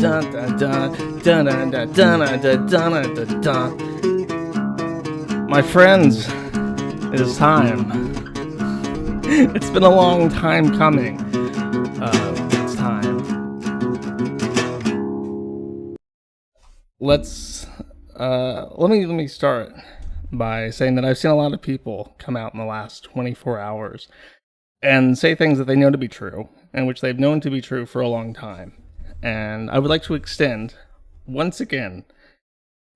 My friends, it is time. It's been a long time coming. It's time. Let me start by saying that I've seen a lot of people come out in the last 24 hours and say things that they know to be true, and which they've known to be true for a long time. And I would like to extend, once again,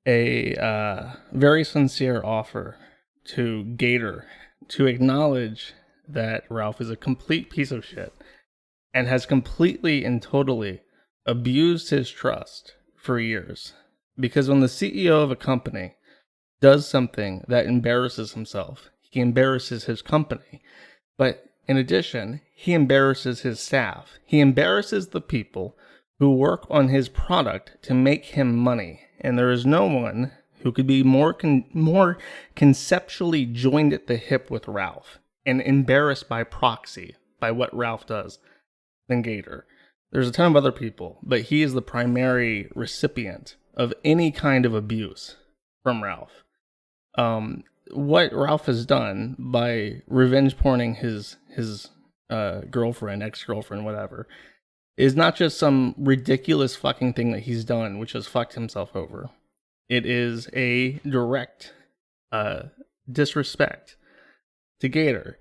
a very sincere offer to Gator to acknowledge that Ralph is a complete piece of shit and has completely and totally abused his trust for years. Because when the CEO of a company does something that embarrasses himself, he embarrasses his company. But in addition, he embarrasses his staff. He embarrasses the people who work on his product to make him money. And there is no one who could be more conceptually joined at the hip with Ralph and embarrassed by proxy by what Ralph does than Gator. There's a ton of other people, but he is the primary recipient of any kind of abuse from Ralph. What Ralph has done by revenge porning his girlfriend, ex-girlfriend, whatever, is not just some ridiculous fucking thing that he's done, which has fucked himself over. It is a direct disrespect to Gator,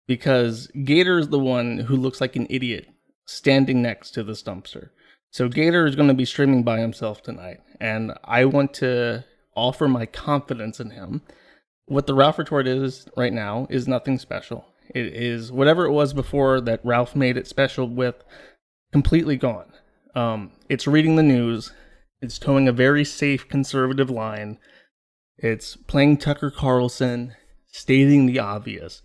because Gator is the one who looks like an idiot standing next to this dumpster. So Gator is going to be streaming by himself tonight, and I want to offer my confidence in him. What the Ralph retort is right now is nothing special. It is whatever it was before that Ralph made it special with, completely gone. It's reading the news. It's towing a very safe conservative line. It's playing Tucker Carlson, stating the obvious.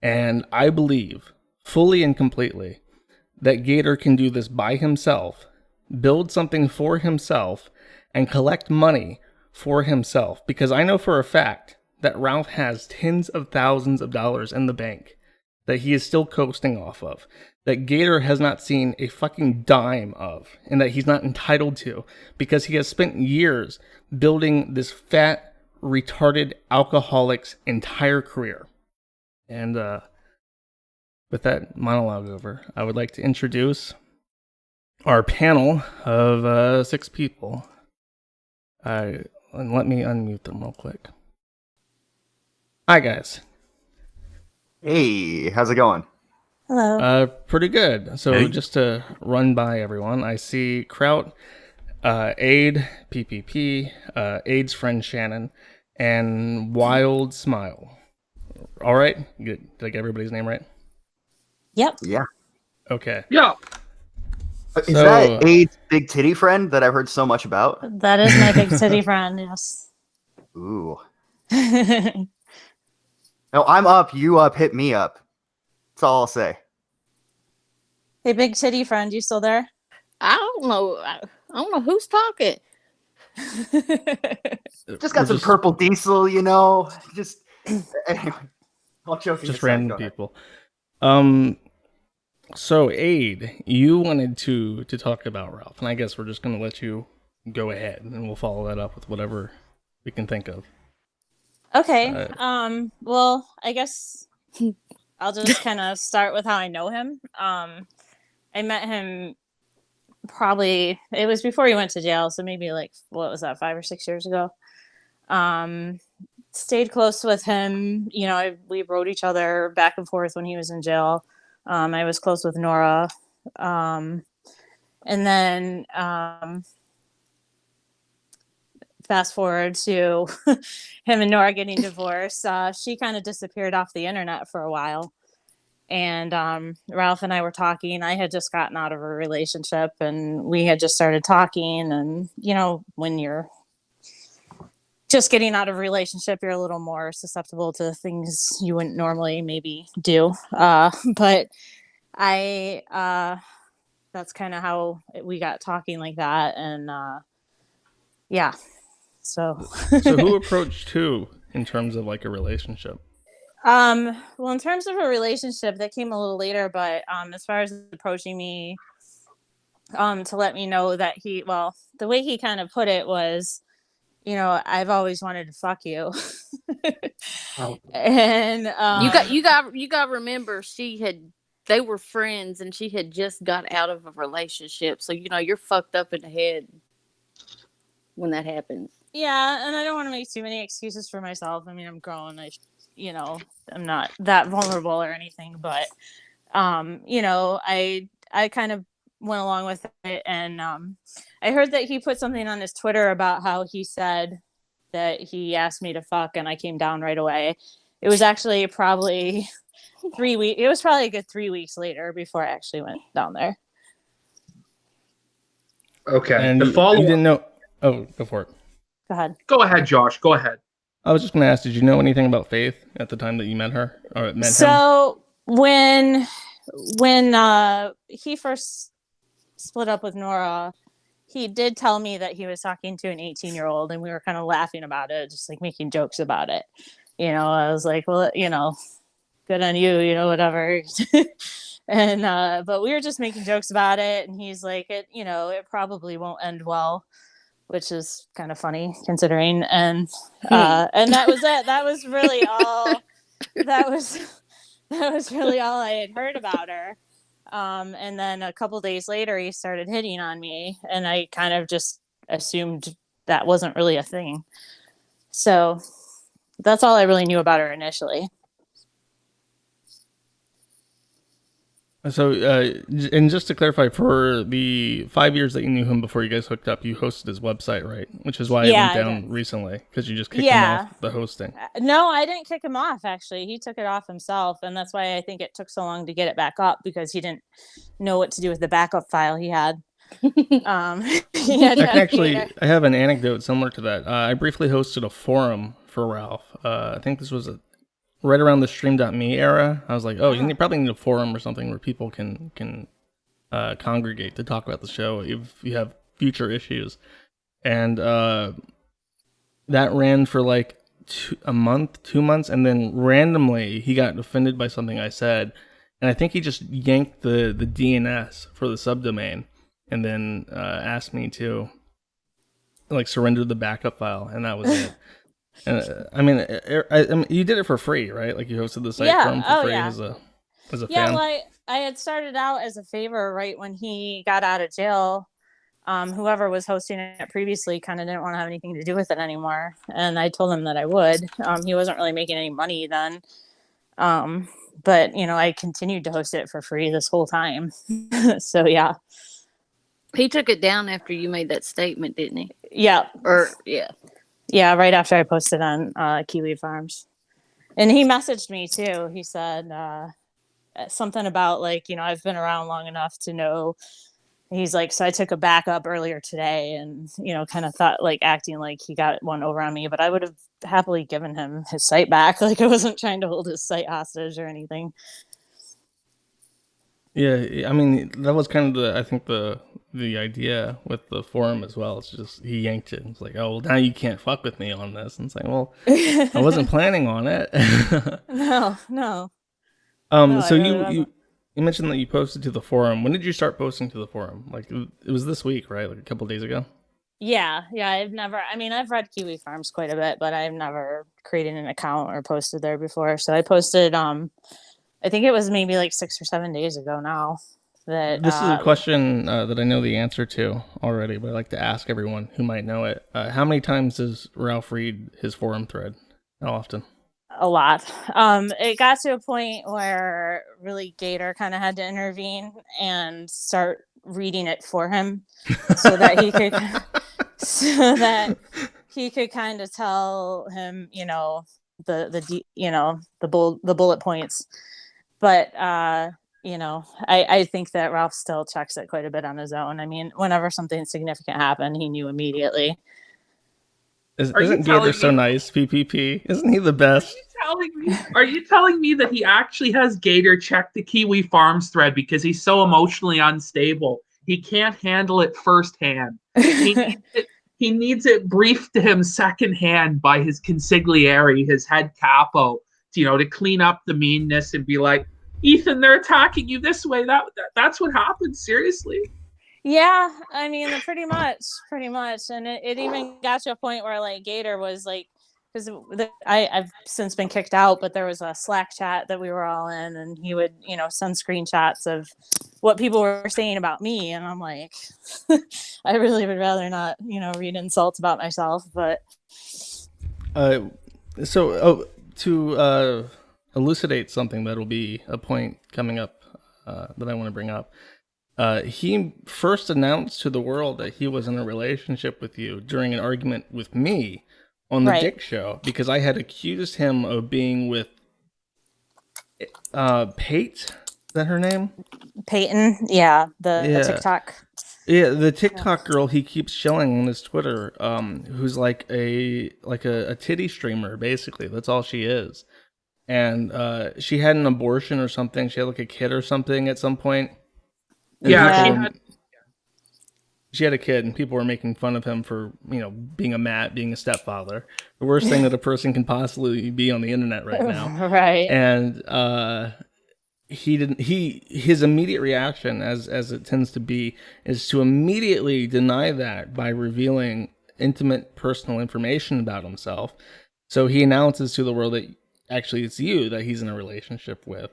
And I believe, fully and completely, that Gator can do this by himself, build something for himself, and collect money for himself. Because I know for a fact that Ralph has tens of thousands of dollars in the bank that he is still coasting off of, that Gator has not seen a fucking dime of, and that he's not entitled to, because he has spent years building this fat, retarded alcoholic's entire career. And with that monologue over, I would like to introduce our panel of 6 people. And let me unmute them real quick. Hi, guys. Hey, how's it going? Hello. Pretty good. So Hey. just to run by everyone, I see Kraut, Aid, PPP, Aid's friend Shannon, and Wild Smile. All right? Good. Did I get everybody's name right? Yep. Yeah. Okay. Yeah. Is that Aid's big titty friend that I've heard so much about? That is my big city friend, yes. Ooh. Hey, No, I'm up, you up, hit me up. That's all I'll say. big city friend, you still there? I don't know. I don't know who's talking. Just got some purple diesel, you know. Just anyway. All joking just aside, random go ahead. people. So Aid, you wanted to talk about Ralph, and I guess we're just gonna let you go ahead, and we'll follow that up with whatever we can think of. Okay. Well, I guess I'll just kind of start with how I know him. I met him probably, it was before he went to jail, so maybe like, what was that, 5 or 6 years ago? Stayed close with him. You know, we wrote each other back and forth when he was in jail. I was close with Nora. And then fast forward to him and Nora getting divorced. She kind of disappeared off the internet for a while. And Ralph and I were talking. I had just gotten out of a relationship, and we had just started talking. And, you know, when you're just getting out of a relationship, you're a little more susceptible to things you wouldn't normally maybe do. But that's kind of how we got talking like that. And yeah, so. So who approached who in terms of like a relationship? Well, in terms of a relationship, that came a little later, but as far as approaching me, to let me know that the way he kind of put it was, I've always wanted to fuck you. Oh. And You got to remember they were friends and she had just got out of a relationship. So, you're fucked up in the head when that happens. yeah, and I don't want to make too many excuses for myself. I mean, I'm grown. I'm not that vulnerable or anything, but I kind of went along with it, and I heard that he put something on his Twitter about how he said that he asked me to fuck and I came down right away. It was actually probably 3 weeks. It was probably a good 3 weeks later before I actually went down there. Okay. And The you follow. didn't know. Oh, go for it. Go ahead. Go ahead, Josh. Go ahead. I was just going to ask, did you know anything about Faith at the time that you met her or met him? So when he first split up with Nora, he did tell me that he was talking to an 18-year-old, and we were kind of laughing about it, just like making jokes about it. I was like, well, good on you, whatever. And but we were just making jokes about it, and he's like, it probably won't end well, which is kind of funny considering. And that was it. That was really all. That was really all I had heard about her. And then a couple days later, he started hitting on me, and I kind of just assumed that wasn't really a thing. So that's all I really knew about her initially. So, and just to clarify, for the 5 years that you knew him before you guys hooked up, you hosted his website, right? Which is why it went down recently, because you just kicked him off the hosting. No, I didn't kick him off, actually. He took it off himself, and that's why I think it took so long to get it back up, because he didn't know what to do with the backup file he had. Actually, I have an anecdote similar to that. I briefly hosted a forum for Ralph. I think this was right around the Stream.me era. I was like, you probably need a forum or something where people can congregate to talk about the show if you have future issues. And that ran for like 2 months, and then randomly he got offended by something I said, and I think he just yanked the DNS for the subdomain, and then asked me to like surrender the backup file, and that was it. And I mean, you did it for free, right? Like you hosted the site for him for free as a fan. Well, I had started out as a favor right when he got out of jail. Whoever was hosting it previously kind of didn't want to have anything to do with it anymore, and I told him that I would. He wasn't really making any money then, but I continued to host it for free this whole time. So yeah. He took it down after you made that statement, didn't he? Yeah. Yeah, right after I posted on Kiwi Farms. And he messaged me too. He said something about like, I've been around long enough to know. He's like, so I took a backup earlier today, and kind of thought like acting like he got one over on me, but I would have happily given him his site back. Like I wasn't trying to hold his site hostage or anything. Yeah, I mean, that was kind of I think the idea with the forum as well. It's just he yanked it. It's like, oh, well, now you can't fuck with me on this. And it's like, well, I wasn't planning on it. No. So you mentioned that you posted to the forum. When did you start posting to the forum? Like it was this week, right? Like a couple days ago. Yeah. I've read Kiwi Farms quite a bit, but I've never created an account or posted there before. So I posted, I think it was maybe like 6 or 7 days ago now. This is a question that I know the answer to already, but I'd like to ask everyone who might know it. How many times does Ralph read his forum thread? How often? A lot. It got to a point where really Gator kind of had to intervene and start reading it for him so that he could kind of tell him, the bullet points. But I think that Ralph still checks it quite a bit on his own. I mean, whenever something significant happened, he knew immediately. Isn't Gator so nice, PPP? Isn't he the best? Are you telling me that he actually has Gator check the Kiwi Farms thread because he's so emotionally unstable? He can't handle it firsthand. He needs it briefed to him secondhand by his consigliere, his head capo, to clean up the meanness and be like, Ethan, they're attacking you this way. That's what happened. Seriously. Yeah, I mean, pretty much, and it even got to a point where like Gator was like, because I've since been kicked out, but there was a Slack chat that we were all in, and he would send screenshots of what people were saying about me, and I'm like, I really would rather not read insults about myself, but To elucidate something that'll be a point coming up that I want to bring up. He first announced to the world that he was in a relationship with you during an argument with me on the Right. Dick Show, because I had accused him of being with Pate. Is that her name? Peyton, yeah, the Yeah. TikTok. Yeah, the TikTok girl he keeps showing on his Twitter, who's like a titty streamer, basically. That's all she is. And she had an abortion or something. She had like a kid or something at some point. And Yeah, she had a kid, and people were making fun of him for, being a stepfather. The worst thing that a person can possibly be on the internet right now. Right. And his immediate reaction, as it tends to be, is to immediately deny that by revealing intimate personal information about himself. So he announces to the world that actually it's you that he's in a relationship with,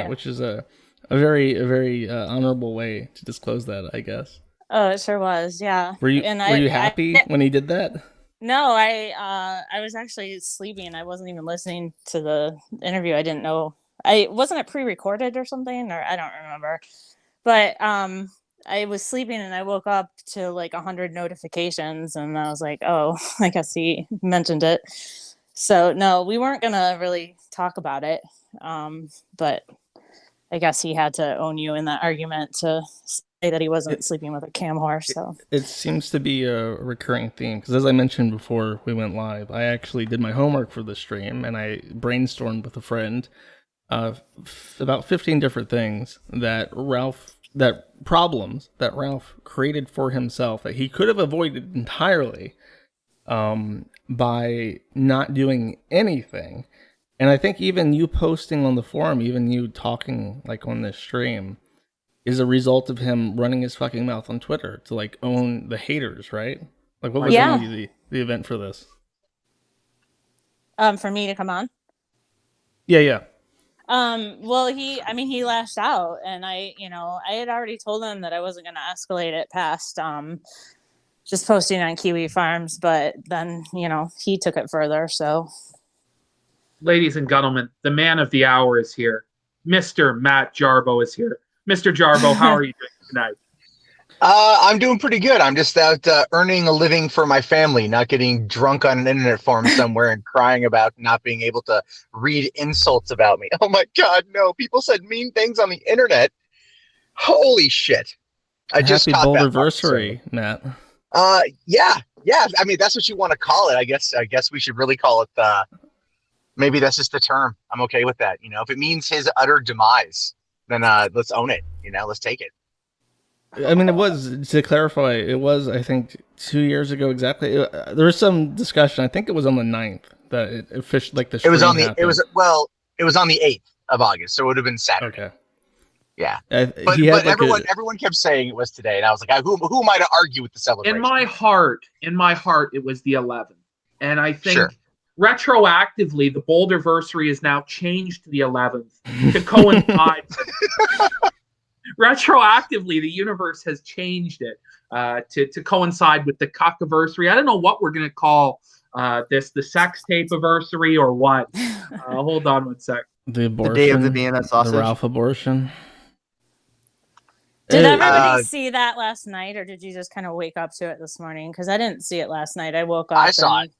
which is a very honorable way to disclose that, I guess. Oh, it sure was. Yeah. Were you And were you happy when he did that? No, I was actually sleeping. I wasn't even listening to the interview. I didn't know. Wasn't it pre-recorded or something, or I don't remember. But I was sleeping and I woke up to like 100 notifications, and I was like, oh, I guess he mentioned it. So no, we weren't gonna really talk about it. But I guess he had to own you in that argument to say that he wasn't sleeping with a cam horse. So it seems to be a recurring theme, because as I mentioned before we went live, I actually did my homework for the stream and I brainstormed with a friend about 15 different things problems that Ralph created for himself that he could have avoided entirely by not doing anything. And I think even you posting on the forum, even you talking like on this stream, is a result of him running his fucking mouth on Twitter to like own the haters, right? Like, what was the event for this? For me to come on. Yeah. Well, he lashed out, and I had already told him that I wasn't going to escalate it past just posting on Kiwi Farms, but then he took it further. So, ladies and gentlemen, the man of the hour is here. Mr. Matt Jarbo is here. Mr. Jarbo, how are you doing tonight? I'm doing pretty good. I'm just out earning a living for my family, not getting drunk on an internet forum somewhere and crying about not being able to read insults about me. Oh my God, no. People said mean things on the internet. Holy shit. I just Happy caught that Boulderversary, Matt. Yeah. I mean, that's what you want to call it. I guess we should really call it maybe that's just the term. I'm okay with that. If it means his utter demise, then let's own it. Let's take it. I mean, it was, to clarify, it was, I think, 2 years ago exactly. There was some discussion. I think it was on the 9th that it officially, like, the stream happened. It was on the 8th of August, so it would have been Saturday. Okay. Yeah. But like everyone kept saying it was today, and I was like, who am I to argue with the celebration? In my heart, it was the 11th. And I think retroactively, the Boulderversary is now changed to the 11th to coincide. Retroactively, the universe has changed it to coincide with the cockiversary. I don't know what we're going to call this, the sex tape anniversary or what. Hold on one sec. The abortion. The day of the Vienna sausage. The Ralph abortion. Did everybody see that last night, or did you just kind of wake up to it this morning? Because I didn't see it last night. I woke up. I saw it.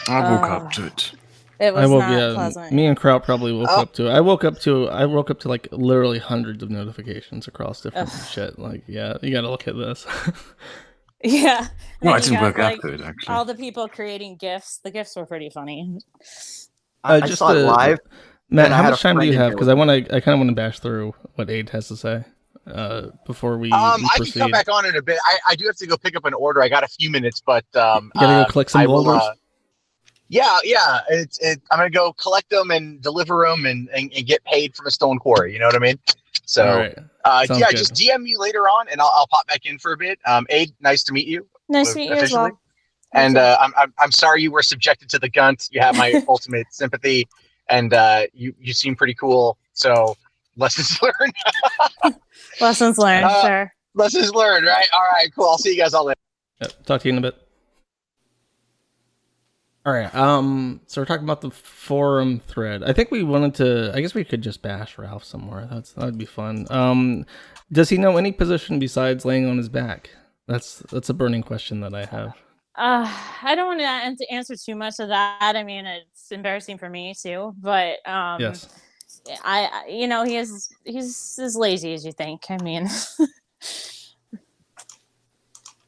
I woke up to it. It was not pleasant. Me and Kraut probably woke up to it. I woke up to like literally hundreds of notifications across different shit. Like, yeah, you got to look at this. Yeah. No, I didn't wake up to it, actually. All the people creating GIFs. The GIFs were pretty funny. I saw it live. Matt, how much time do you have? Because I kind of want to bash through what Aid has to say before we I proceed. can come back on in a bit. I do have to go pick up an order. I got a few minutes, but you gotta go collect some boulders. Yeah. I'm gonna go collect them and deliver them and get paid from a stone quarry. You know what I mean? So, All right. Sounds yeah, good. just DM me later on, and I'll pop back in for a bit. Aid, nice to meet you. Nice to meet you as officially. well. And I'm sorry you were subjected to the gunt. You have my ultimate sympathy, and you seem pretty cool. So lessons learned. Lessons learned, sure. Lessons learned, right? All right, cool. I'll see you guys all later. Yep, talk to you in a bit. All right. So we're talking about the forum thread. I think we wanted to. I guess we could just bash Ralph somewhere. That'd be fun. Does he know any position besides laying on his back? That's a burning question that I have. I don't want to answer too much of that. I mean, it's embarrassing for me too. But Yes. he's as lazy as you think. I mean,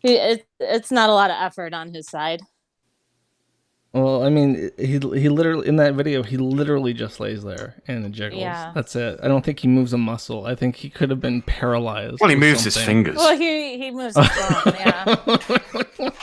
it's not a lot of effort on his side. Well, I mean, he literally in that video he literally just lays there and jiggles. Yeah. That's it. I don't think he moves a muscle. I think he could have been paralyzed. Well, he moves his fingers. Well, he moves his thumb. Yeah.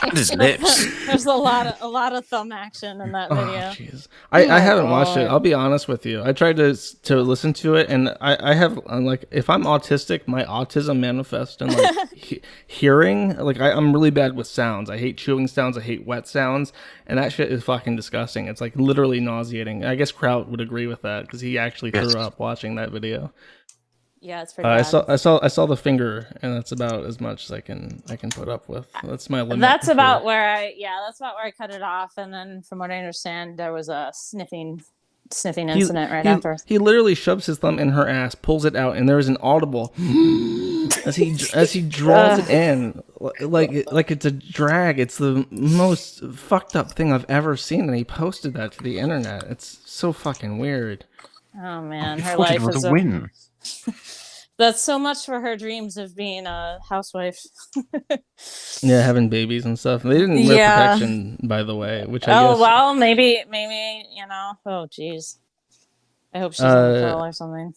And his lips. There's a lot of thumb action in that video. Jeez, I haven't watched it. I'll be honest with you. I tried to listen to it, and I have like if I'm autistic, my autism manifests in like hearing. Like I'm really bad with sounds. I hate chewing sounds. I hate wet sounds, and that shit is fucking disgusting. It's like literally nauseating. I guess Kraut would agree with that because he actually threw up watching that video. Yeah, it's pretty bad. I saw the finger, and that's about as much as I can put up with. That's my limit. That's about where I cut it off. And then, from what I understand, there was a sniffing incident after. He literally shoves his thumb in her ass, pulls it out, and there is an audible as he draws it in, like it's a drag. It's the most fucked up thing I've ever seen, and he posted that to the internet. It's so fucking weird. Oh man, her life is a win. That's so much for her dreams of being a housewife. Yeah, having babies and stuff. They didn't wear protection, by the way, which I guess. Oh well, maybe Oh geez, I hope she's on the pill or something.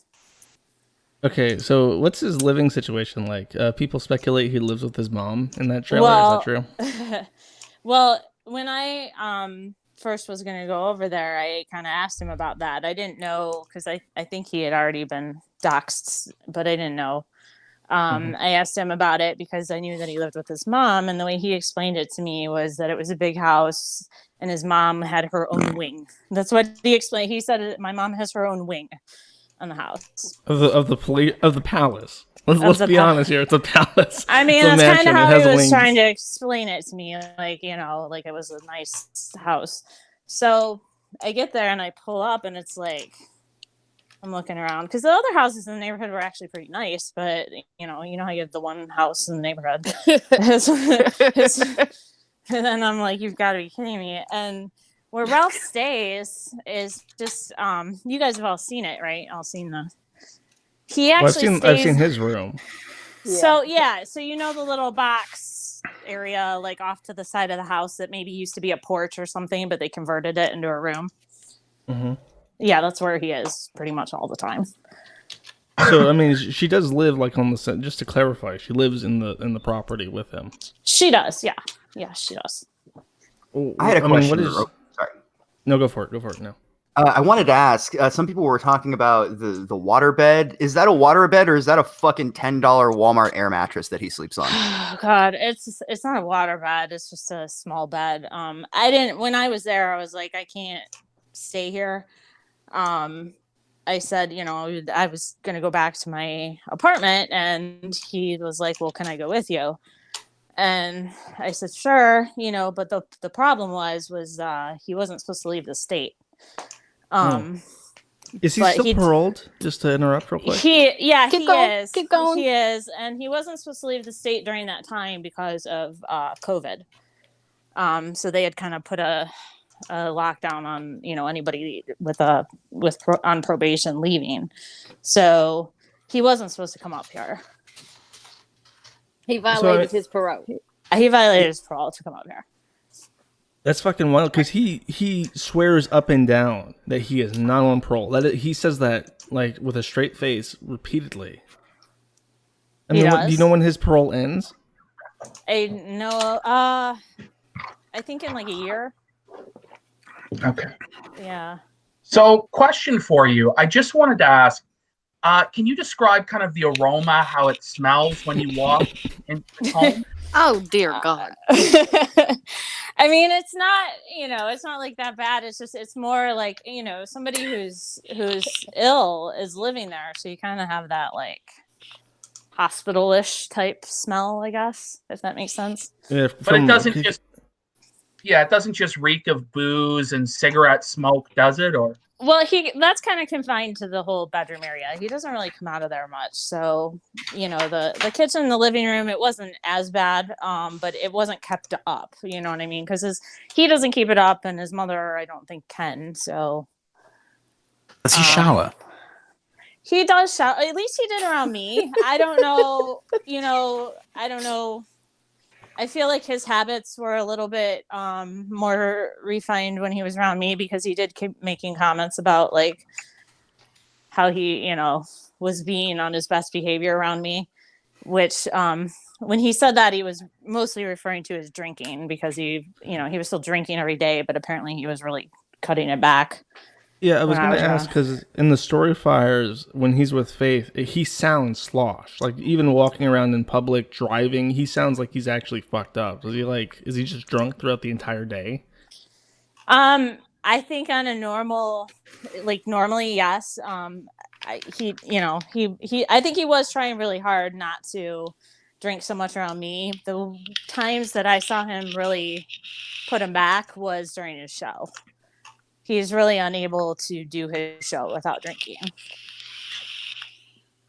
Okay, so what's his living situation like? People speculate he lives with his mom in that trailer. Is that true? Well, when I first was going to go over there, I kind of asked him about that. I didn't know because I think he had already been doxxed, but I didn't know. I asked him about it because I knew that he lived with his mom, and the way he explained it to me was that it was a big house and his mom had her own wing. That's what he explained. He said, "My mom has her own wing on the house of the palace." Let's be honest here. It's a palace. I mean, that's kind of how he was trying to explain it to me. Like it was a nice house. So I get there and I pull up and it's like, I'm looking around because the other houses in the neighborhood were actually pretty nice, but you know how you have the one house in the neighborhood. And then I'm like, you've got to be kidding me. And where Ralph stays is just, you guys have all seen it, right? He actually I've seen his room. So the little box area like off to the side of the house that maybe used to be a porch or something, but they converted it into a room. Mm-hmm. Yeah, that's where he is pretty much all the time. So I mean, she does live like on the. Just to clarify, she lives in the property with him. She does, yeah, she does. I had a question. Sorry. No, go for it. No. I wanted to ask, some people were talking about the waterbed. Is that a waterbed or is that a fucking $10 Walmart air mattress that he sleeps on? Oh God, it's not a waterbed. It's just a small bed. When I was there, I was like, I can't stay here. I said, I was going to go back to my apartment and he was like, well, can I go with you? And I said, sure, but the problem was he wasn't supposed to leave the state. Is he still paroled? Just to interrupt real quick. He is. Keep going. He is, and he wasn't supposed to leave the state during that time because of COVID. So they had kind of put a lockdown on anybody on probation leaving. So he wasn't supposed to come up here. He violated his parole. He violated his parole to come up here. That's fucking wild because he swears up and down that he is not on parole. He says that like with a straight face repeatedly. I mean, do you know when his parole ends? I think in like a year. Okay. Yeah. So, question for you. I just wanted to ask, Can you describe kind of the aroma, how it smells when you walk into his home? Oh dear God. I mean, it's not, it's not like that bad. It's more like, somebody who's ill is living there. So you kind of have that like hospital-ish type smell, I guess, if that makes sense. Yeah, But it doesn't just, it doesn't just reek of booze and cigarette smoke, does it? Or well, that's kind of confined to the whole bedroom area. He doesn't really come out of there much. So, the kitchen, the living room, it wasn't as bad, but it wasn't kept up. You know what I mean? Because he doesn't keep it up, and his mother, I don't think, can. So, does he shower? He does shower. At least he did around me. I don't know. I don't know. I feel like his habits were a little bit more refined when he was around me, because he did keep making comments about like how he, was being on his best behavior around me, which when he said that, he was mostly referring to his drinking, because he was still drinking every day, but apparently he was really cutting it back. Yeah, I was going to ask, because in the Story Fires, when he's with Faith, he sounds slosh. Like, even walking around in public, driving, he sounds like he's actually fucked up. Is he just drunk throughout the entire day? I think on a normally, yes. I think he was trying really hard not to drink so much around me. The times that I saw him really put him back was during his show. He's really unable to do his show without drinking.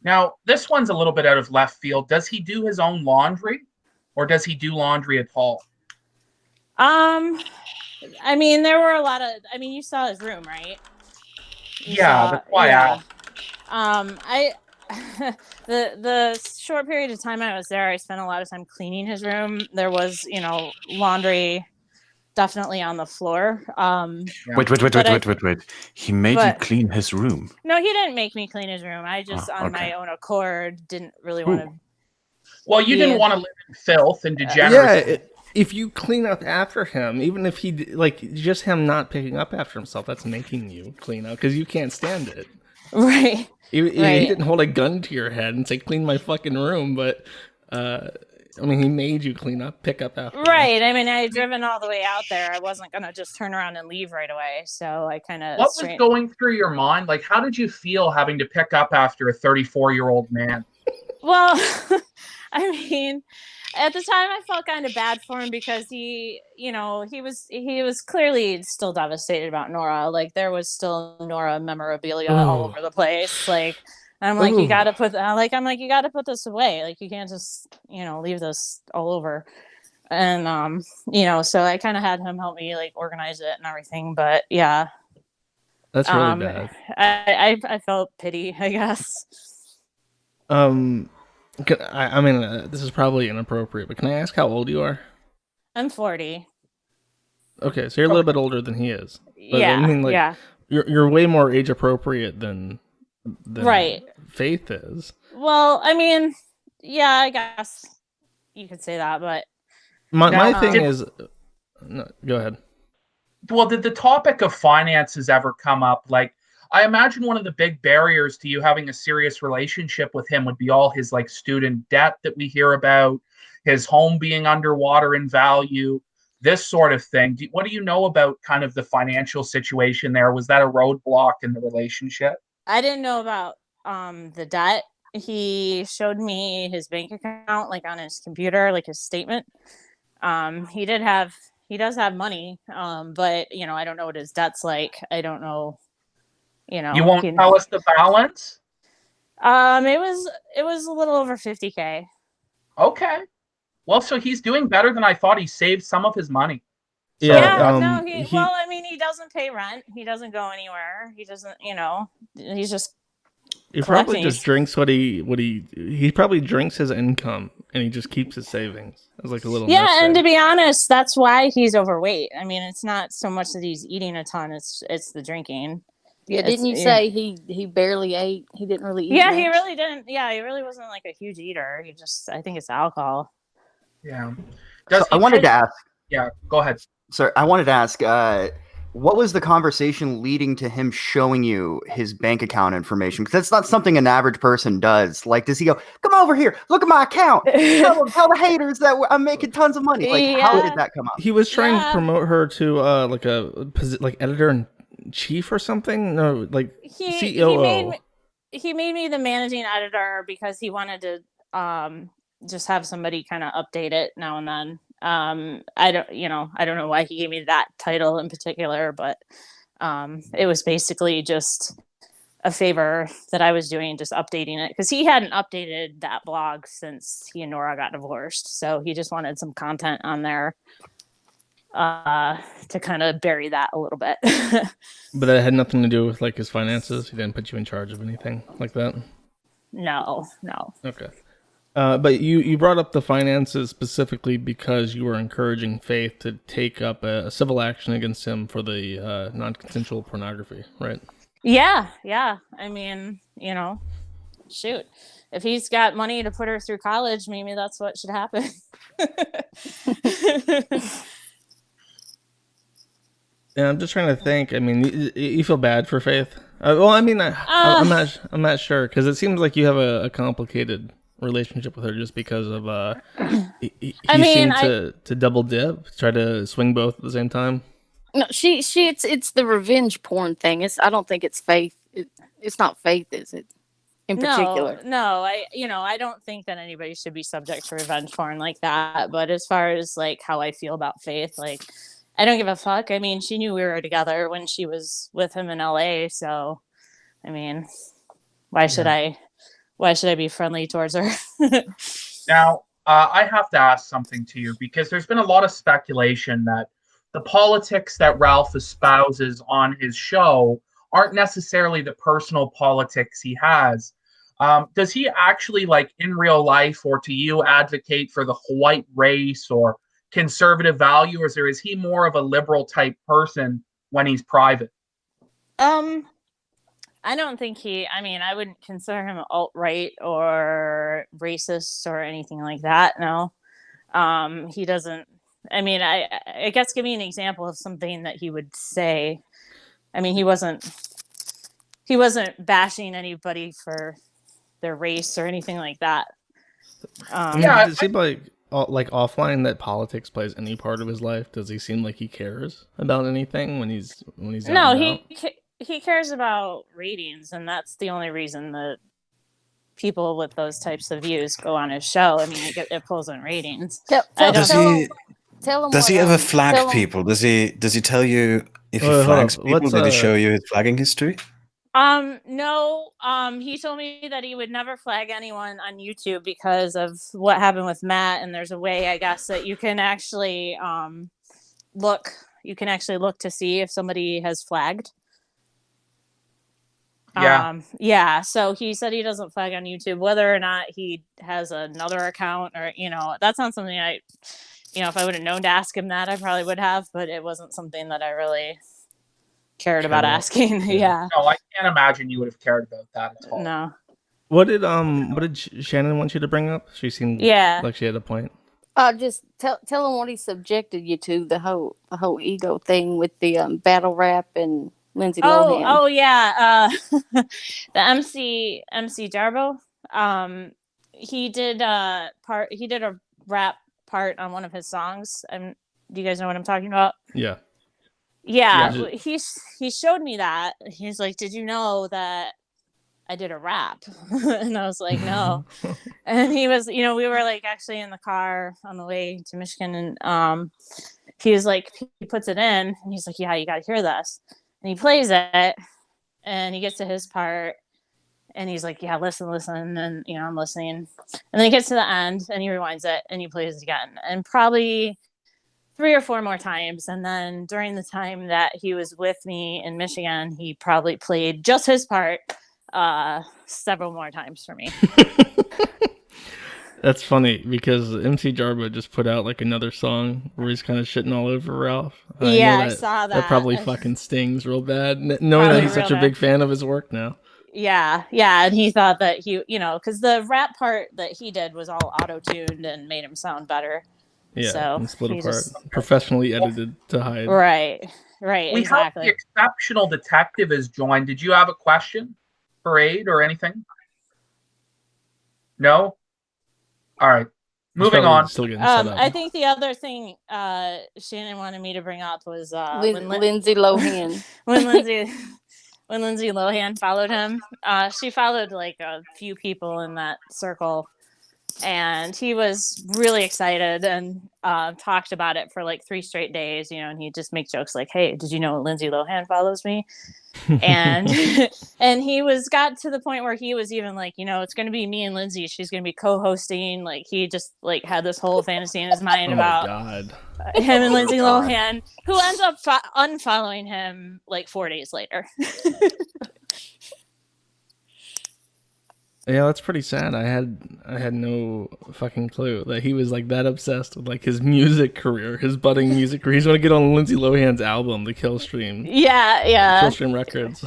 now, this one's a little bit out of left field. Does he do his own laundry, or does he do laundry at all? I mean, there were a lot of. I mean, you saw his room, right? That's why I asked. The short period of time I was there, I spent a lot of time cleaning his room. There was, laundry definitely on the floor. Wait. He made you clean his room. No, he didn't make me clean his room. I just, on my own accord, didn't really want to. Well, you didn't want to live in filth and degeneracy. Yeah, if you clean up after him, even if just him not picking up after himself, that's making you clean up, because you can't stand it. Right. He didn't hold a gun to your head and say, clean my fucking room, but he made you pick up after. Right. I mean, I had driven all the way out there. I wasn't going to just turn around and leave right away. So I kind of... What was going through your mind? Like, how did you feel having to pick up after a 34-year-old man? Well, I mean, at the time I felt kind of bad for him, because he was clearly still devastated about Nora. Like, there was still Nora memorabilia all over the place. Like, I'm like, you got to put, you got to put this away. Like, you can't just, leave this all over. And, so I kind of had him help me like organize it and everything. But yeah, that's really bad. I felt pity, I guess. This is probably inappropriate, but can I ask how old you are? I'm 40. Okay, so you're a little bit older than he is. But, yeah. You're way more age appropriate than right. Faith is. Well, I mean, yeah, I guess you could say that, but my thing is, no, go ahead. Well, did the topic of finances ever come up? Like, I imagine one of the big barriers to you having a serious relationship with him would be all his like student debt that we hear about, his home being underwater in value, this sort of thing. What do you know about kind of the financial situation there? Was that a roadblock in the relationship? I didn't know about the debt. He showed me his bank account, like on his computer, like his statement. He does have money, but I don't know what his debt's like. I don't know. You won't tell us the balance? It was a little over 50K. Okay. Well, so he's doing better than I thought. He saved some of his money. So, he doesn't pay rent. He doesn't go anywhere. He doesn't, he's just... He probably just drinks he probably drinks his income, and he just keeps his savings as like a little... Yeah, and to be honest, that's why he's overweight. I mean, it's not so much that he's eating a ton, it's the drinking. Yeah, didn't you say he barely ate? He didn't really eat? Yeah, much? he really didn't. Yeah, he really wasn't like a huge eater. I think it's alcohol. Yeah. I wanted to ask. Yeah, go ahead. Sorry, I wanted to ask, what was the conversation leading to him showing you his bank account information? Because that's not something an average person does. Like, does he go, come over here, look at my account, tell the haters that I'm making tons of money? Like, how did that come up? He was trying to promote her to like editor in chief or something. No, like COO. He made me the managing editor because he wanted to just have somebody kind of update it now and then. I don't know why he gave me that title in particular, but it was basically just a favor that I was doing, just updating it, because he hadn't updated that blog since he and Nora got divorced. So he just wanted some content on there to kind of bury that a little bit. But that had nothing to do with like his finances. He didn't put you in charge of anything like that. No. Okay. But you brought up the finances specifically because you were encouraging Faith to take up a civil action against him for the non-consensual pornography, right? Yeah. I mean, shoot. If he's got money to put her through college, maybe that's what should happen. And I'm just trying to think. I mean, you feel bad for Faith? Well, I mean, I'm not sure, because it seems like you have a complicated relationship with her, just because of he seemed to double dip, try to swing both at the same time. No, it's the revenge porn thing. I don't think it's Faith. It's not Faith, is it? In particular. No, I don't think that anybody should be subject to revenge porn like that. But as far as like how I feel about Faith, like, I don't give a fuck. I mean, she knew we were together when she was with him in LA. So, I mean, why should I be friendly towards her? Now, I have to ask something to you, because there's been a lot of speculation that the politics that Ralph espouses on his show aren't necessarily the personal politics he has. Does he actually, like in real life or to you, advocate for the white race or conservative values, or is he more of a liberal type person when he's private? I don't think I wouldn't consider him alt-right or racist or anything like that. No. He doesn't. I mean, I guess give me an example of something that he would say. I mean, he wasn't bashing anybody for their race or anything like that. Does it seem like offline that politics plays any part of his life? Does he seem like he cares about anything when he's No, he cares about ratings, and that's the only reason that people with those types of views go on his show. I mean, it pulls in ratings. Does he ever flag people? Does he tell you if he flags people? Did he show you his flagging history? No. He told me that he would never flag anyone on YouTube because of what happened with Matt, and there's a way, I guess, that you can actually look to see if somebody has flagged. Yeah. So he said he doesn't flag on YouTube. Whether or not he has another account, or that's not something if I would have known to ask him that, I probably would have, but it wasn't something that I really cared about asking. Yeah. No, I can't imagine you would have cared about that at all. No. What did Shannon want you to bring up? She seemed like she had a point. Just tell him what he subjected you to, the whole ego thing with the battle rap and Lindsay Lohan. Oh yeah. The MC Jarbo. He did a rap part on one of his songs. Do you guys know what I'm talking about? Yeah. Yeah. He showed me that. He's like, "Did you know that I did a rap?" And I was like, "No." And he was, we were like actually in the car on the way to Michigan, and he was like, he puts it in, and he's like, "Yeah, you got to hear this." And he plays it, and he gets to his part, and he's like, "Yeah, listen." And, I'm listening. And then he gets to the end, and he rewinds it, and he plays it again. And probably 3 or 4 more times. And then during the time that he was with me in Michigan, he probably played just his part several more times for me. That's funny, because MC Jarbo just put out like another song where he's kind of shitting all over Ralph. I saw that. That probably fucking stings real bad, knowing that he's such a big fan of his work now. Yeah, and he thought that because the rap part that he did was all auto-tuned and made him sound better. Yeah, So and split he apart, just professionally edited to hide. right, We have the exactly. exceptional detective has joined. Did you have a question for Aid or anything? No? All right. He's Moving probably on. still getting set up. I think the other thing Shannon wanted me to bring up was Lindsay Lohan. when Lindsay when Lindsay Lohan followed him. She followed like a few people in that circle, and he was really excited and talked about it for like 3 straight days. And he just make jokes like, "Hey, did you know Lindsay Lohan follows me?" And and he got to the point where he was even like, it's going to be me and Lindsay. She's going to be co-hosting. Like he just like had this whole fantasy in his mind Oh my about god. him and Lindsay God. Lohan, who ends up unfollowing him like 4 days later. Yeah, that's pretty sad. I had no fucking clue that he was like that obsessed with like his music career, his budding music career. He's going to get on Lindsay Lohan's album, The Kill Stream. Yeah. Kill Stream Records.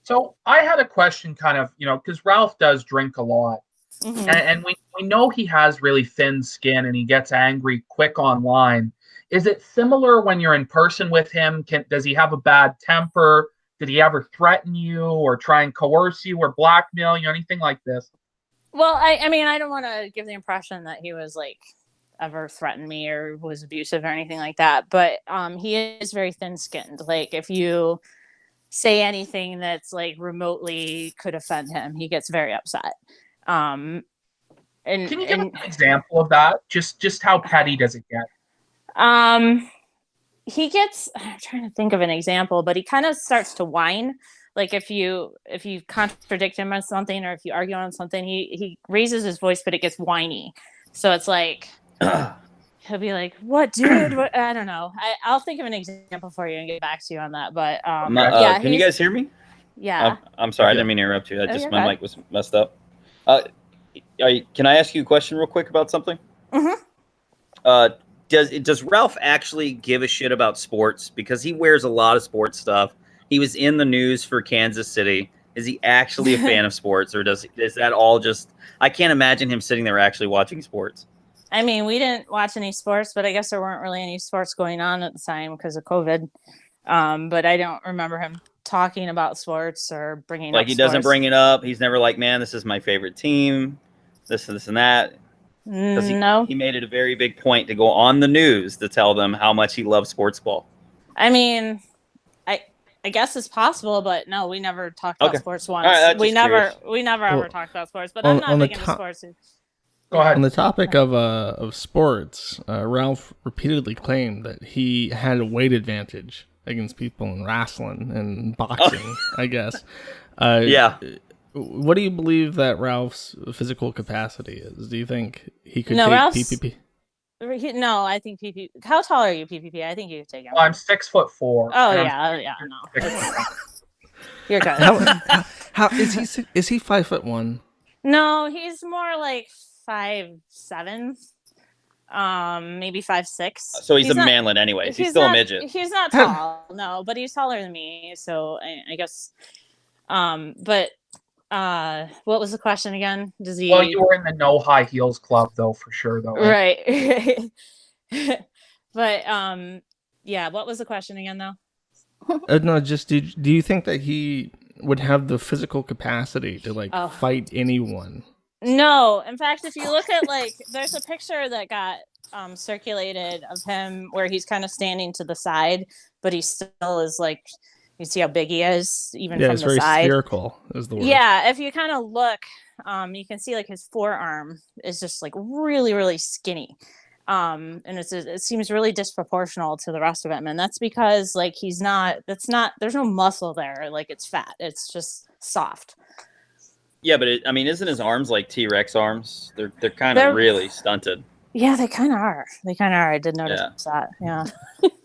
So I had a question kind of, because Ralph does drink a lot. Mhm. And we know he has really thin skin and he gets angry quick online. Is it similar when you're in person with him? Does he have a bad temper? Did he ever threaten you or try and coerce you or blackmail you, anything like this? Well, I mean, I don't want to give the impression that he was like ever threatened me or was abusive or anything like that. But he is very thin-skinned. Like if you say anything that's like remotely could offend him, he gets very upset. And Can you give us an example of that? Just how petty does it get? He gets, I'm trying to think of an example, but he kind of starts to whine. Like if you contradict him on something or if you argue on something, he raises his voice, but it gets whiny. So it's like he'll be like, "What, dude? What?" I don't know. I'll think of an example for you and get back to you on that. But yeah, can you guys hear me? Yeah. I'm sorry, I didn't mean to interrupt you. you're My good. mic was messed up. Can I ask you a question real quick about something? Mm-hmm. Does Ralph actually give a shit about sports? Because he wears a lot of sports stuff. He was in the news for Kansas City. Is he actually a fan of sports, or is that all just? I can't imagine him sitting there actually watching sports. I mean, we didn't watch any sports, but I guess there weren't really any sports going on at the time because of COVID. But I don't remember him talking about sports or bringing Like up he doesn't sports. bring it up. He's never like, man, this is my favorite team. This and that. No. He made it a very big point to go on the news to tell them how much he loves sports ball. I mean, I guess it's possible, but no, we never talked about sports once. Right, we never curious. ever talked about sports, but I'm not big into sports. Go ahead. On the topic of sports, Ralph repeatedly claimed that he had a weight advantage against people in wrestling and boxing, I guess. Yeah. What do you believe that Ralph's physical capacity is? Do you think he could take Ralph's, PPP? No, I think PPP. How tall are you, PPP? I think you could take him. Well, I'm 6'4". Oh yeah, no. You're good. How is he 5'1"? No, he's more like 5'7", maybe 5'6". So he's a manlet anyways. He's still a midget. He's not tall, no, but he's taller than me. So I guess. But what was the question again? Does he? Well, you were in the no high heels club, though, for sure, though. Right. But yeah. What was the question again, though? No, just do you think that he would have the physical capacity to fight anyone? No, in fact, if you look at there's a picture that got circulated of him where he's kind of standing to the side, but he still is you see how big he is, even from the side. Yeah, it's very spherical, is the word. Yeah, if you kind of look, you can see his forearm is just really, really skinny. And it seems really disproportional to the rest of him, and that's because there's no muscle there, it's fat, it's just soft. Yeah, but isn't his arms like T-Rex arms? They're kind of really stunted. Yeah, they kind of are. I did notice that. Yeah.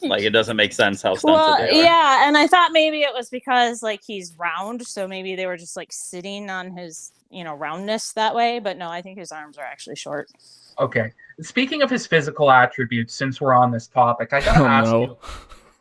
It doesn't make sense how stunted they are. Yeah, and I thought maybe it was because he's round, so maybe they were just sitting on his roundness that way. But no, I think his arms are actually short. Okay. Speaking of his physical attributes, since we're on this topic, I gotta ask you.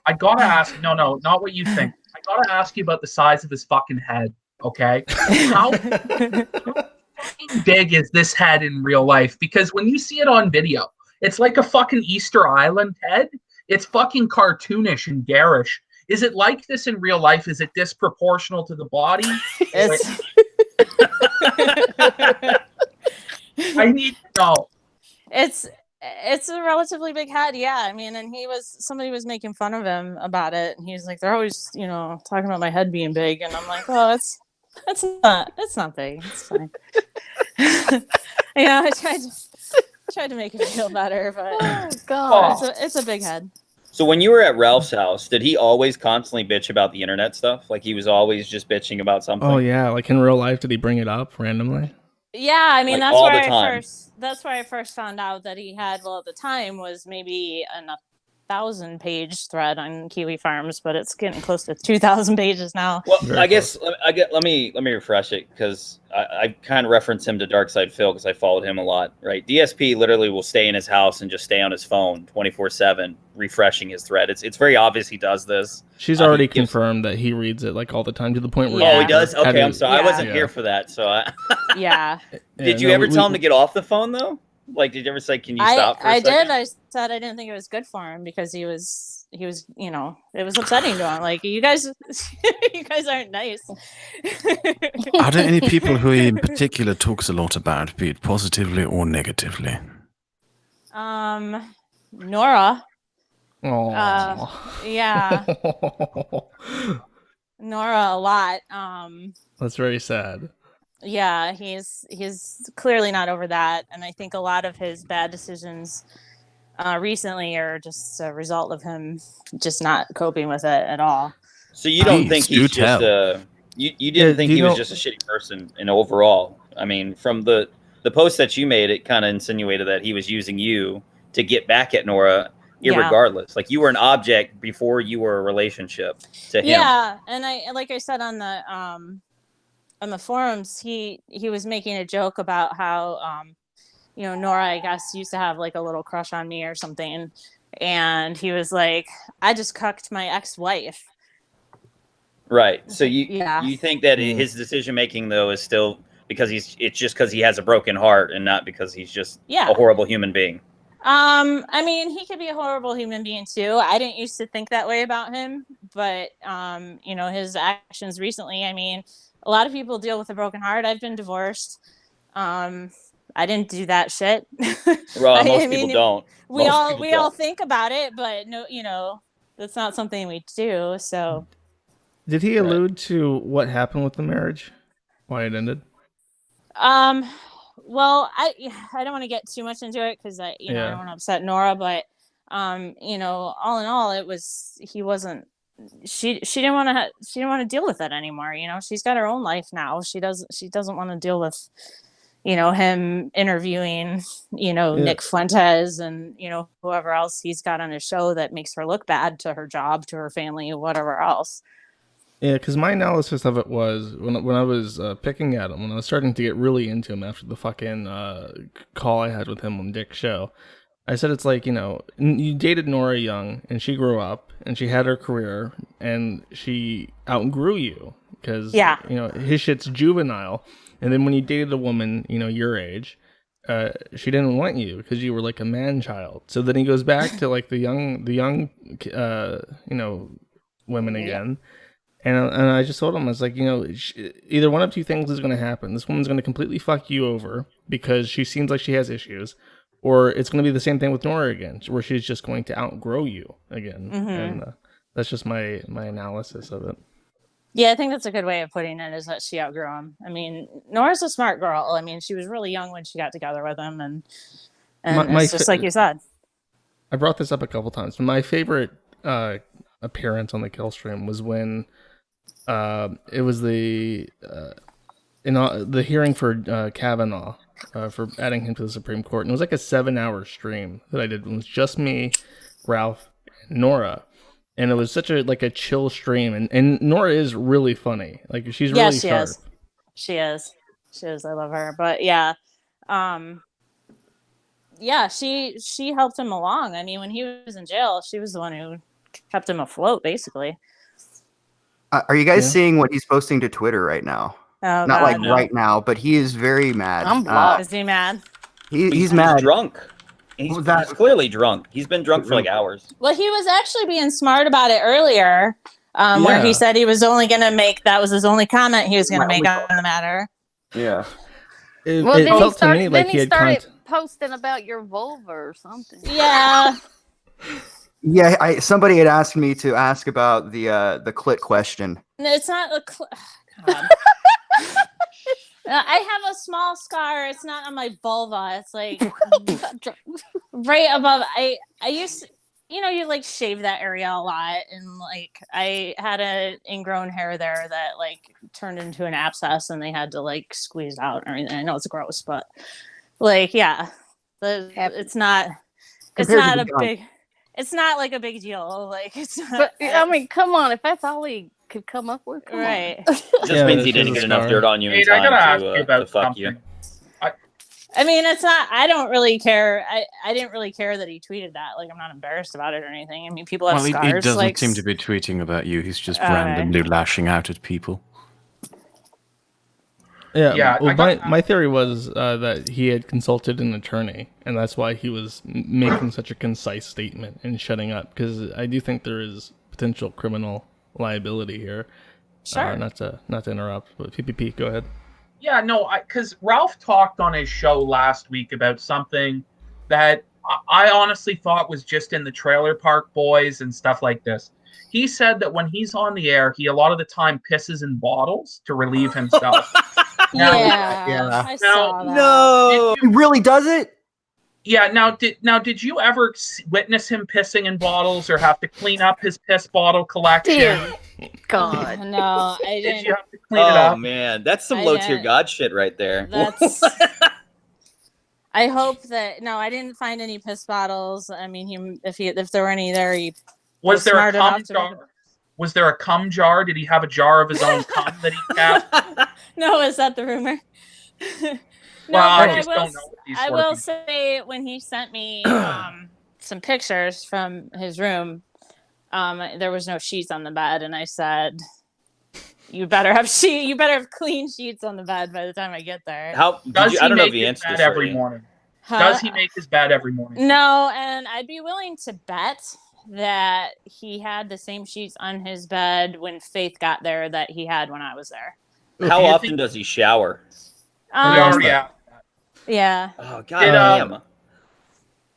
I gotta ask. No, not what you think. I gotta ask you about the size of his fucking head. Okay. How fucking big is this head in real life? Because when you see it on video, it's like a fucking Easter Island head. It's fucking cartoonish and garish. Is it like this in real life? Is it disproportional to the body? It's I need to know. it's a relatively big head, yeah. I mean, and somebody was making fun of him about it, and he was like, they're always, talking about my head being big, and I'm like, oh, it's not big, it's fine. I tried to make it feel better, but Oh god. it's a big head. So when you were at Ralph's house, did he always constantly bitch about the internet stuff? Like he was always just bitching about something? Oh yeah, like in real life, did he bring it up randomly? Yeah, I mean, Like, all the time. that's where I first found out that he had, well, at the time was maybe a 1,000-page thread on Kiwi Farms, but it's getting close to 2,000 pages now. Well, Very I guess let me refresh it, because I kind of reference him to Darkside Phil because I followed him a lot, right? DSP literally will stay in his house and just stay on his phone 24/7, refreshing his thread. It's very obvious he does this. She's already confirmed that he reads it like all the time, to the point where Oh, he does? Okay, I'm sorry. Yeah. I wasn't here for that. So Yeah. Did you ever tell him to get off the phone though? Like, did you ever say, "Can you stop for a second?" I did. I said I didn't think it was good for him because he was, it was upsetting to him. Like, you guys aren't nice. Are there any people who he in particular talks a lot about, be it positively or negatively? Nora. Oh. Yeah. Nora a lot. That's very sad. Yeah, he's clearly not over that, and I think a lot of his bad decisions recently are just a result of him just not coping with it at all. So you don't think he's just you didn't think he was just a shitty person in overall? I mean, from the post that you made, it kind of insinuated that he was using you to get back at Nora, irregardless. Yeah. Like, you were an object before you were a relationship to him. Yeah, and like I said on the forums, he was making a joke about how Nora, I guess, used to have like a little crush on me or something, and he was like, I just cucked my ex-wife. Right. So you think that his decision making though is still because it's just because he has a broken heart and not because he's just a horrible human being? I mean, he could be a horrible human being too. I didn't used to think that way about him, but his actions recently, I mean, a lot of people deal with a broken heart. I've been divorced. I didn't do that shit. Well, most people don't. We all think about it, but no, that's not something we do. So, did he allude to what happened with the marriage? Why it ended? Well, I don't want to get too much into it because I don't want to upset Nora, but all in all, it was she didn't want to deal with it anymore. She's got her own life now. She doesn't want to deal with him interviewing Nick Fuentes and whoever else he's got on his show that makes her look bad to her job, to her family, whatever else. Yeah, because my analysis of it was when I was picking at him, when I was starting to get really into him after the fucking call I had with him on Dick's show, I said it's like, you dated Nora young, and she grew up, and she had her career, and she outgrew you, because, his shit's juvenile, and then when you dated a woman, your age, she didn't want you, because you were like a man-child. So then he goes back to like the young women again. And I just told him, I was like, either one of two things is going to happen. This woman's going to completely fuck you over because she seems like she has issues, or it's going to be the same thing with Nora again, where she's just going to outgrow you again. Mm-hmm. And that's just my analysis of it. Yeah, I think that's a good way of putting it, is that she outgrew him. I mean, Nora's a smart girl. I mean, she was really young when she got together with him, and it's just like you said. I brought this up a couple times. My favorite appearance on the kill stream was when it was the hearing for Kavanaugh for adding him to the Supreme Court, and it was like a 7-hour stream that I did. It was just me, Ralph, and Nora, and it was such a chill stream. And Nora is really funny. Like, she's really sharp. She is. I love her. But yeah, she helped him along. I mean, when he was in jail, she was the one who kept him afloat, basically. Are you guys seeing what he's posting to Twitter right now? Oh, Not like God. No. right now, but he is very mad. I'm blocked. Is he mad? He's mad. drunk. He's clearly drunk. He's been drunk for like hours. Well, he was actually being smart about it earlier, where he Yeah. said he was only going to make, that was his only comment he was going to My make only on the matter. Yeah. It, Well, it then he felt to started. me Then like he he had started content. posting about your vulva or something. Yeah. Yeah, somebody had asked me to ask about the clit question. No, it's not a. God. I have a small scar. It's not on my vulva. It's like right above. I used, you like shave that area a lot, and like I had a ingrown hair there that like turned into an abscess, and they had to like squeeze it out and everything. I know it's gross, but like yeah, it's not. It's Compared to not the a gun. big. It's not like a big deal. Like it's not. But I mean, come on. If that's all he could come up with, come Right. It just Yeah, means he it's just didn't a get enough scar. dirt on you in Nate, I gotta ask time you to about fuck something. you. I mean, it's not. I don't really care. I didn't really care that he tweeted that. Like, I'm not embarrassed about it or anything. I mean, people have Well, he scars. doesn't like, seem to be tweeting about you. He's just Okay. randomly lashing out at people. Yeah. Yeah, Well, I got- my theory was that he had consulted an attorney, and that's why he was making such a concise statement and shutting up. Because I do think there is potential criminal liability here. Sure. Not to interrupt, but PPP, go ahead. Yeah, no, because Ralph talked on his show last week about something that I honestly thought was just in the Trailer Park Boys and stuff like this. He said that when he's on the air, he a lot of the time pisses in bottles to relieve himself. Now- yeah, I saw that. No. He really does it? Yeah. Did you ever witness him pissing in bottles or have to clean up his piss bottle collection? Dear God. No, I Did you didn't. have to clean it Oh up? man, that's some I low tier didn't. god shit right there. That's. I hope that no, I didn't find any piss bottles. I mean, if there were any there, he Was there a smart enough cum to- jar? Was there a cum jar? Did he have a jar of his own cum that he kept? No, is that the rumor? No, Well, but I just don't know what these I sort of will things- say when he sent me some pictures from his room, there was no sheets on the bed, and I said, "You better have clean sheets on the bed by the time I get there." How Does I don't know if make he his answered bed this every already. morning? Huh? Does he make his bed every morning? No, and I'd be willing to bet that he had the same sheets on his bed when Faith got there that he had when I was there. How Do you often think- does he shower? We Yeah. already asked that. Yeah. Oh god Did, damn.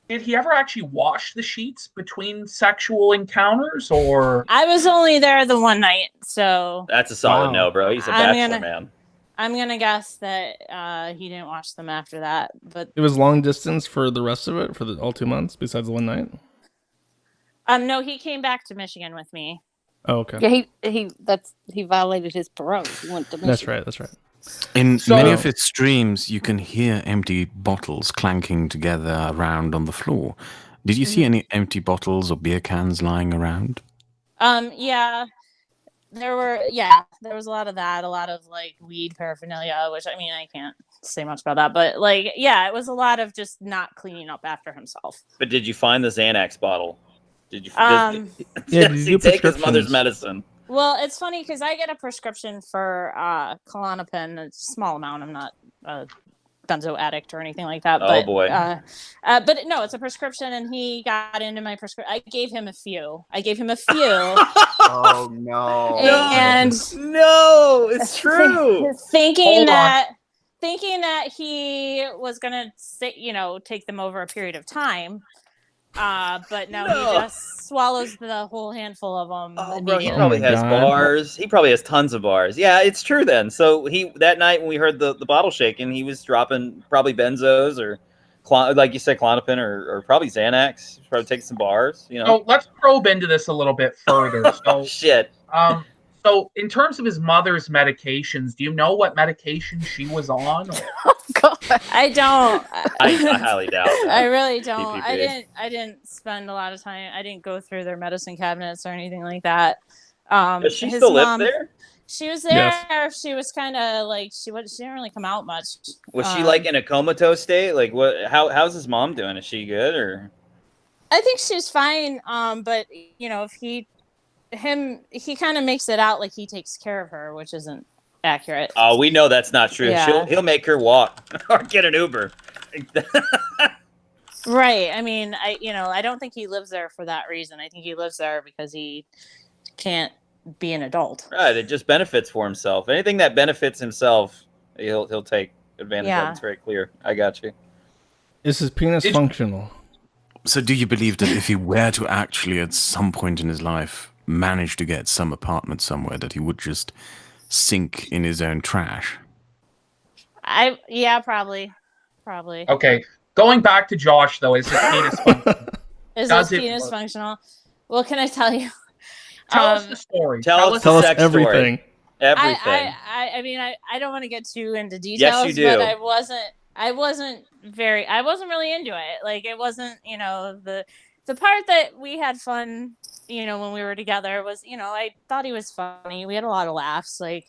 Did he ever actually wash the sheets between sexual encounters, or I was only there the one night, so That's a solid Wow. no, bro. He's a I'm bachelor gonna- man. I'm gonna guess that he didn't wash them after that. But It was long distance for the rest of it, for all 2 months, besides the one night. no, he came back to Michigan with me. Oh, okay. Yeah, he violated his parole. He went to That's Michigan. right. That's right. In So- many of its streams, you can hear empty bottles clanking together around on the floor. Did you see any empty bottles or beer cans lying around? Yeah, there was a lot of that, a lot of like weed paraphernalia, which I mean I can't say much about that, but like yeah, it was a lot of just not cleaning up after himself. But did you find the Xanax bottle? Did you? Um, Yeah, does did he you take his mother's prescriptions? medicine? Well, it's funny because I get a prescription for Klonopin. It's a small amount. I'm not a benzo addict or anything like that. Oh, But, boy. but no, it's a prescription, and he got into my prescription. I gave him a few. Oh no. And No, it's true. thinking Hold on. that he was gonna take them over a period of time. But no, No. he just swallows the whole handful of them. Oh, bro, he Oh probably my has God. bars. He probably has tons of bars. Yeah, it's true then. So that night when we heard the bottle shaking, he was dropping probably benzos or like you said, Klonopin or probably Xanax. He's probably taking some bars. You know. so let's probe into this a little bit further. Oh So, shit. so in terms of his mother's medications, do you know what medication she was on? Or- Oh God. I don't. I highly doubt that. I really don't. PPP. I didn't spend a lot of time. I didn't go through their medicine cabinets or anything like that. Does she his still live mom- there? She was there. Yes. She was kind of like she didn't really come out much. Was she like in a comatose state? Like what? How's his mom doing? Is she good or? I think she's fine. But if he kind of makes it out like he takes care of her, which isn't accurate. Oh, we know that's not true. Yeah. He'll make her walk or get an Uber. Right. I mean, I don't think he lives there for that reason. I think he lives there because he can't be an adult. Right. It just benefits for himself. Anything that benefits himself, he'll take advantage of. It's very clear. I got you. Is his penis functional? So do you believe that if he were to actually at some point in his life manage to get some apartment somewhere, that he would just sink in his own trash? Probably. Okay. Going back to Josh, though, is his penis functional? Is his penis functional? Well, can I tell you? Tell us the story. Tell us everything. Everything. I mean, I don't want to get too into details, Yes, you do. but I wasn't really into it. Like, it wasn't, the part that we had fun, when we were together was, I thought he was funny. We had a lot of laughs, like,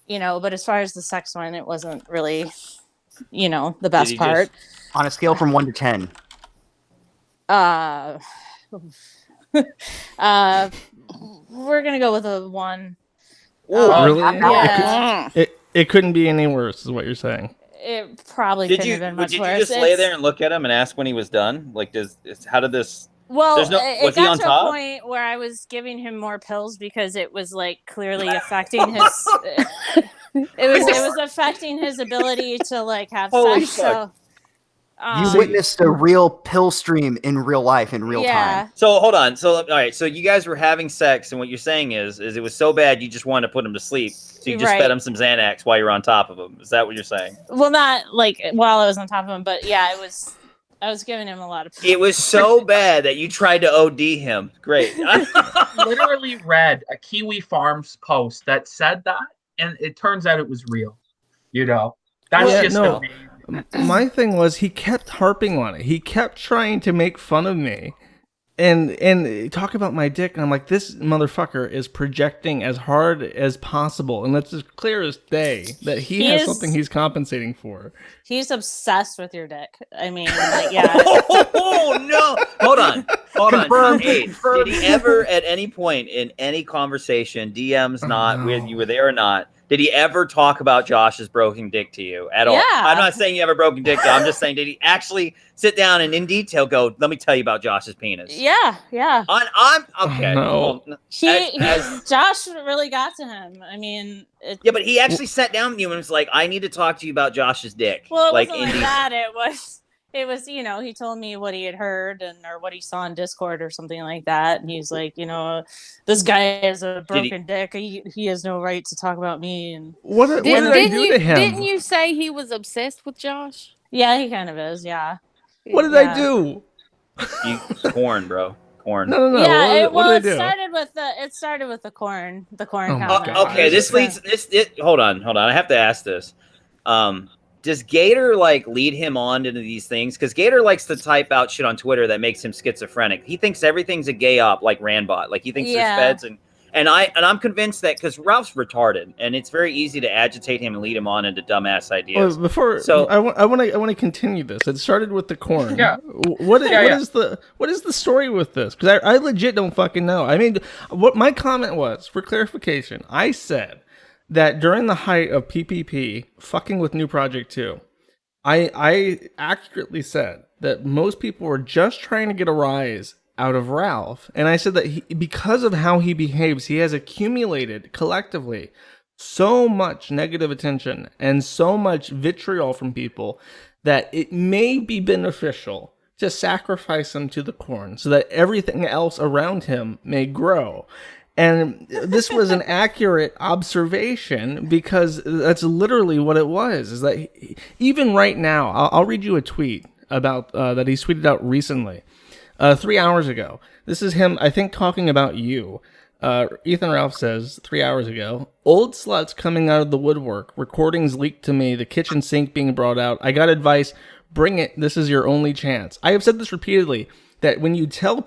but as far as the sex one, it wasn't really, the best part. On a scale from 1 to 10. We're gonna go with a 1. Really? Yeah. It couldn't be any worse, is what you're saying. It probably couldn't have been much Did worse. you just lay there and look at him and ask when he was done? Like, how did this? Well, was it he got on to top? a point where I was giving him more pills because it was like clearly affecting his. It was affecting his ability to like have Holy sex. fuck. So You witnessed a real pill stream in real life, in real time. So hold on. So all right. So you guys were having sex, and what you're saying is it was so bad you just wanted to put him to sleep. So you just fed him some Xanax while you were on top of him. Is that what you're saying? Well, not like while I was on top of him, but yeah, it was. I was giving him a lot of. It was so bad that you tried to OD him. Great. Literally read a Kiwi Farms post that said that, and it turns out it was real. That's amazing. My thing was he kept harping on it. He kept trying to make fun of me and talk about my dick. And I'm like, this motherfucker is projecting as hard as possible. And that's as clear as day that he has something he's compensating for. He's obsessed with your dick. I mean, like, yeah. Oh, no. Hold on. Confirmed. Hey, did he ever at any point in any conversation, DMs not, whether you were there or not, did he ever talk about Josh's broken dick to you at all? Yeah. I'm not saying you have a broken dick, though. I'm just saying, did he actually sit down and in detail go, let me tell you about Josh's penis? Yeah. I'm okay. No. Well, Josh really got to him. I mean, yeah, but he actually sat down with you and was like, I need to talk to you about Josh's dick. Well, it like, wasn't like that. It was, he told me what he had heard or what he saw in Discord or something like that. And he's like, this guy has a broken dick. He has no right to talk about me. And what did I do to him? Didn't you say he was obsessed with Josh? Yeah, he kind of is. Yeah. What did I do? Corn, bro. Corn. No. Yeah, what did I do? It started with the corn. The corn. Oh my comment. God. Okay, this leads. Hold on. I have to ask this. Does Gator lead him on into these things? Because Gator likes to type out shit on Twitter that makes him schizophrenic. He thinks everything's a gay op, like Randbot. Like he thinks there's feds and I'm convinced that because Ralph's retarded and it's very easy to agitate him and lead him on into dumbass ideas. Well, I want to continue this. It started with the corn. Yeah. What is the story with this? Because I legit don't fucking know. I mean, what my comment was for clarification, I said that during the height of PPP, fucking with New Project 2, I accurately said that most people were just trying to get a rise out of Ralph. And I said that because of how he behaves, he has accumulated collectively so much negative attention and so much vitriol from people that it may be beneficial to sacrifice him to the corn so that everything else around him may grow. And this was an accurate observation because that's literally what it was. Is that even right now, I'll read you a tweet about that he tweeted out recently, 3 hours ago. This is him, I think, talking about you. Ethan Ralph says 3 hours ago, old sluts coming out of the woodwork, recordings leaked to me, the kitchen sink being brought out. I got advice, bring it. This is your only chance. I have said this repeatedly, that when you dare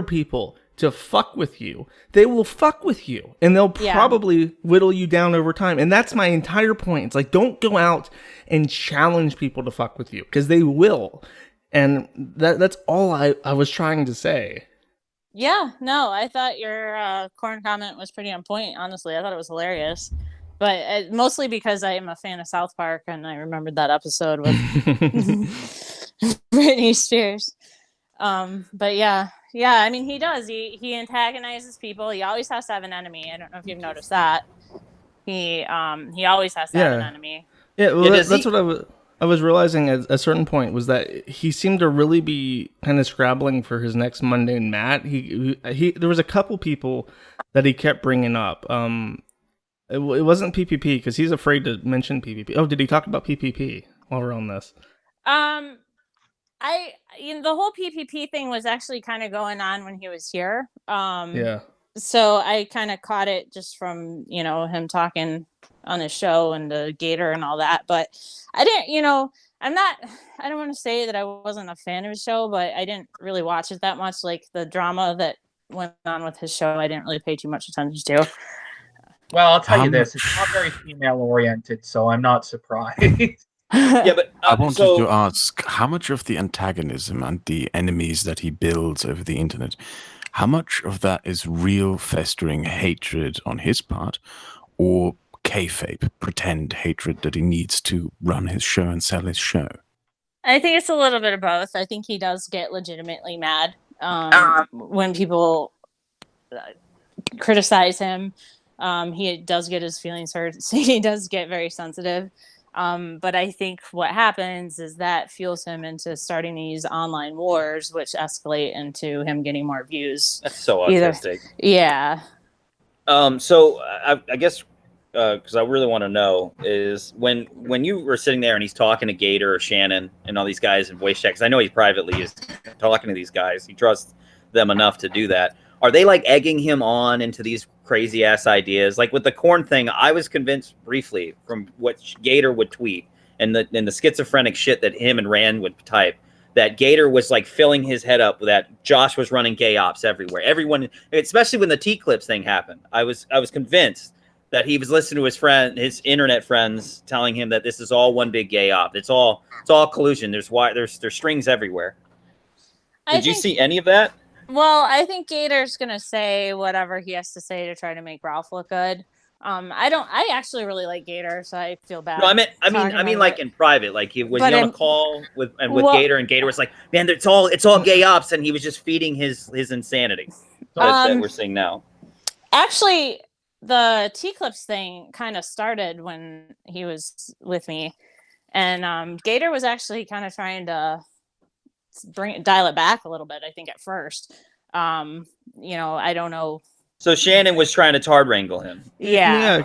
people to fuck with you, they will fuck with you and they'll probably whittle you down over time. And that's my entire point. It's like, don't go out and challenge people to fuck with you because they will. And that's all I was trying to say. Yeah, no, I thought your corn comment was pretty on point. Honestly, I thought it was hilarious, but mostly because I am a fan of South Park, and I remembered that episode with Britney Spears. But yeah, I mean, he does. He antagonizes people. He always has to have an enemy. I don't know if you've noticed that. He always has to have an Yeah. enemy. Yeah, well, Yeah, does that's he- what I was realizing at a certain point was that he seemed to really be kind of scrabbling for his next mundane mat. He there was a couple people that he kept bringing up. It wasn't PPP because he's afraid to mention PPP. Oh, did he talk about PPP while we're on this? Um, the whole PPP thing was actually kind of going on when he was here. Yeah. So I kind of caught it just from, him talking on his show and the Gator and all that. But I didn't, I don't want to say that I wasn't a fan of his show, but I didn't really watch it that much. Like the drama that went on with his show, I didn't really pay too much attention to. Well, I'll tell How you this: it's not very female oriented, so I'm not surprised. Yeah, but I wanted so to ask how much of the antagonism and the enemies that he builds over the internet, how much of that is real festering hatred on his part, or kayfabe, pretend hatred that he needs to run his show and sell his show? I think it's a little bit of both. I think he does get legitimately mad when people criticize him. He does get his feelings hurt. So he does get very sensitive. But I think what happens is that fuels him into starting these online wars, which escalate into him getting more views. that's so autistic. Yeah. So I guess because I really want to know is when you were sitting there and he's talking to Gator or Shannon and all these guys in voice chat, because I know he privately is talking to these guys. He trusts them enough to do that. Are they like egging him on into these crazy ass ideas? Like with the corn thing, I was convinced briefly from what Gator would tweet and the schizophrenic shit that him and Rand would type, that Gator was like filling his head up that Josh was running gay ops everywhere. Everyone, especially when the T-Clips thing happened, I was convinced that he was listening to his internet friends telling him that this is all one big gay op. It's all collusion. There's strings everywhere. Did you see any of that? Well, I think Gator's gonna say whatever he has to say to try to make Ralph look good. I actually really like Gator, so I feel bad. No, I mean, like in private, like he was on a call with Gator, and Gator was like, "Man, it's all gay ops," and he was just feeding his insanity that we're seeing now. Actually, the T-Clips thing kind of started when he was with me, and Gator was actually kind of trying to dial it back a little bit. I think at first, I don't know. So Shannon was trying to tard wrangle him. Yeah.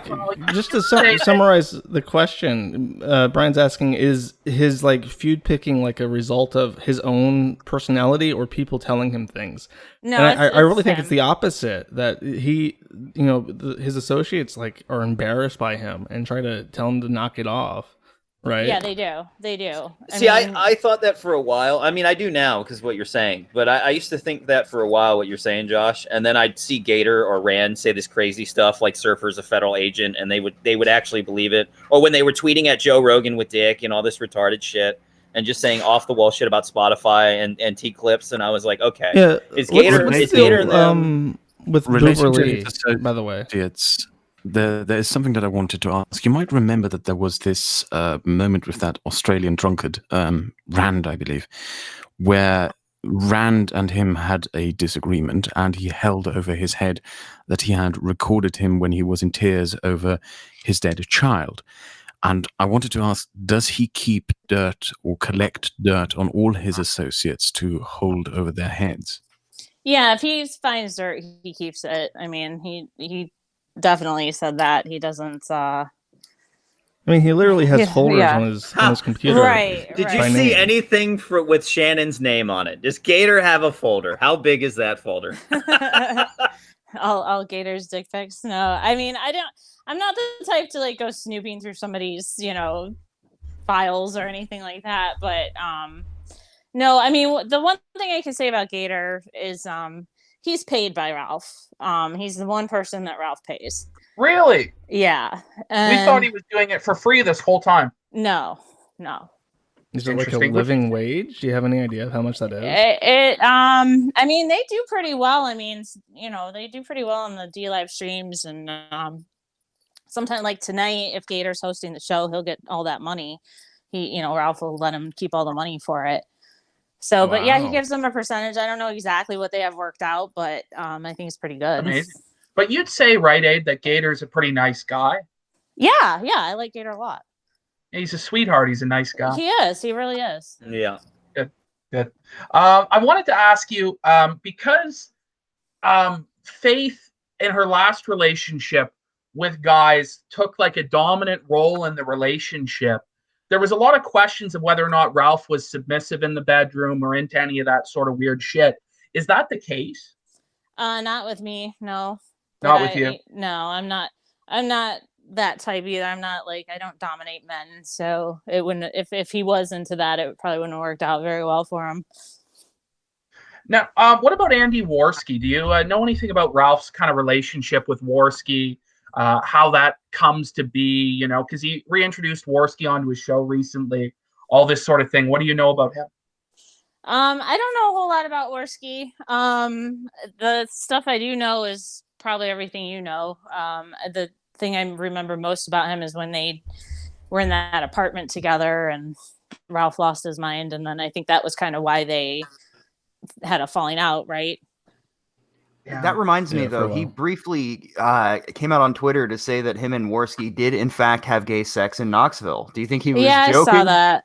Just to summarize the question, Brian's asking: is his like feud picking like a result of his own personality or people telling him things? No, and I really think it's the opposite. That he, his associates like are embarrassed by him and try to tell him to knock it off. Right. Yeah, they do. I thought that for a while. I mean, I do now because what you're saying, but I used to think that for a while, what you're saying, Josh, and then I'd see Gator or Rand say this crazy stuff like Surfer's a federal agent, and they would actually believe it. Or when they were tweeting at Joe Rogan with Dick and all this retarded shit and just saying off the wall shit about Spotify and T-Clips, and I was like, okay, yeah. Is Gator with Beverly, by the way? There is something that I wanted to ask. You might remember that there was this moment with that Australian drunkard, Rand, I believe, where Rand and him had a disagreement, and he held over his head that he had recorded him when he was in tears over his dead child. And I wanted to ask, does he keep dirt or collect dirt on all his associates to hold over their heads? Yeah, if he finds dirt, he keeps it. I mean, he definitely said that. He doesn't I mean, he literally has folders on his computer. Right. Did you see anything with Shannon's name on it? Does Gator have a folder? How big is that folder? all Gator's dick pics. No, I mean, I'm not the type to like go snooping through somebody's, files or anything like that. But no, I mean, the one thing I can say about Gator is he's paid by Ralph. He's the one person that Ralph pays. Really? Yeah. We thought he was doing it for free this whole time. No. Yeah, Is it like a Interesting. living wage? Do you have any idea of how much that is? I mean, they do pretty well. I mean, they do pretty well on the D live streams, and sometimes like tonight, if Gator's hosting the show, he'll get all that money. Ralph will let him keep all the money for it. So, but yeah, he Wow. gives them a percentage. I don't know exactly what they have worked out, but I think it's pretty good. Amazing. But you'd say, right, Abe, that Gator's a pretty nice guy. Yeah, I like Gator a lot. He's a sweetheart. He's a nice guy. He is. He really is. Yeah. Good. I wanted to ask you, because Faith in her last relationship with guys took like a dominant role in the relationship. There was a lot of questions of whether or not Ralph was submissive in the bedroom or into any of that sort of weird shit. Is that the case? Not with me. No. Not with you. No, I'm not that type either. I'm not like, I don't dominate men. So it wouldn't, if he was into that, it probably wouldn't have worked out very well for him. Now, what about Andy Worski? Do you know anything about Ralph's kind of relationship with Worski? How that comes to be, because he reintroduced Worski onto his show recently, all this sort of thing. What do you know about him? I don't know a whole lot about Worski. The stuff I do know is probably everything you know. The thing I remember most about him is when they were in that apartment together and Ralph lost his mind, and then I think that was kind of why they had a falling out, right? Yeah. That reminds me, though, he briefly came out on Twitter to say that him and Worski did, in fact, have gay sex in Knoxville. Do you think he was joking? I saw that.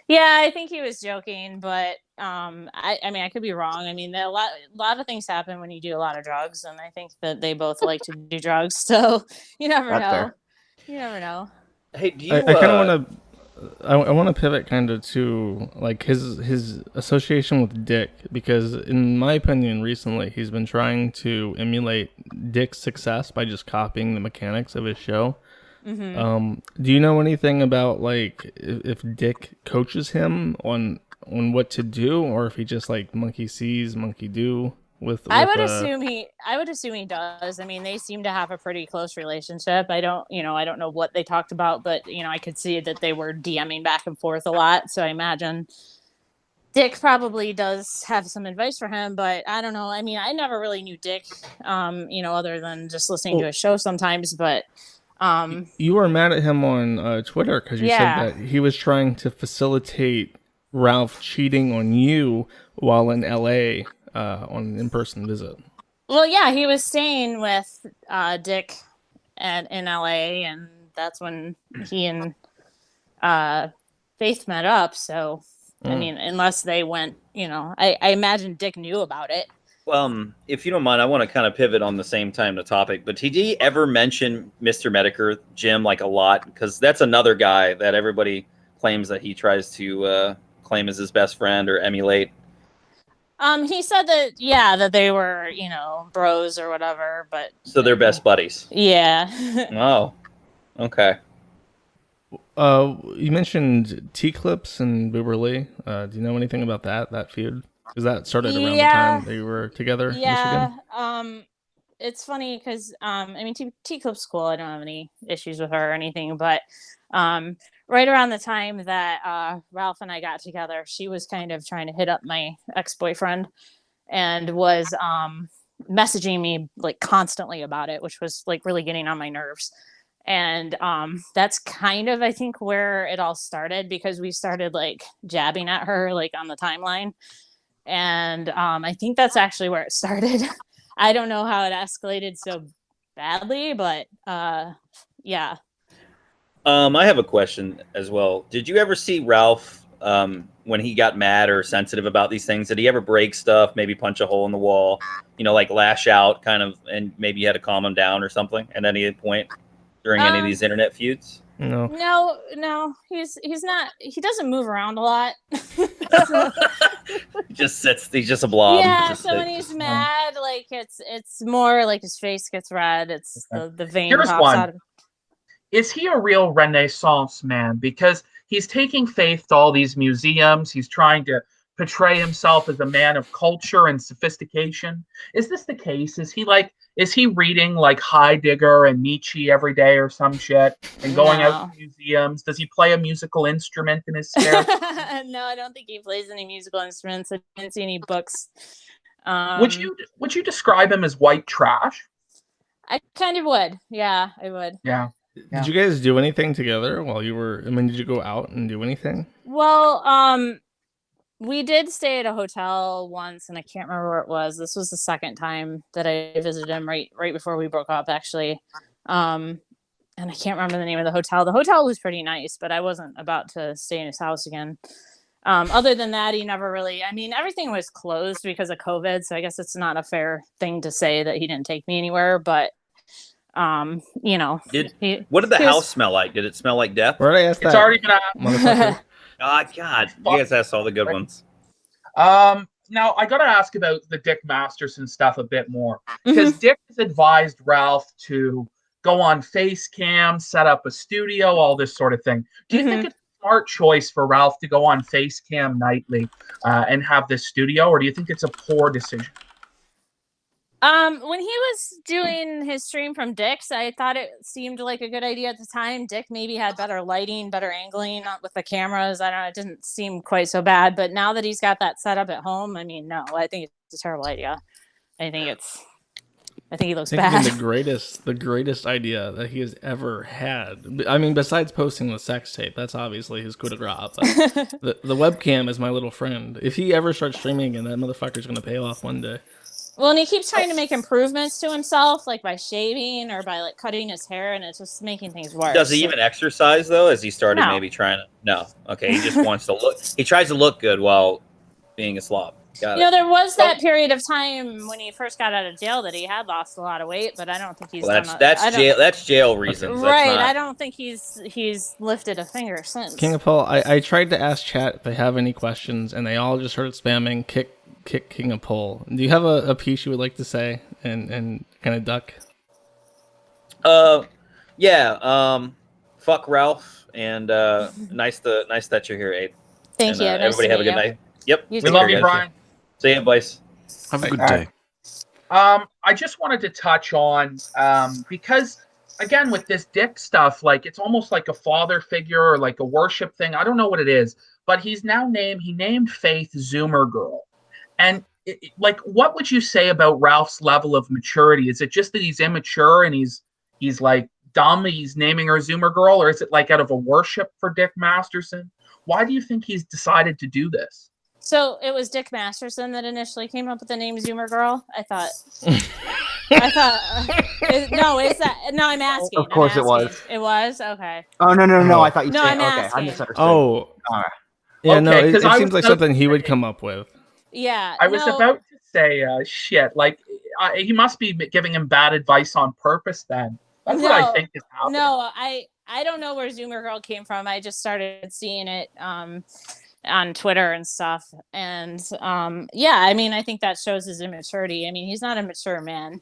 Yeah, I think he was joking, but I mean, I could be wrong. I mean, a lot of things happen when you do a lot of drugs, and I think that they both like to do drugs, so you never know. Fair. You never know. Hey, do you? I kind of want to. I want to pivot kind of to like his association with Dick, because in my opinion recently he's been trying to emulate Dick's success by just copying the mechanics of his show. Mm-hmm. Do you know anything about like if Dick coaches him on what to do, or if he just like monkey sees, monkey do? I would assume he does. I mean, they seem to have a pretty close relationship. I don't know what they talked about, but I could see that they were DMing back and forth a lot. So I imagine Dick probably does have some advice for him, but I don't know. I mean, I never really knew Dick, other than just listening to his show sometimes. But you were mad at him on Twitter because you said that he was trying to facilitate Ralph cheating on you while in LA. On an in-person visit. Well, yeah, he was staying with Dick in LA, and that's when he and Faith met up. So, I mean, unless they went, I imagine Dick knew about it. Well, if you don't mind, I want to kind of pivot on the same time the topic. But did he ever mention Mr. Medicare, Jim, like a lot? Because that's another guy that everybody claims that he tries to claim as his best friend or emulate. He said that they were, bros or whatever, but so they're best buddies. Yeah. Oh, okay. You mentioned T-Clips and Boober Lee. Do you know anything about that feud? Because that started around the time they were together in Michigan. It's funny because I mean, T-Clip's cool. I don't have any issues with her or anything, but right around the time that Ralph and I got together, she was kind of trying to hit up my ex-boyfriend and was messaging me like constantly about it, which was like really getting on my nerves. And that's kind of, I think, where it all started, because we started like jabbing at her like on the timeline. And I think that's actually where it started. I don't know how it escalated so badly, but yeah. I have a question as well. Did you ever see Ralph when he got mad or sensitive about these things? Did he ever break stuff, maybe punch a hole in the wall, like lash out kind of, and maybe you had to calm him down or something at any point during any of these internet feuds? No. He's not. He doesn't move around a lot. He just sits. He's just a blob. Yeah. So when he's mad, like it's more like his face gets red. It's the vein Here's pops one. out of. Is he a real Renaissance man? Because he's taking Faith to all these museums. He's trying to portray himself as a man of culture and sophistication. Is this the case? Is he reading like Heidegger and Nietzsche every day or some shit and going out No. to museums? Does he play a musical instrument in his spare time? No, I don't think he plays any musical instruments. I didn't see any books. Would you describe him as white trash? I kind of would. Yeah, I would. Yeah. Did you guys do anything together while you were? I mean, did you go out and do anything? Well, we did stay at a hotel once, and I can't remember where it was. This was the second time that I visited him right before we broke up, actually. And I can't remember the name of the hotel. The hotel was pretty nice, but I wasn't about to stay in his house again. Other than that, he never really. I mean, everything was closed because of COVID, so I guess it's not a fair thing to say that he didn't take me anywhere. But you know, what did the house smell like? Did it smell like death? Where did I ask that? It's already been motherfucker? God, you guys asked all the good ones. Now I got to ask about the Dick Masterson stuff a bit more, because Dick has advised Ralph to go on face cam, set up a studio, all this sort of thing. Do you think it's a smart choice for Ralph to go on face cam nightly and have this studio, or do you think it's a poor decision? When he was doing his stream from Dick's, I thought it seemed like a good idea at the time. Dick maybe had better lighting, better angling with the cameras. I don't know, it didn't seem quite so bad. But now that he's got that set up at home, I mean, no, I think it's a terrible idea. I think he looks bad. The greatest idea that he has ever had. I mean, besides posting the sex tape, that's obviously his coup de grace. But the webcam is my little friend. If he ever starts streaming again, that motherfucker's gonna pay off one day. Well, and he keeps trying to make improvements to himself, like by shaving or by like cutting his hair, and it's just making things worse. Does he even exercise though? Has he started No. maybe trying to? No. Okay, he just wants to look. He tries to look good while being a slob. Got it. There was that period of time when he first got out of jail that he had lost a lot of weight, but I don't think he's that's jail reasons. Right. That's not... I don't think he's lifted a finger since. King of Paul, I tried to ask chat if they have any questions, and they all just started spamming kick King of Pole. Do you have a piece you would like to say and kind of duck? Yeah. Fuck Ralph, and nice that you're here, Abe. Thank you. Everybody have a good night. Yep. We love you, Brian. See you, boys. Have a good day. I just wanted to touch on because again with this Dick stuff, like it's almost like a father figure or like a worship thing. I don't know what it is, but he named Faith Zoomer Girl. And like, what would you say about Ralph's level of maturity? Is it just that he's immature and he's like dumb? He's naming her Zoomer Girl, or is it like out of a worship for Dick Masterson? Why do you think he's decided to do this? So it was Dick Masterson that initially came up with the name Zoomer Girl. I thought. No, is that? No, I'm asking. Of course, it was. It was okay. Oh no! I thought you No, said I'm okay. asking. I misunderstood. Oh, all right. Yeah, Okay, no, it seems like about something he would come up with. Yeah. I was about to say shit. Like he must be giving him bad advice on purpose. Then that's what I think is happening. No, I don't know where Zoomer Girl came from. I just started seeing it on Twitter and stuff, and yeah, I mean, I think that shows his immaturity. I mean, he's not a mature man.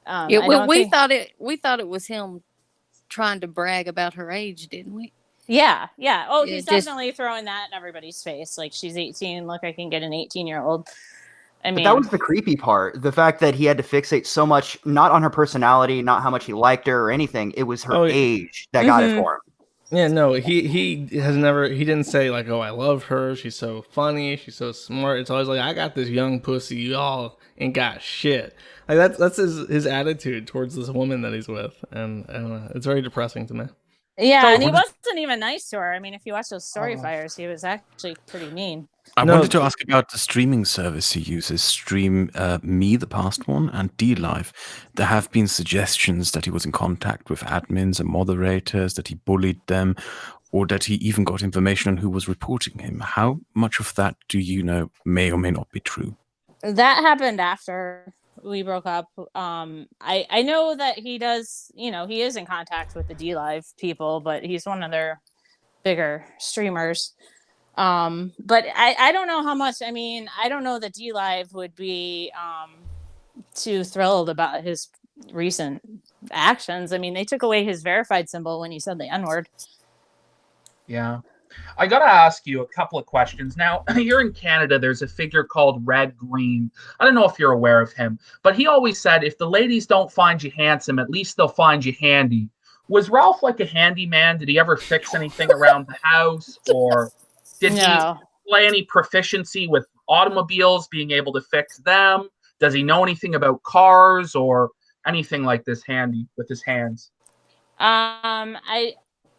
Yeah, well, we thought it was him trying to brag about her age, didn't we? Yeah. Oh, Yeah, he's definitely throwing that in everybody's face. Like, she's 18. Look, I can get an 18-year-old. I mean, but that was the creepy part. The fact that he had to fixate so much, not on her personality, not how much he liked her or anything. It was her age that got it for him. Yeah, no, he didn't say like, oh, I love her, she's so funny, she's so smart. It's always like, I got this young pussy, y'all ain't got shit. Like that's his attitude towards this woman that he's with, and I don't know, it's very depressing to me. Yeah, and he wasn't even nice to her. I mean, if you watch those story fires, he was actually pretty mean. I wanted to ask about the streaming service he uses, Stream Me, the past one, and DLive. There have been suggestions that he was in contact with admins and moderators, that he bullied them, or that he even got information on who was reporting him. How much of that do you know may or may not be true? That happened after we broke up. I know that he does, he is in contact with the DLive people, but he's one of their bigger streamers. But I don't know how much. I mean, I don't know that DLive would be too thrilled about his recent actions. I mean, they took away his verified symbol when he said the N-word. Yeah. I got to ask you a couple of questions. Now, here in Canada, there's a figure called Red Green. I don't know if you're aware of him, but he always said, if the ladies don't find you handsome, at least they'll find you handy. Was Ralph like a handyman? Did he ever fix anything around the house? Or did he No. display any proficiency with automobiles, being able to fix them? Does he know anything about cars or anything like this handy with his hands? I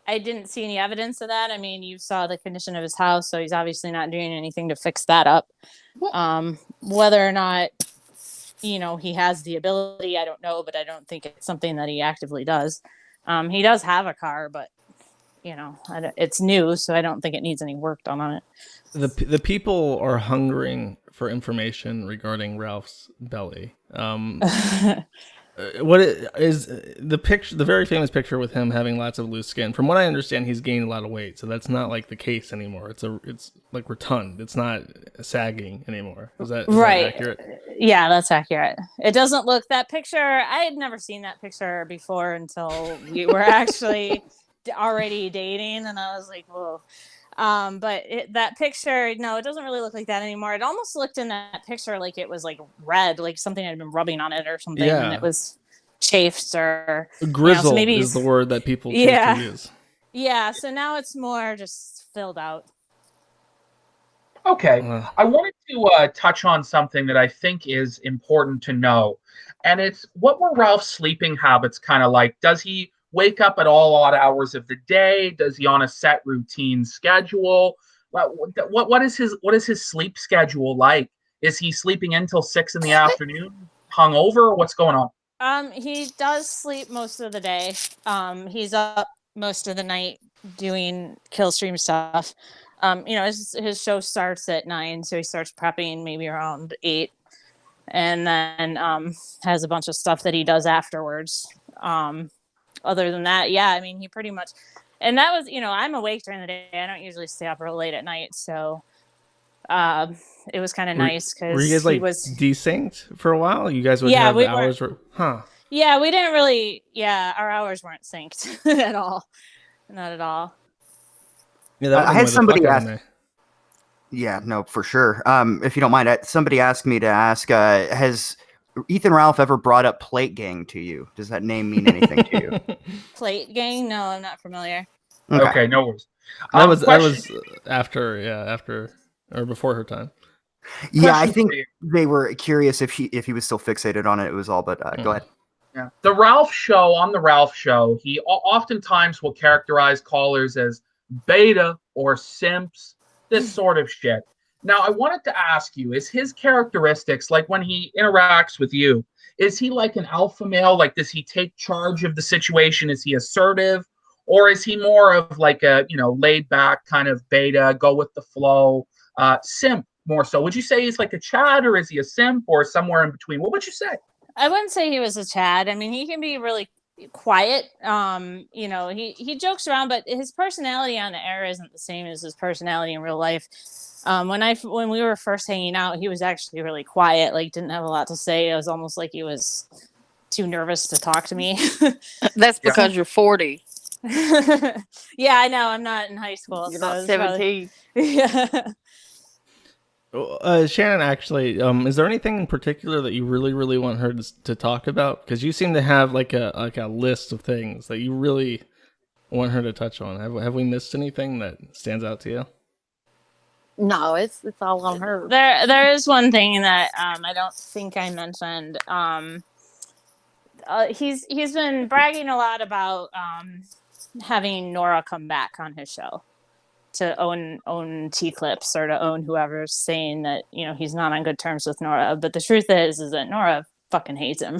didn't see any evidence of that. I mean, you saw the condition of his house, so he's obviously not doing anything to fix that up. Whether or not, he has the ability, I don't know, but I don't think it's something that he actively does. He does have a car, but it's new, so I don't think it needs any work done on it. The people are hungering for information regarding Ralph's belly. What is the picture? The very famous picture with him having lots of loose skin. From what I understand, he's gained a lot of weight, so that's not like the case anymore. It's like rotund. It's not sagging anymore. Is that accurate? Yeah, that's accurate. It doesn't look, that picture, I had never seen that picture before until we were actually already dating, and I was like, whoa. But that picture, no, it doesn't really look like that anymore. It almost looked in that picture like it was like red, like something had been rubbing on it or something, and it was chafed or grizzled. So maybe is the word that people choose to use. Yeah, so now it's more just filled out. Okay, I wanted to touch on something that I think is important to know, and it's, what were Ralph's sleeping habits kind of like? Does he wake up at all odd hours of the day? Does he on a set routine schedule? What is his sleep schedule like? Is he sleeping until 6 in the afternoon, hungover? What's going on? He does sleep most of the day. He's up most of the night doing kill stream stuff. His show starts at 9, so he starts prepping maybe around 8, and then has a bunch of stuff that he does afterwards. Other than that, yeah, I mean, he pretty much, and that was, I'm awake during the day. I don't usually stay up real late at night, so it was kind of nice because were you guys like desynced for a while? You guys would have the hours Yeah, we didn't really. Yeah, our hours weren't synced at all. Not at all. Yeah, I had somebody ask. Yeah, no, for sure. If you don't mind, somebody asked me to ask: has Ethan Ralph ever brought up Plate Gang to you? Does that name mean anything to you? Plate Gang? No, I'm not familiar. Okay, no worries. That was after or before her time. Yeah, I think they were curious if he was still fixated on it. It was all, but go ahead. Yeah. On the Ralph Show, he oftentimes will characterize callers as beta or simps, this sort of shit. Now, I wanted to ask you, is his characteristics, like when he interacts with you, is he like an alpha male? Like, does he take charge of the situation? Is he assertive? Or is he more of like a, laid back kind of beta, go with the flow, simp more so? Would you say he's like a Chad, or is he a simp, or somewhere in between? What would you say? I wouldn't say he was a Chad. I mean, he can be really quiet. He jokes around, but his personality on the air isn't the same as his personality in real life. When we were first hanging out, he was actually really quiet, like didn't have a lot to say. It was almost like he was too nervous to talk to me. That's because you're 40. Yeah, I know. I'm not in high school. You're so not 17. Yeah. Shannon, actually, is there anything in particular that you really, really want her to talk about? Because you seem to have like a list of things that you really want her to touch on. Have we missed anything that stands out to you? No, it's all on her. There is one thing that I don't think I mentioned. He's been bragging a lot about having Nora come back on his show to own T-Clips, or to own whoever's saying that he's not on good terms with Nora. But the truth is that Nora fucking hates him.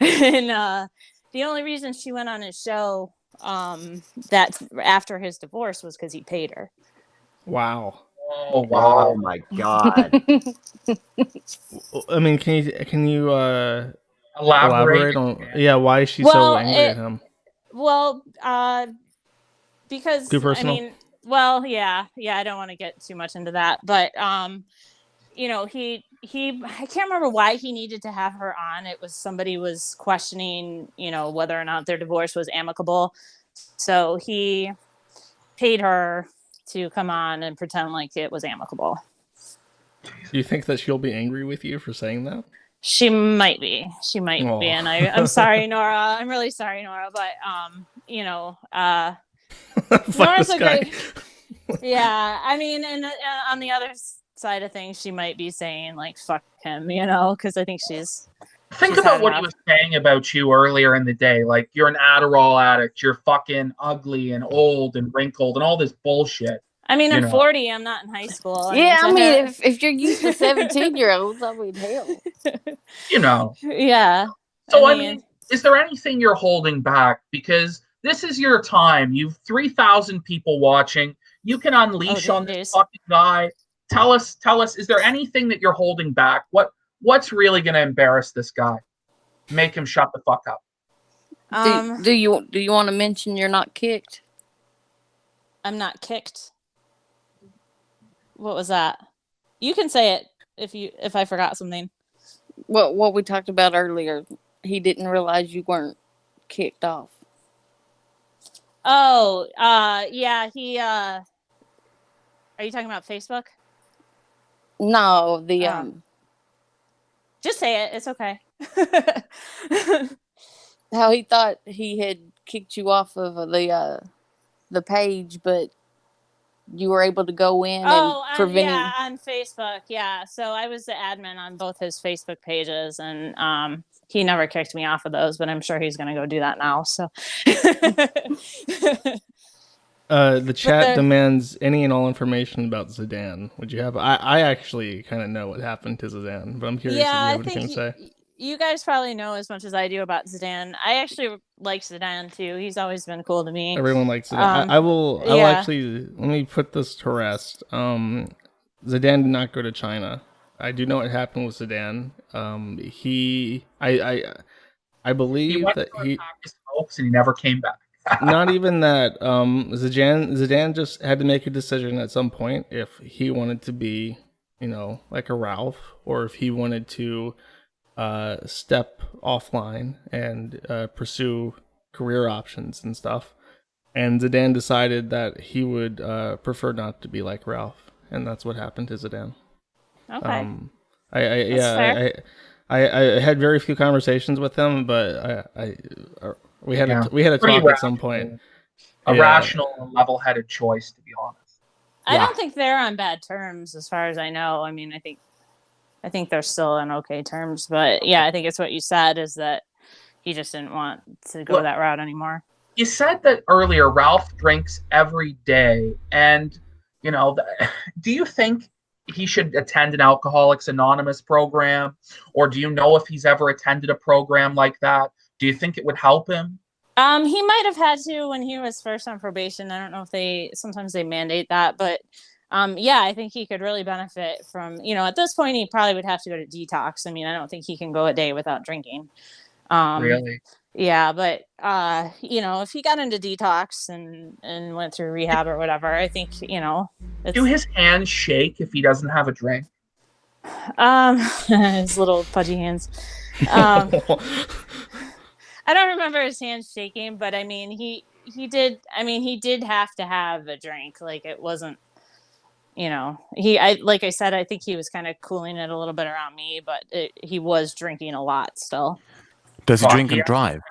And the only reason she went on his show that after his divorce was because he paid her. Wow. Oh wow! Oh my god! I mean, can you elaborate on why is she so angry at him? Well, because too personal? I mean, well, yeah, I don't want to get too much into that, but he I can't remember why he needed to have her on. It was somebody was questioning, whether or not their divorce was amicable. So he paid her to come on and pretend like it was amicable. Do you think that she'll be angry with you for saying that? She might be. She might Oh. be. And I'm sorry, Nora. I'm really sorry, Nora. But, you know, Nora's a great... Yeah. I mean, and on the other side of things, she might be saying, like, fuck him, you know, because I think she's... Think about what he was saying about you earlier in the day. Like, you're an Adderall addict. You're fucking ugly and old and wrinkled and all this bullshit. I mean, I'm 40. I'm not in high school. Yeah, I mean, if you're used to 17-year-olds, I mean, hell. You know. Yeah. So, I mean, is there anything you're holding back? Because this is your time. You've 3,000 people watching. You can unleash on this fucking guy. Tell us, is there anything that you're holding back? What's really going to embarrass this guy? Make him shut the fuck up. Do you want to mention you're not kicked? I'm not kicked. What was that? You can say it if I forgot something. What we talked about earlier. He didn't realize you weren't kicked off. Oh, yeah, he are you talking about Facebook? No, just say it, it's okay. How he thought he had kicked you off of the page, but you were able to go in and prevent him. On Facebook, yeah. So I was the admin on both his Facebook pages, and he never kicked me off of those, but I'm sure he's going to go do that now. So the chat demands any and all information about Zidane. Would you have? I actually kind of know what happened to Zidane, but I'm curious if you have anything to say. You guys probably know as much as I do about Zidane. I actually like Zidane too. He's always been cool to me. Everyone likes Zidane. I will actually, let me put this to rest. Zidane did not go to China. I do know what happened with Zidane. I believe that he and he never came back. Not even that. Zidane just had to make a decision at some point if he wanted to be, like a Ralph, or if he wanted to step offline and pursue career options and stuff. And Zidane decided that he would prefer not to be like Ralph, and that's what happened to Zidane. Okay. I had very few conversations with him, but we had a talk at some point. A rational and level-headed choice, to be honest. I don't think they're on bad terms, as far as I know. I mean, I think they're still on okay terms, but yeah, I think it's what you said, is that he just didn't want to go that route anymore. You said that earlier, Ralph drinks every day, and do you think he should attend an Alcoholics Anonymous program, or do you know if he's ever attended a program like that? Do you think it would help him? He might have had to when he was first on probation. I don't know if sometimes they mandate that, but I think he could really benefit from, at this point he probably would have to go to detox. I mean, I don't think he can go a day without drinking. Really? Yeah, but if he got into detox and went through rehab or whatever, I think, do his hands shake if he doesn't have a drink? His little pudgy hands. I don't remember his hands shaking, but I mean, he did have to have a drink. Like, it wasn't, like I said, I think he was kind of cooling it a little bit around me, but he was drinking a lot still. Does he drink and drive?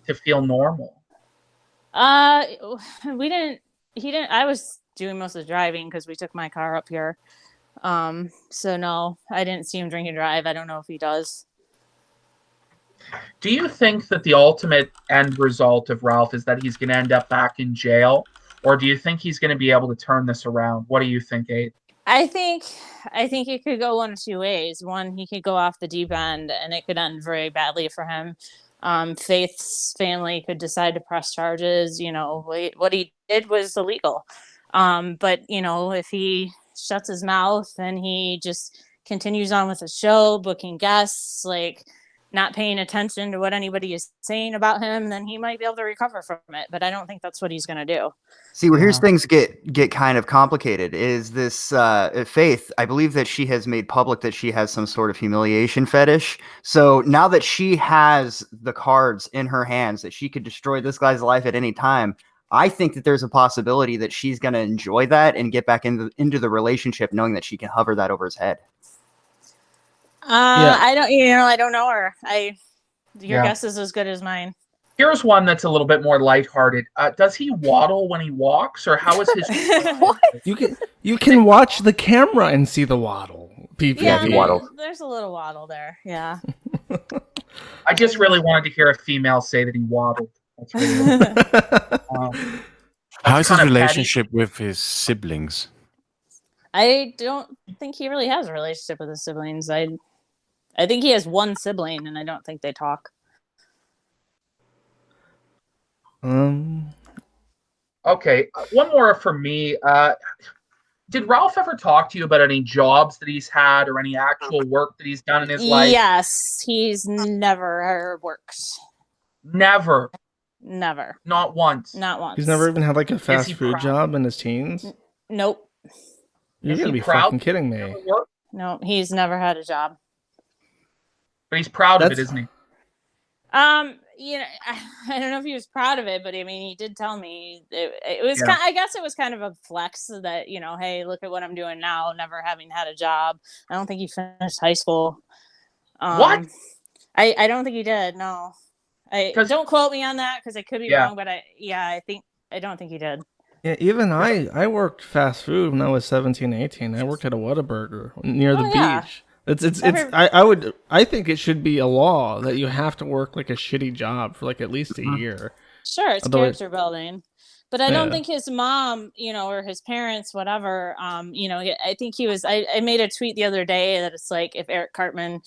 To feel normal. He didn't, I was doing most of the driving because we took my car up here. So no, I didn't see him drink and drive. I don't know if he does. Do you think that the ultimate end result of Ralph is that he's going to end up back in jail? Or do you think he's going to be able to turn this around? What do you think, Aid? I think it could go one of two ways. One, he could go off the deep end and it could end very badly for him. Faith's family could decide to press charges. What he did was illegal. But if he shuts his mouth and he just continues on with the show, booking guests, like not paying attention to what anybody is saying about him, then he might be able to recover from it. But I don't think that's what he's going to do. See, well, here's things get kind of complicated. Is this Faith? I believe that she has made public that she has some sort of humiliation fetish. So now that she has the cards in her hands that she could destroy this guy's life at any time, I think that there's a possibility that she's going to enjoy that and get back into the relationship knowing that she can hover that over his head. I don't know her. Your Yeah. guess is as good as mine. Here's one that's a little bit more lighthearted. Does he waddle when he walks, or how is his? What? You can watch the camera and see the waddle. Yeah, he waddles. There's a little waddle there. Yeah. I just really wanted to hear a female say that he waddled. That's really, How's his kind of relationship with his siblings? I don't think he really has a relationship with his siblings. I think he has one sibling, and I don't think they talk. Okay, one more for me. Did Ralph ever talk to you about any jobs that he's had or any actual work that he's done in his life? Yes, he's never worked. Never. Not once. He's never even had like a fast food proud? job in his teens? Nope. You're Is gonna he be proud fucking kidding to me. ever work? No, he's never had a job. But he's proud of it, isn't he? You know, I don't know if he was proud of it, but I mean, he did tell me it was. Yeah. I guess it was kind of a flex that, you know, hey, look at what I'm doing now, never having had a job. I don't think he finished high school. What? I don't think he did. No, don't quote me on that because I could be wrong, but I don't think he did. Yeah, even I worked fast food when I was 17, 18. I worked at a Whataburger near the beach. I think it should be a law that you have to work like a shitty job for like at least a year. Sure, it's character building. But I don't think his mom, you know, or his parents, whatever, you know, I think he was, I made a tweet the other day that it's like if Eric Cartman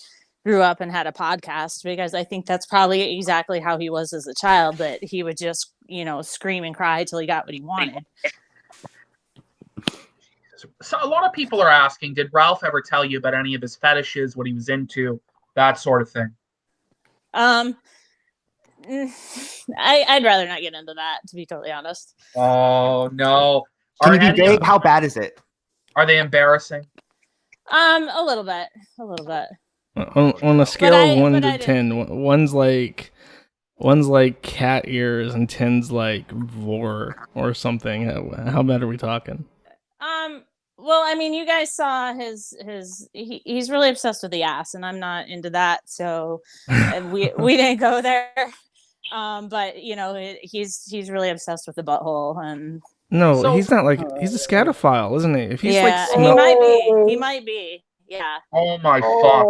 grew up and had a podcast, because I think that's probably exactly how he was as a child, that he would just, you know, scream and cry till he got what he wanted. So a lot of people are asking, did Ralph ever tell you about any of his fetishes, what he was into, that sort of thing? I'd rather not get into that, to be totally honest. Oh no. Can you be vague? How bad is it? Are they embarrassing? A little bit. On a scale of 1 to 10, one's like cat ears and 10's like vor or something. How bad are we talking? Well, I mean, you guys saw he's really obsessed with the ass, and I'm not into that, so we didn't go there. But you know, he's really obsessed with the butthole, and he's not like he's a scatophile, isn't he? If he's he might be. Yeah. Oh my fuck.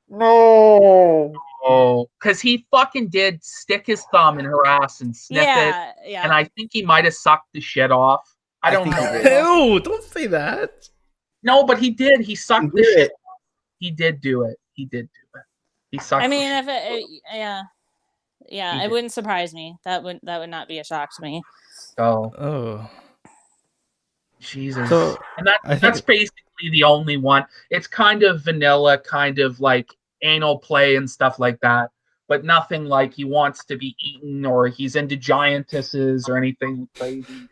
No. Oh, because he fucking did stick his thumb in her ass and sniff it. Yeah. And I think he might have sucked the shit off. I don't know. Ew, don't say that. No, but he did. He sucked the shit off. He did do it. He sucked. I mean, if it wouldn't surprise me. That would not be a shock to me. Oh. Jesus. So, and that's basically the only one. It's kind of vanilla, kind of like anal play and stuff like that, but nothing like he wants to be eaten or he's into giantesses or anything crazy.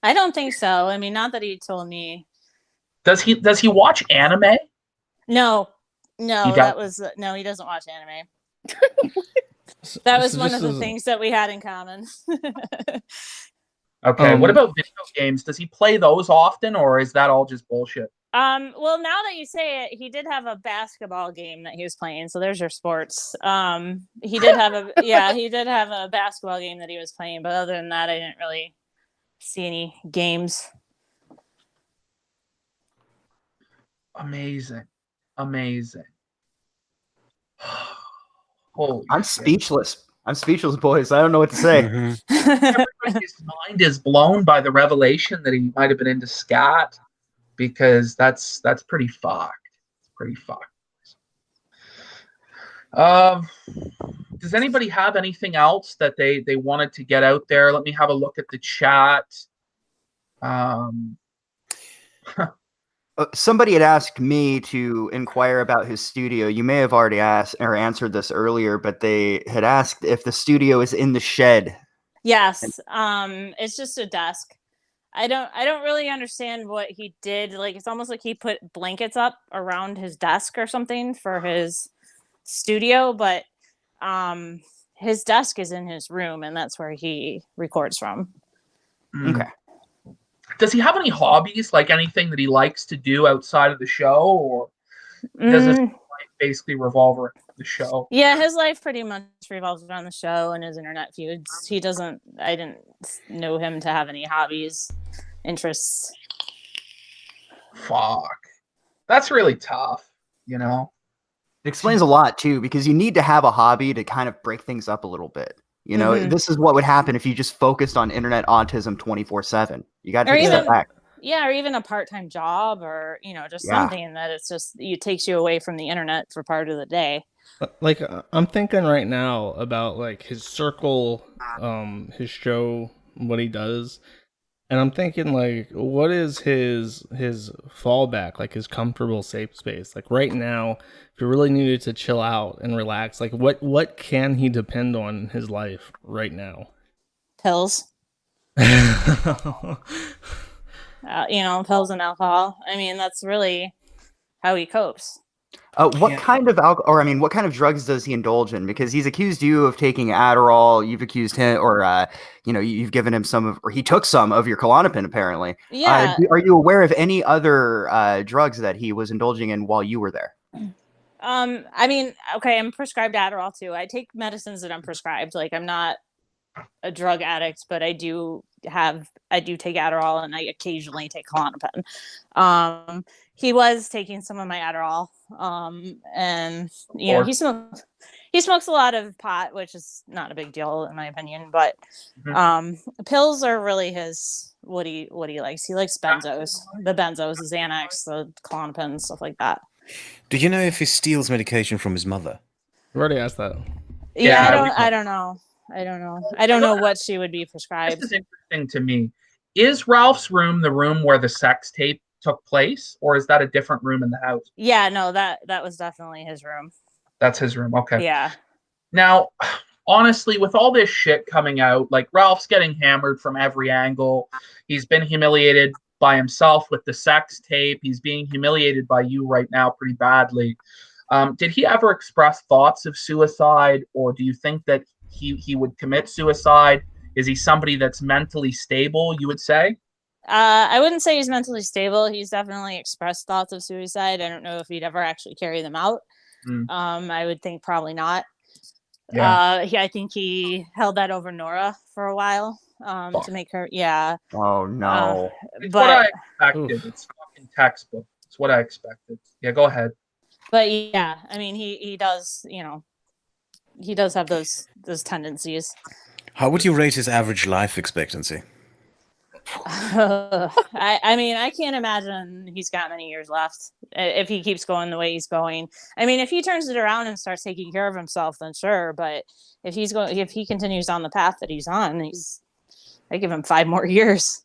I don't think so. I mean, not that he told me. Does he watch anime? No, he doesn't watch anime. That was one of the things that we had in common. Okay, what about video games? Does he play those often, or is that all just bullshit? Well, now that you say it, he did have a basketball game that he was playing. So there's your sports. He did have a basketball game that he was playing, but other than that, I didn't really see any games. Amazing. Holy I'm speechless. I'm speechless, boys. I don't know what to say. Everybody's mind is blown by the revelation that he might have been into scat, because that's pretty fucked. It's pretty fucked. Does anybody have anything else that they wanted to get out there? Let me have a look at the chat. Somebody had asked me to inquire about his studio. You may have already asked or answered this earlier, but they had asked if the studio is in the shed. Yes. It's just a desk. I don't really understand what he did. Like, it's almost like he put blankets up around his desk or something for his studio, but his desk is in his room, and that's where he records from. Okay. Does he have any hobbies, like anything that he likes to do outside of the show, or does his life basically revolve around the show? Yeah, his life pretty much revolves around the show and his internet feuds. I didn't know him to have any hobbies, interests. Fuck. That's really tough, you know? It explains a lot too, because you need to have a hobby to kind of break things up a little bit. You know, this is what would happen if you just focused on internet autism 24/7. You got to take a step back. Yeah, or even a part-time job, or just something that it takes you away from the internet for part of the day. Like, I'm thinking right now about like his circle, his show, what he does, and I'm thinking like, what is his fallback, like his comfortable safe space? Like right now, if you really needed to chill out and relax, like what can he depend on in his life right now? Pills. Pills and alcohol. I mean, that's really how he copes. What kind of alcohol, or I mean, what kind of drugs does he indulge in? Because he's accused you of taking Adderall. You've accused him, or you've given him or he took some of your Klonopin, apparently. Yeah. Are you aware of any other drugs that he was indulging in while you were there? I mean, okay, I'm prescribed Adderall too. I take medicines that I'm prescribed. Like, I'm not a drug addict, but I do take Adderall, and I occasionally take Klonopin. He was taking some of my Adderall, and he smokes a lot of pot, which is not a big deal in my opinion. But pills are really what he likes. He likes benzos, the Xanax, the Klonopin, stuff like that. Do you know if he steals medication from his mother? We already asked that. Yeah, I don't know. I don't know what she would be prescribed. This is interesting to me. Is Ralph's room the room where the sex tape took place, or is that a different room in the house? Yeah, no, that was definitely his room. That's his room. Okay. Yeah. Now, honestly, with all this shit coming out, like Ralph's getting hammered from every angle. He's been humiliated by himself with the sex tape. He's being humiliated by you right now pretty badly. Did he ever express thoughts of suicide, or do you think that he would commit suicide? Is he somebody that's mentally stable, you would say? I wouldn't say he's mentally stable. He's definitely expressed thoughts of suicide. I don't know if he'd ever actually carry them out. I would think probably not. Yeah. I think he held that over Nora for a while to make her. Yeah. Oh no. It's what I expected. It's fucking textbook. It's what I expected. Yeah, go ahead. But yeah, I mean, he does. He does have those tendencies. How would you rate his average life expectancy? I mean, I can't imagine he's got many years left if he keeps going the way he's going. I mean, if he turns it around and starts taking care of himself, then sure. But if he continues on the path that he's on, I give him 5 more years.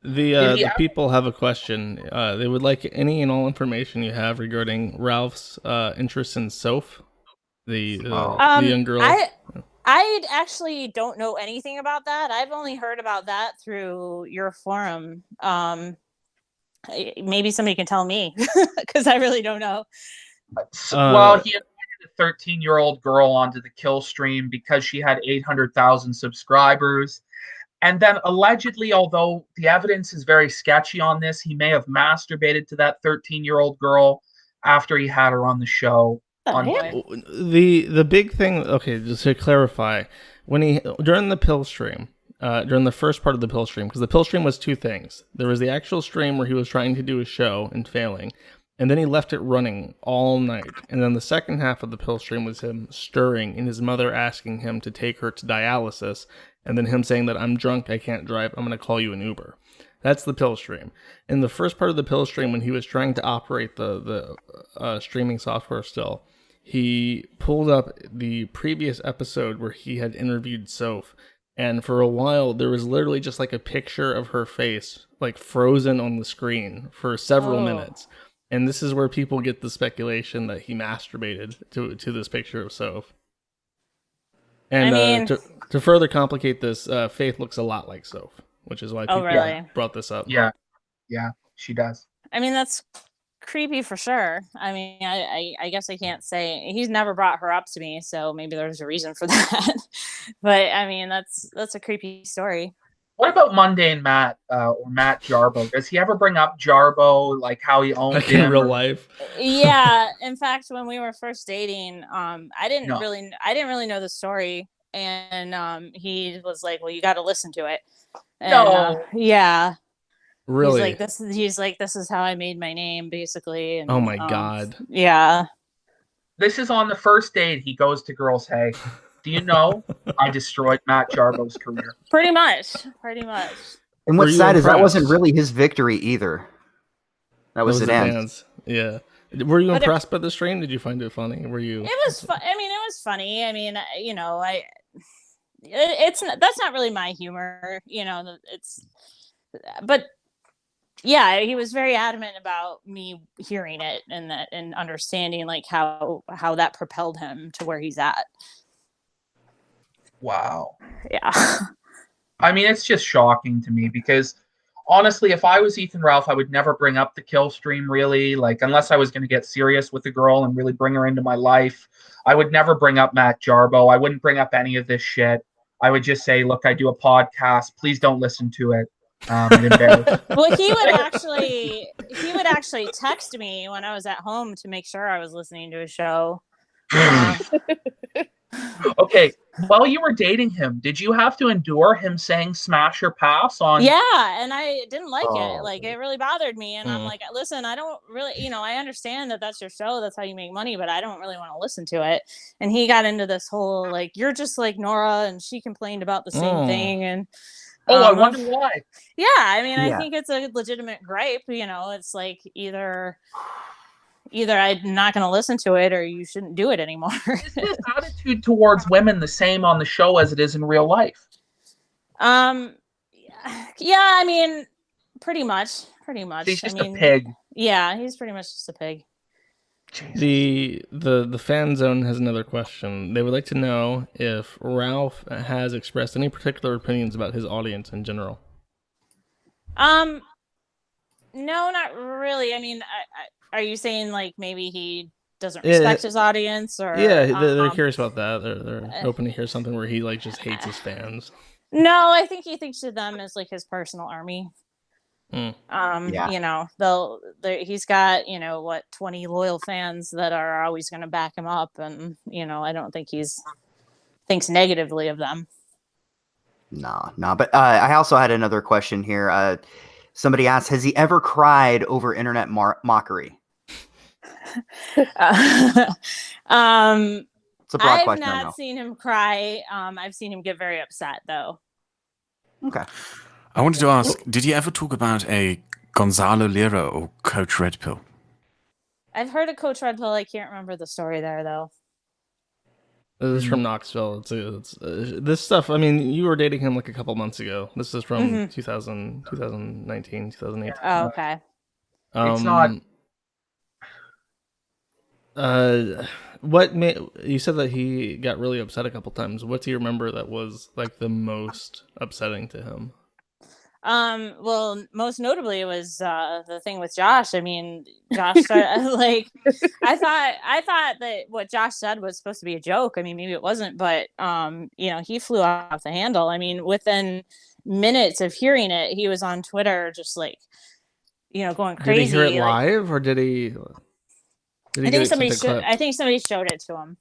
The people have a question. They would like any and all information you have regarding Ralph's interest in Soph, the young girl. I actually don't know anything about that. I've only heard about that through your forum. Maybe somebody can tell me, because I really don't know. Well, he invited a 13-year-old girl onto the kill stream because she had 800,000 subscribers. And then allegedly, although the evidence is very sketchy on this, he may have masturbated to that 13-year-old girl after he had her on the show. The big thing, okay, just to clarify, during the pill stream, during the first part of the pill stream, because the pill stream was 2 things. There was the actual stream where he was trying to do a show and failing, and then he left it running all night. And then the second half of the pill stream was him stirring and his mother asking him to take her to dialysis, and then him saying that I'm drunk, I can't drive, I'm going to call you an Uber. That's the pill stream. In the first part of the pill stream, when he was trying to operate the streaming software still, he pulled up the previous episode where he had interviewed Soph, and for a while there was literally just like a picture of her face like frozen on the screen for several minutes. And this is where people get the speculation that he masturbated to this picture of Soph. And to further complicate this, Faith looks a lot like Soph, which is why people brought this up. Yeah, she does. I mean, that's creepy for sure. I mean, I guess I can't say he's never brought her up to me, so maybe there's a reason for that. But I mean, that's a creepy story. What about Mundane Matt or Matt Jarbo? Does he ever bring up Jarbo, like how he owned Like in him? real life. Yeah, in fact, when we were first dating, I didn't No. really know the story, and he was like, "Well, you got to listen to it." And No. yeah, Really? He's like, this is how I made my name, basically. And Oh my God. yeah. This is on the first date. He goes to girls, hey, do you know I destroyed Matt Jarbo's career? Pretty much. And Were what's you sad is that wasn't impressed? really his victory either. That was Zidane's. Zidane's. Yeah. Were you But impressed by the stream? Did you find it funny? Were you? It was fun. I mean, it was funny. I mean, you know, that's not really my humor. You know, but yeah, he was very adamant about me hearing it and understanding like how that propelled him to where he's at. Wow. Yeah. I mean, it's just shocking to me because honestly, if I was Ethan Ralph, I would never bring up the kill stream really. Like, unless I was going to get serious with the girl and really bring her into my life, I would never bring up Matt Jarbo. I wouldn't bring up any of this shit. I would just say, look, I do a podcast. Please don't listen to it. It embarrassed. Well, he would actually text me when I was at home to make sure I was listening to a show. Okay, while you were dating him, did you have to endure him saying smash or pass on? Yeah, and I didn't like it. Oh. Like, it really bothered me. And I'm like, listen, I don't really, you know, I understand that that's your show, that's how you make money, but I don't really want to listen to it. And he got into this whole like, you're just like Nora, and she complained about the same thing. And I wonder why. yeah, I mean, I Yeah. think it's a legitimate gripe. You know, it's like either I'm not going to listen to it, or you shouldn't do it anymore. Is his attitude towards women the same on the show as it is in real life? Yeah, I mean, pretty much. He's just I mean, a pig. Yeah, he's pretty much just a pig. The fan zone has another question. They would like to know if Ralph has expressed any particular opinions about his audience in general. No, not really. I mean, are you saying like maybe he doesn't respect his audience, or yeah, they're curious about that. They're open to hear something where he like just hates his fans. No, I think he thinks of them as like his personal army. Yeah. You know, he's got, you know, what, 20 loyal fans that are always going to back him up, and you know, I don't think thinks negatively of them. No. But I also had another question here. Somebody asked, has he ever cried over internet mockery? It's a broad I've question. I know. not seen him cry. I've seen him get very upset though. Okay. I wanted to ask, did you ever talk about a Gonzalo Lira or Coach Red Pill? I've heard of Coach Red Pill. I can't remember the story there though. This is from Knoxville. It's this stuff. I mean, you were dating him like a couple months ago. This is from 2019, 2018. Oh, okay. It's not. What you said that he got really upset a couple times. What do you remember that was like the most upsetting to him? Well, most notably it was the thing with Josh. I mean, Josh started, like, I thought that what Josh said was supposed to be a joke. I mean, maybe it wasn't, but you know, he flew off the handle. I mean, within minutes of hearing it, he was on Twitter just like, you know, going crazy. Did he hear it like, live, or did he I think somebody showed it to him.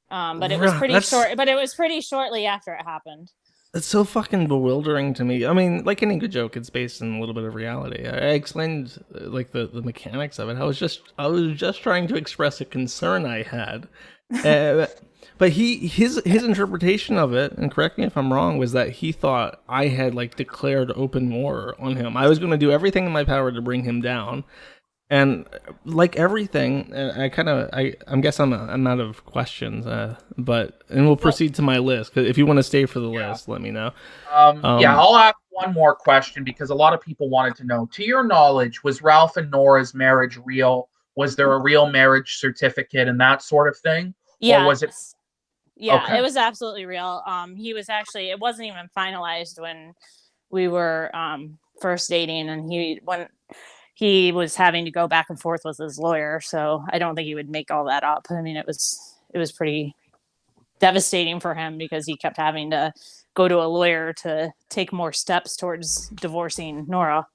But it was pretty short. But it was pretty shortly after it happened. It's so fucking bewildering to me. I mean, like any good joke, it's based in a little bit of reality. I explained like the mechanics of it. I was just trying to express a concern I had, but his interpretation of it, and correct me if I'm wrong, was that he thought I had like declared open war on him. I was going to do everything in my power to bring him down. And like everything, I guess I'm out of questions, but we'll proceed to my list. Cause if you want to stay for the list, let me know. I'll ask one more question because a lot of people wanted to know. To your knowledge, was Ralph and Nora's marriage real? Was there a real marriage certificate and that sort of thing? Yeah. Or was it? Yeah, Okay. It was absolutely real. He was actually, it wasn't even finalized when we were first dating, and he was having to go back and forth with his lawyer. So I don't think he would make all that up. I mean, it was pretty devastating for him because he kept having to go to a lawyer to take more steps towards divorcing Nora.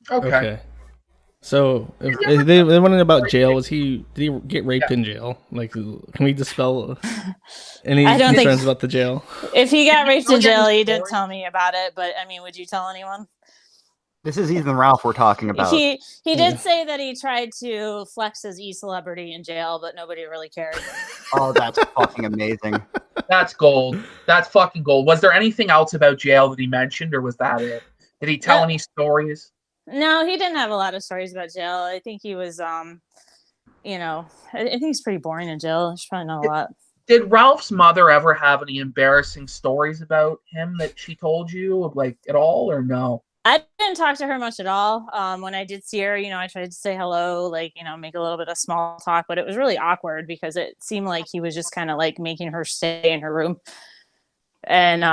Okay. So if they wondering about jail. Did he get raped in jail? Like, can we dispel any I don't think- concerns about the jail? If he got raped in Don't get jail, any he didn't stories? tell me about it. But I mean, would you tell anyone? This is Ethan Ralph we're talking about. He did say that he tried to flex his e-celebrity in jail, but nobody really cared. Oh, that's fucking amazing. That's gold. That's fucking gold. Was there anything else about jail that he mentioned, or was that it? Did he tell any stories? No, he didn't have a lot of stories about jail. I think he was, I think he's pretty boring in jail. There's probably not a lot. Did Ralph's mother ever have any embarrassing stories about him that she told you, like, at all, or no? I didn't talk to her much at all. When I did see her, I tried to say hello, make a little bit of small talk, but it was really awkward because it seemed like he was just kind of like making her stay in her room. And,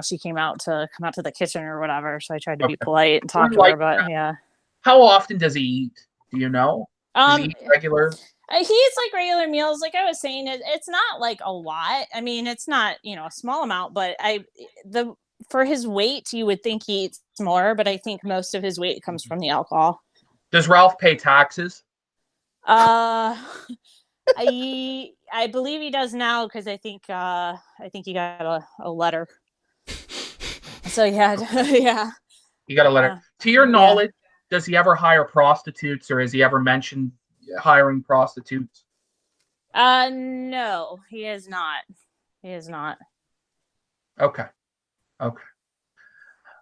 she come out to the kitchen or whatever. So I tried to be polite and talk to her, but yeah. How often does he eat? Do you know? Does he eat regular? He eats like regular meals. Like I was saying, it's not like a lot. I mean, it's not, a small amount, but for his weight, you would think he eats more, but I think most of his weight comes from the alcohol. Does Ralph pay taxes? I believe he does now because I think he got a letter. So yeah. You got a letter. To your knowledge, does he ever hire prostitutes, or has he ever mentioned hiring prostitutes? No, he is not. Okay.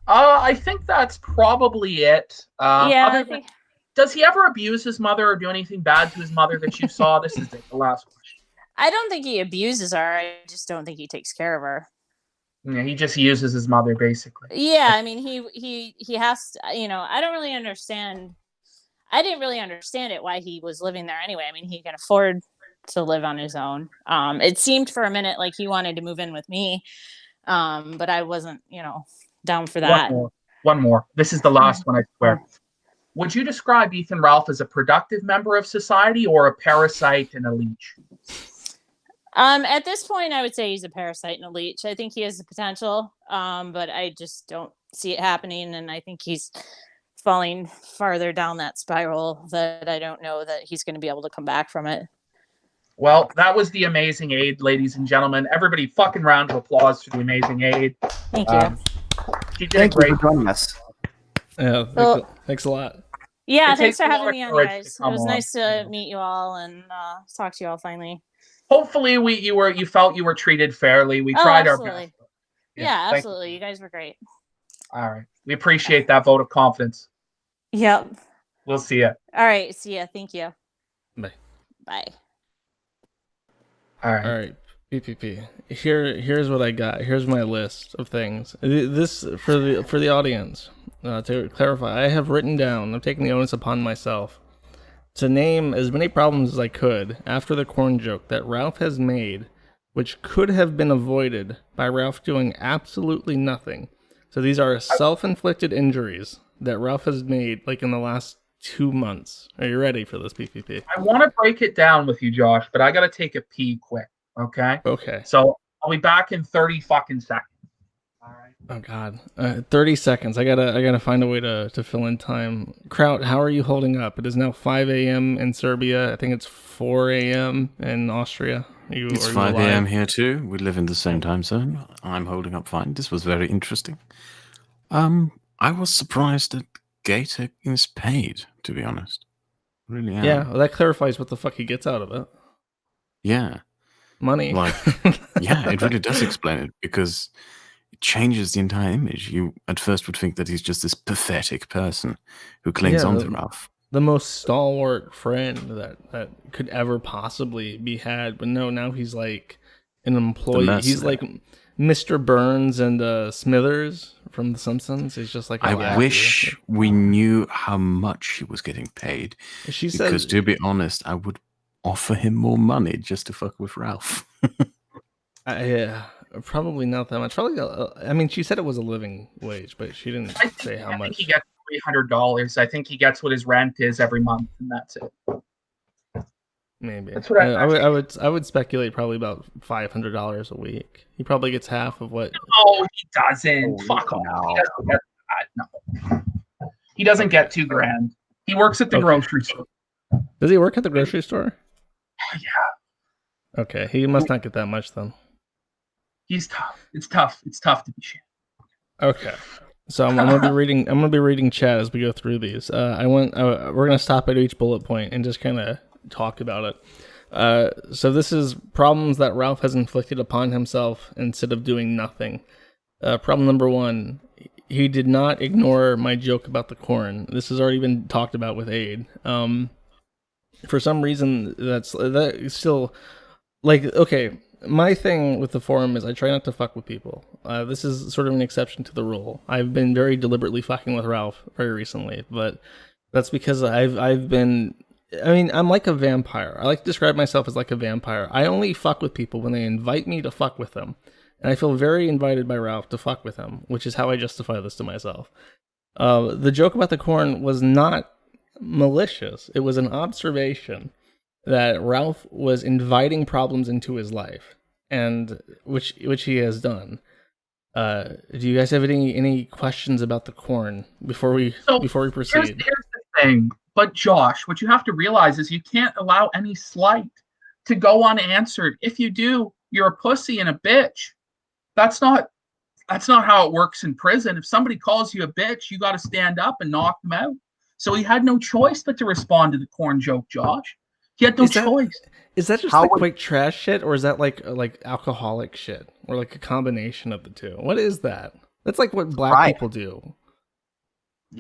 I think that's probably it. Does he ever abuse his mother or do anything bad to his mother that you saw? This is the last question. I don't think he abuses her. I just don't think he takes care of her. Yeah, he just uses his mother, basically. Yeah, I mean, he has to, I don't really understand. I didn't really understand it, why he was living there anyway. I mean, he can afford to live on his own. It seemed for a minute like he wanted to move in with me. But I wasn't, down for that. One more. This is the last one, I swear. Would you describe Ethan Ralph as a productive member of society or a parasite and a leech? At this point, I would say he's a parasite and a leech. I think he has the potential, but I just don't see it happening. And I think he's falling farther down that spiral that I don't know that he's going to be able to come back from it. Well, that was the Amazing Aid, ladies and gentlemen. Everybody, fucking round of applause for the Amazing Aid. Thank you. She did great. You for joining us. Yeah, thanks a lot. Yeah, It thanks takes for a lot having of me on, courage guys. to It was come nice on. to meet you all and talk to you all finally. Hopefully, you felt you were treated fairly. We tried our best. Yeah, thank absolutely. You guys were great. All right. We appreciate that vote of confidence. Yep. We'll see you. All right. See ya. Thank you. Bye. Bye. All right. All right, PPP. Here's what I got. Here's my list of things. This for the audience. To clarify, I have written down. I'm taking the onus upon myself to name as many problems as I could after the corn joke that Ralph has made, which could have been avoided by Ralph doing absolutely nothing. So these are self-inflicted injuries that Ralph has made, like in the last 2 months. Are you ready for this, PPP? I want to break it down with you, Josh, but I got to take a pee quick. Okay. Okay. So I'll be back in 30 fucking seconds. All right. Oh God, 30 seconds. I gotta find a way to fill in time. Kraut, how are you holding up? It is now 5 a.m. in Serbia. I think it's 4 a.m. in Austria. It's 5 a.m. here too. We live in the same time zone. I'm holding up fine. This was very interesting. I was surprised that Gator is paid, to be honest. Really am. Yeah, well, that clarifies what the fuck he gets out of it. Yeah. Money. Like, yeah, it really does explain it, because it changes the entire image. You at first would think that he's just this pathetic person who clings on to Ralph. The most stalwart friend that could ever possibly be had, but no, now he's like an employee. He's like Mr. Burns and Smithers from The Simpsons. He's just like, I wish we knew how much he was getting paid. Because to be honest, I would offer him more money just to fuck with Ralph. Yeah, probably not that much. Probably, I mean, she said it was a living wage, but she didn't say how much. He gets $300. I think he gets what his rent is every month, and that's it. Maybe. That's what I would speculate probably about $500 a week. He probably gets half of what. No, he doesn't. Fuck off. no. He doesn't get that. No. He doesn't get $2,000. He works at the grocery store. Does he work at the grocery store? Yeah. Okay, he must not get that much then. He's tough. It's tough. It's tough to be shit. Okay, so I'm gonna be reading. I'm gonna be reading chat as we go through these. We're gonna stop at each bullet point and just kind of talk about it. So this is problems that Ralph has inflicted upon himself instead of doing nothing. Problem number 1: he did not ignore my joke about the corn. This has already been talked about with Aid. For some reason, that still, like, okay. My thing with the forum is I try not to fuck with people. This is sort of an exception to the rule. I've been very deliberately fucking with Ralph very recently, but that's because I've been. I mean, I'm like a vampire. I like to describe myself as like a vampire. I only fuck with people when they invite me to fuck with them. And I feel very invited by Ralph to fuck with him, which is how I justify this to myself. The joke about the corn was not malicious. It was an observation that Ralph was inviting problems into his life, and which he has done. Do you guys have any questions about the corn before we proceed? Here's the thing. But Josh, what you have to realize is you can't allow any slight to go unanswered. If you do, you're a pussy and a bitch. That's not how it works in prison. If somebody calls you a bitch, you got to stand up and knock them out. So he had no choice but to respond to the corn joke, Josh. He had no choice. Is that just like white trash shit, or is that like alcoholic shit, or like a combination of the two? What is that? That's like what black people do.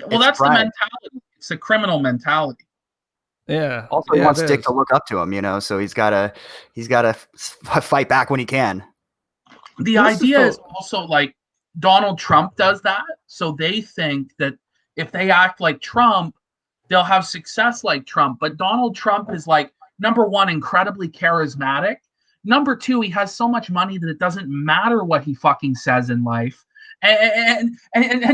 Well, that's the mentality. It's a criminal mentality. Yeah. Also, he wants Dick to look up to him, so he's gotta fight back when he can. The idea is also like Donald Trump does that, so they think that if they act like Trump, they'll have success like Trump. But Donald Trump is like, number one, incredibly charismatic. Number two, he has so much money that it doesn't matter what he fucking says in life. And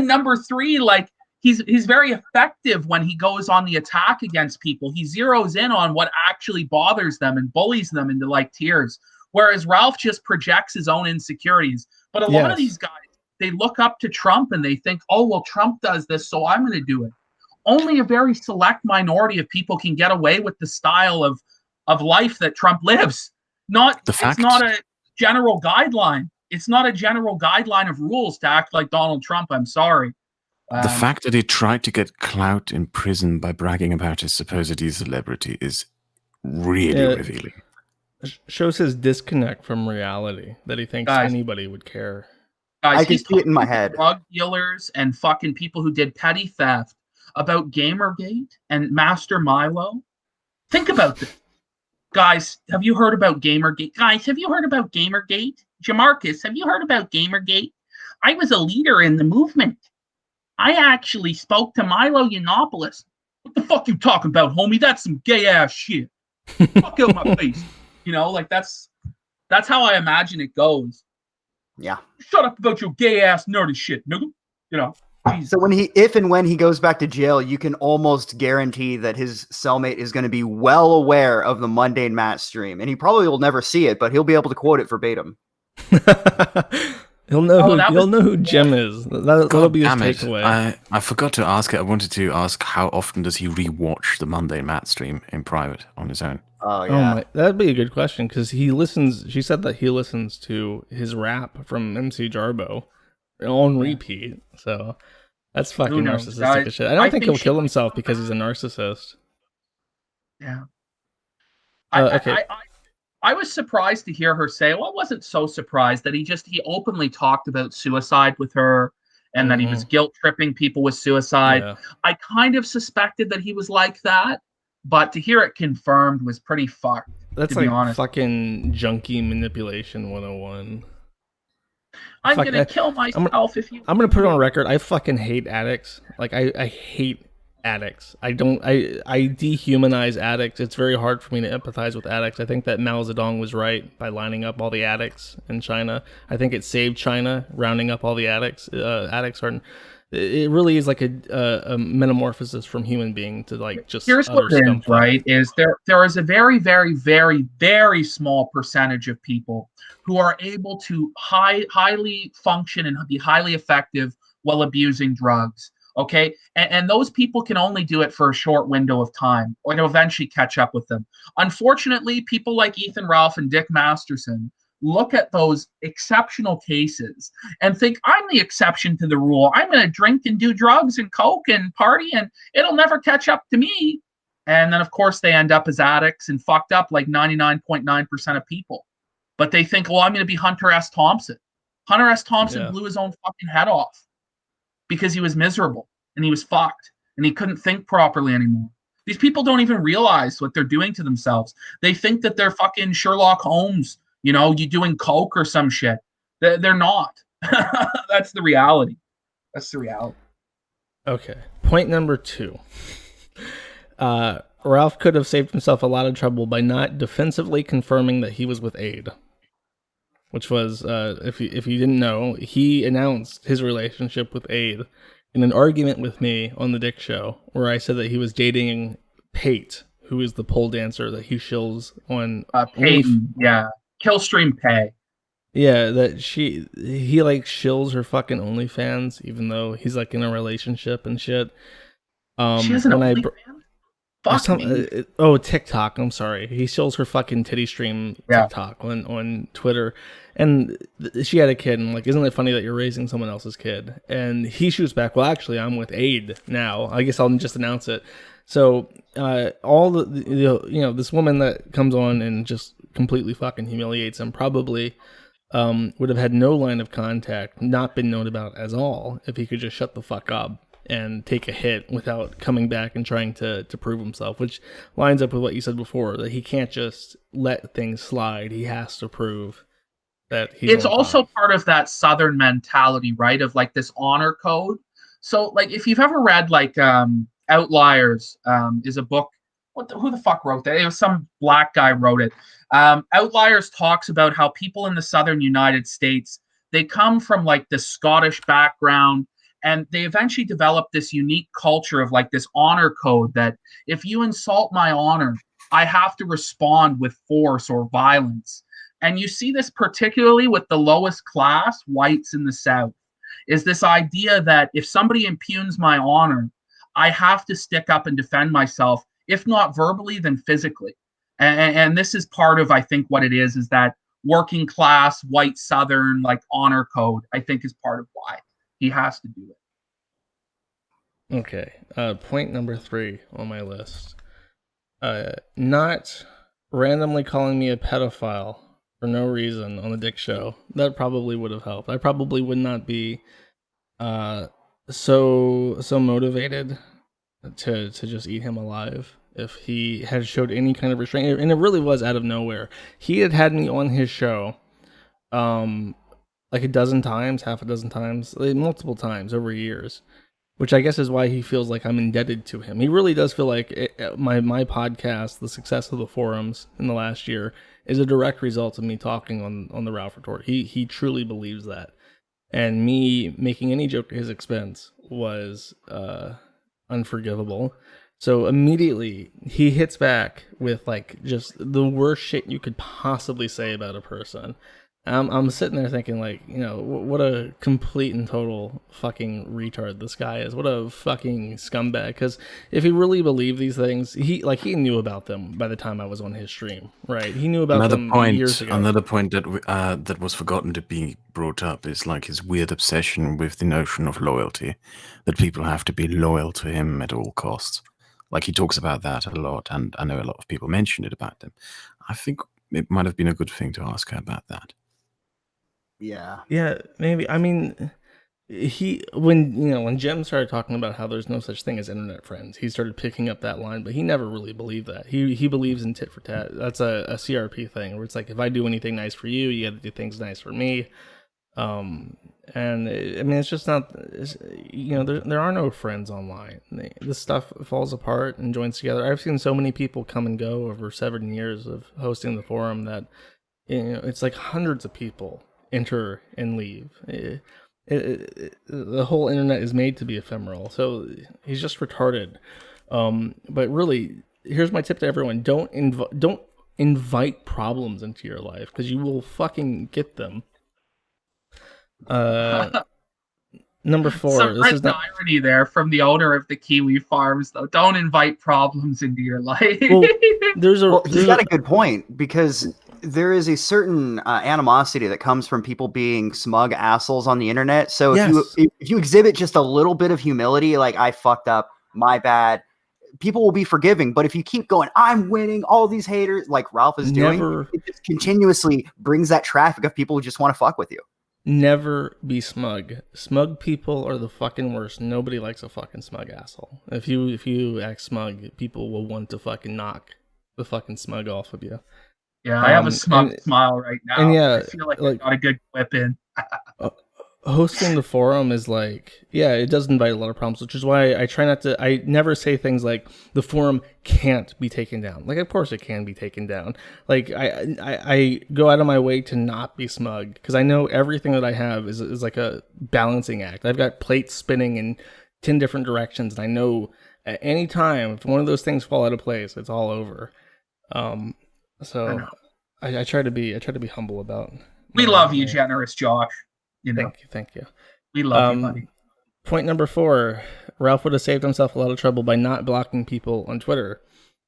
number three, like he's very effective when he goes on the attack against people. He zeroes in on what actually bothers them and bullies them into like tears. Whereas Ralph just projects his own insecurities. But a lot of these guys, they look up to Trump and they think, oh, well, Trump does this, so I'm going to do it. Only a very select minority of people can get away with the style of life that Trump lives. It's not a general guideline. It's not a general guideline of rules to act like Donald Trump. I'm sorry. The fact that he tried to get clout in prison by bragging about his supposed celebrity is really revealing. Shows his disconnect from reality, that he thinks anybody would care. Guys, I can see it in my head. Drug dealers and fucking people who did petty theft about Gamergate and Master Milo. Think about this. Guys, have you heard about Gamergate? Jamarcus, have you heard about Gamergate? I was a leader in the movement. I actually spoke to Milo Yiannopoulos. What the fuck you talking about, homie? That's some gay ass shit. Fuck out my face. Like that's how I imagine it goes. Yeah. Shut up about your gay ass nerdy shit, nigga. So if and when he goes back to jail, you can almost guarantee that his cellmate is going to be well aware of the Mundane Matt stream, and he probably will never see it, but he'll be able to quote it verbatim. He'll know who Jim is. That'll be his takeaway. I forgot to ask it. I wanted to ask how often does he rewatch the Mundane Matt stream in private on his own? Oh yeah, that'd be a good question because he listens. She said that he listens to his rap from MC Jarbo on repeat. So that's fucking narcissistic as shit. I don't think he'll kill himself because he's a narcissist. Yeah. Okay. I was surprised to hear her say, well, I wasn't so surprised that he openly talked about suicide with her and that he was guilt tripping people with suicide. Yeah. I kind of suspected that he was like that, but to hear it confirmed was pretty fucked. That's like fucking junkie manipulation 101. I'm going to kill myself if you... I'm going to put it on record. I fucking hate addicts. Like, I hate addicts. I dehumanize addicts. It's very hard for me to empathize with addicts. I think that Mao Zedong was right by lining up all the addicts in China. I think it saved China, rounding up all the addicts. Addicts are It really is like a metamorphosis from human being to like just Here's what utter it is, scum fuck. right? Is there is a very, very, very, very small percentage of people who are able to highly function and be highly effective while abusing drugs. Okay, and those people can only do it for a short window of time, or it'll eventually catch up with them. Unfortunately, people like Ethan Ralph and Dick Masterson look at those exceptional cases and think I'm the exception to the rule. I'm going to drink and do drugs and coke and party and it'll never catch up to me. And then, of course, they end up as addicts and fucked up like 99.9% of people. But they think, well, I'm going to be Hunter S. Thompson. Hunter S. Thompson blew his own fucking head off because he was miserable and he was fucked and he couldn't think properly anymore. These people don't even realize what they're doing to themselves. They think that they're fucking Sherlock Holmes, you doing coke or some shit. They're not. That's the reality. That's the reality. Okay. Point number 2. Ralph could have saved himself a lot of trouble by not defensively confirming that he was with Aid. Which was, if you didn't know, he announced his relationship with Aid in an argument with me on the Dick Show, where I said that he was dating Pate, who is the pole dancer that he shills on. Peyton, yeah, Killstream Pay. Yeah, that he like shills her fucking OnlyFans, even though he's like in a relationship and shit. She has an OnlyFans? Fuck me. TikTok. I'm sorry. He shills her fucking titty stream TikTok on Twitter, and she had a kid. And like, isn't it funny that you're raising someone else's kid? And he shoots back. Well, actually, I'm with Aid now. I guess I'll just announce it. So all this woman that comes on and just completely fucking humiliates him probably would have had no line of contact, not been known about at all if he could just shut the fuck up and take a hit without coming back and trying to prove himself, which lines up with what you said before, that he can't just let things slide. He has to prove that he's It's also part of that Southern mentality, right? Of like this honor code. So like if you've ever read like Outliers is a book. Who the fuck wrote that? It was some black guy wrote it. Outliers talks about how people in the Southern United States, they come from like the Scottish background, and they eventually develop this unique culture of like this honor code that if you insult my honor, I have to respond with force or violence. And you see this particularly with the lowest class, whites in the South, is this idea that if somebody impugns my honor, I have to stick up and defend myself, if not verbally, then physically. And this is part of, I think, what it is that working class, white Southern, like honor code, I think is part of why he has to do it. Okay. Point number 3 on my list. Not randomly calling me a pedophile for no reason on the Dick Show. That probably would have helped. I probably would not be so motivated to just eat him alive if he had showed any kind of restraint. And it really was out of nowhere. He had me on his show like a dozen times, half a dozen times, like multiple times over years, which I guess is why he feels like I'm indebted to him. He really does feel like my podcast, the success of the forums in the last year, is a direct result of me talking on the Ralph Retort. He truly believes that. And me making any joke at his expense was unforgivable. So immediately he hits back with like just the worst shit you could possibly say about a person. I'm sitting there thinking like, what a complete and total fucking retard this guy is. What a fucking scumbag. Because if he really believed these things, he knew about them by the time I was on his stream, right? He knew about them years ago. Another point that was forgotten to be brought up is like his weird obsession with the notion of loyalty, that people have to be loyal to him at all costs. Like he talks about that a lot, and I know a lot of people mentioned it about him. I think it might have been a good thing to ask her about that. Yeah, maybe. I mean, when Jim started talking about how there's no such thing as internet friends, he started picking up that line, but he never really believed that. He believes in tit for tat. That's a CRP thing where it's like, if I do anything nice for you, you got to do things nice for me. It's just not. There are no friends online. This stuff falls apart and joins together. I've seen so many people come and go over 7 years of hosting the forum that it's like hundreds of people enter and leave. The whole internet is made to be ephemeral. So he's just retarded. But really, here's my tip to everyone: don't invite problems into your life, because you will fucking get them. Number 4. Some This is written not. irony there from the owner of the Kiwi Farms, though. Don't invite problems into your life. Well, he's got a good point, because there is a certain animosity that comes from people being smug assholes on the internet. So if you exhibit just a little bit of humility, like I fucked up, my bad, people will be forgiving. But if you keep going, I'm winning, all these haters, like Ralph is doing, it just continuously brings that traffic of people who just want to fuck with you. Never be smug. Smug people are the fucking worst. Nobody likes a fucking smug asshole. If you act smug, people will want to fucking knock the fucking smug off of you. Yeah, I have a smug smile right now. And yeah, I feel like I got a good clip in. Hosting the forum is like, yeah, it does invite a lot of problems, which is why I try not to. I never say things like the forum can't be taken down. Like, of course it can be taken down. Like, I go out of my way to not be smug, because I know everything that I have is like a balancing act. I've got plates spinning in 10 different directions, and I know at any time if one of those things fall out of place, it's all over. So I try to be humble about. We love you, generous Josh. You know. Thank you. We love you, buddy. Point number 4: Ralph would have saved himself a lot of trouble by not blocking people on Twitter.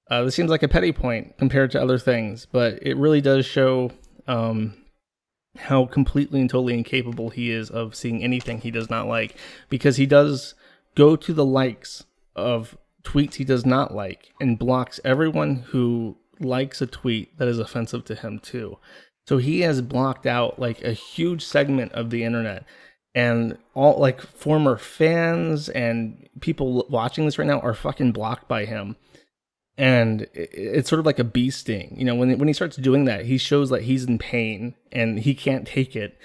This seems like a petty point compared to other things, but it really does show how completely and totally incapable he is of seeing anything he does not like, because he does go to the likes of tweets he does not like and blocks everyone who likes a tweet that is offensive to him too. So he has blocked out like a huge segment of the internet, and all like former fans and people watching this right now are fucking blocked by him. And it's sort of like a bee sting. You know, when he starts doing that, he shows that he's in pain and he can't take it.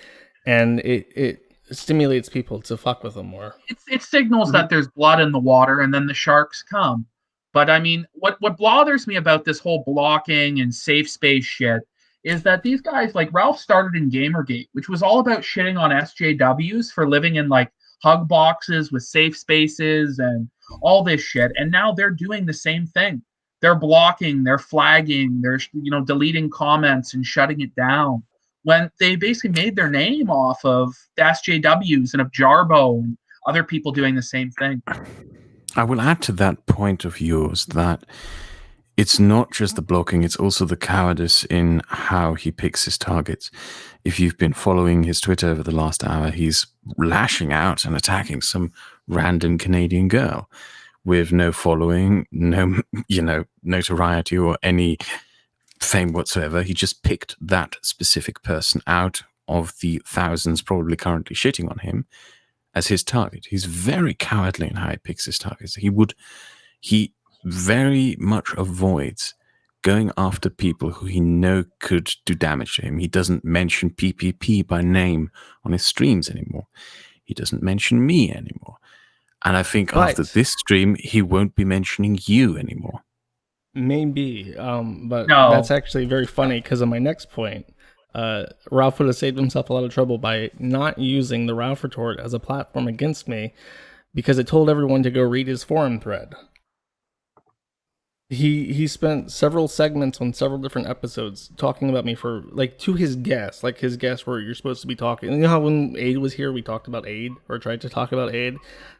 And it stimulates people to fuck with him more. It signals that there's blood in the water, and then the sharks come. But I mean, what bothers me about this whole blocking and safe space shit is that these guys, like Ralph started in Gamergate, which was all about shitting on SJWs for living in like hug boxes with safe spaces and all this shit. And now they're doing the same thing. They're blocking, they're flagging, they're deleting comments and shutting it down, when they basically made their name off of the SJWs and of Jarbo and other people doing the same thing. I will add to that point of yours that it's not just the blocking, it's also the cowardice in how he picks his targets. If you've been following his Twitter over the last hour, he's lashing out and attacking some random Canadian girl with no following, no, notoriety or any fame whatsoever. He just picked that specific person out of the thousands probably currently shitting on him as his target. He's very cowardly in how he picks his targets. He very much avoids going after people who he know could do damage to him. He doesn't mention PPP by name on his streams anymore. He doesn't mention me anymore. And I think after this stream, he won't be mentioning you anymore. Maybe, but that's actually very funny, because of my next point. Ralph would have saved himself a lot of trouble by not using the Ralph retort as a platform against me, because it told everyone to go read his forum thread. He spent several segments on several different episodes talking about me for, like, to his guests, like his guests where you're supposed to be talking. You know how when Aid was here, we talked about Aid, or tried to talk about Aid?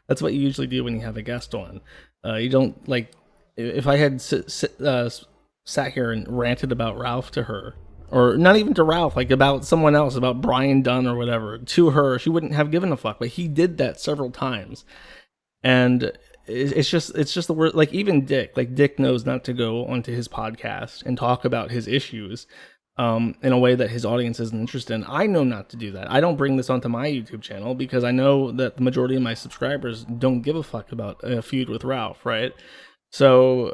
That's what you usually do when you have a guest on. You don't, like, if I had sat here and ranted about Ralph to her, or not even to Ralph, like about someone else, about Brian Dunn or whatever, to her, she wouldn't have given a fuck. But he did that several times. And it's just the word. Like, even Dick knows not to go onto his podcast and talk about his issues in a way that his audience isn't interested in. I know not to do that. I don't bring this onto my YouTube channel because I know that the majority of my subscribers don't give a fuck about a feud with Ralph, right? So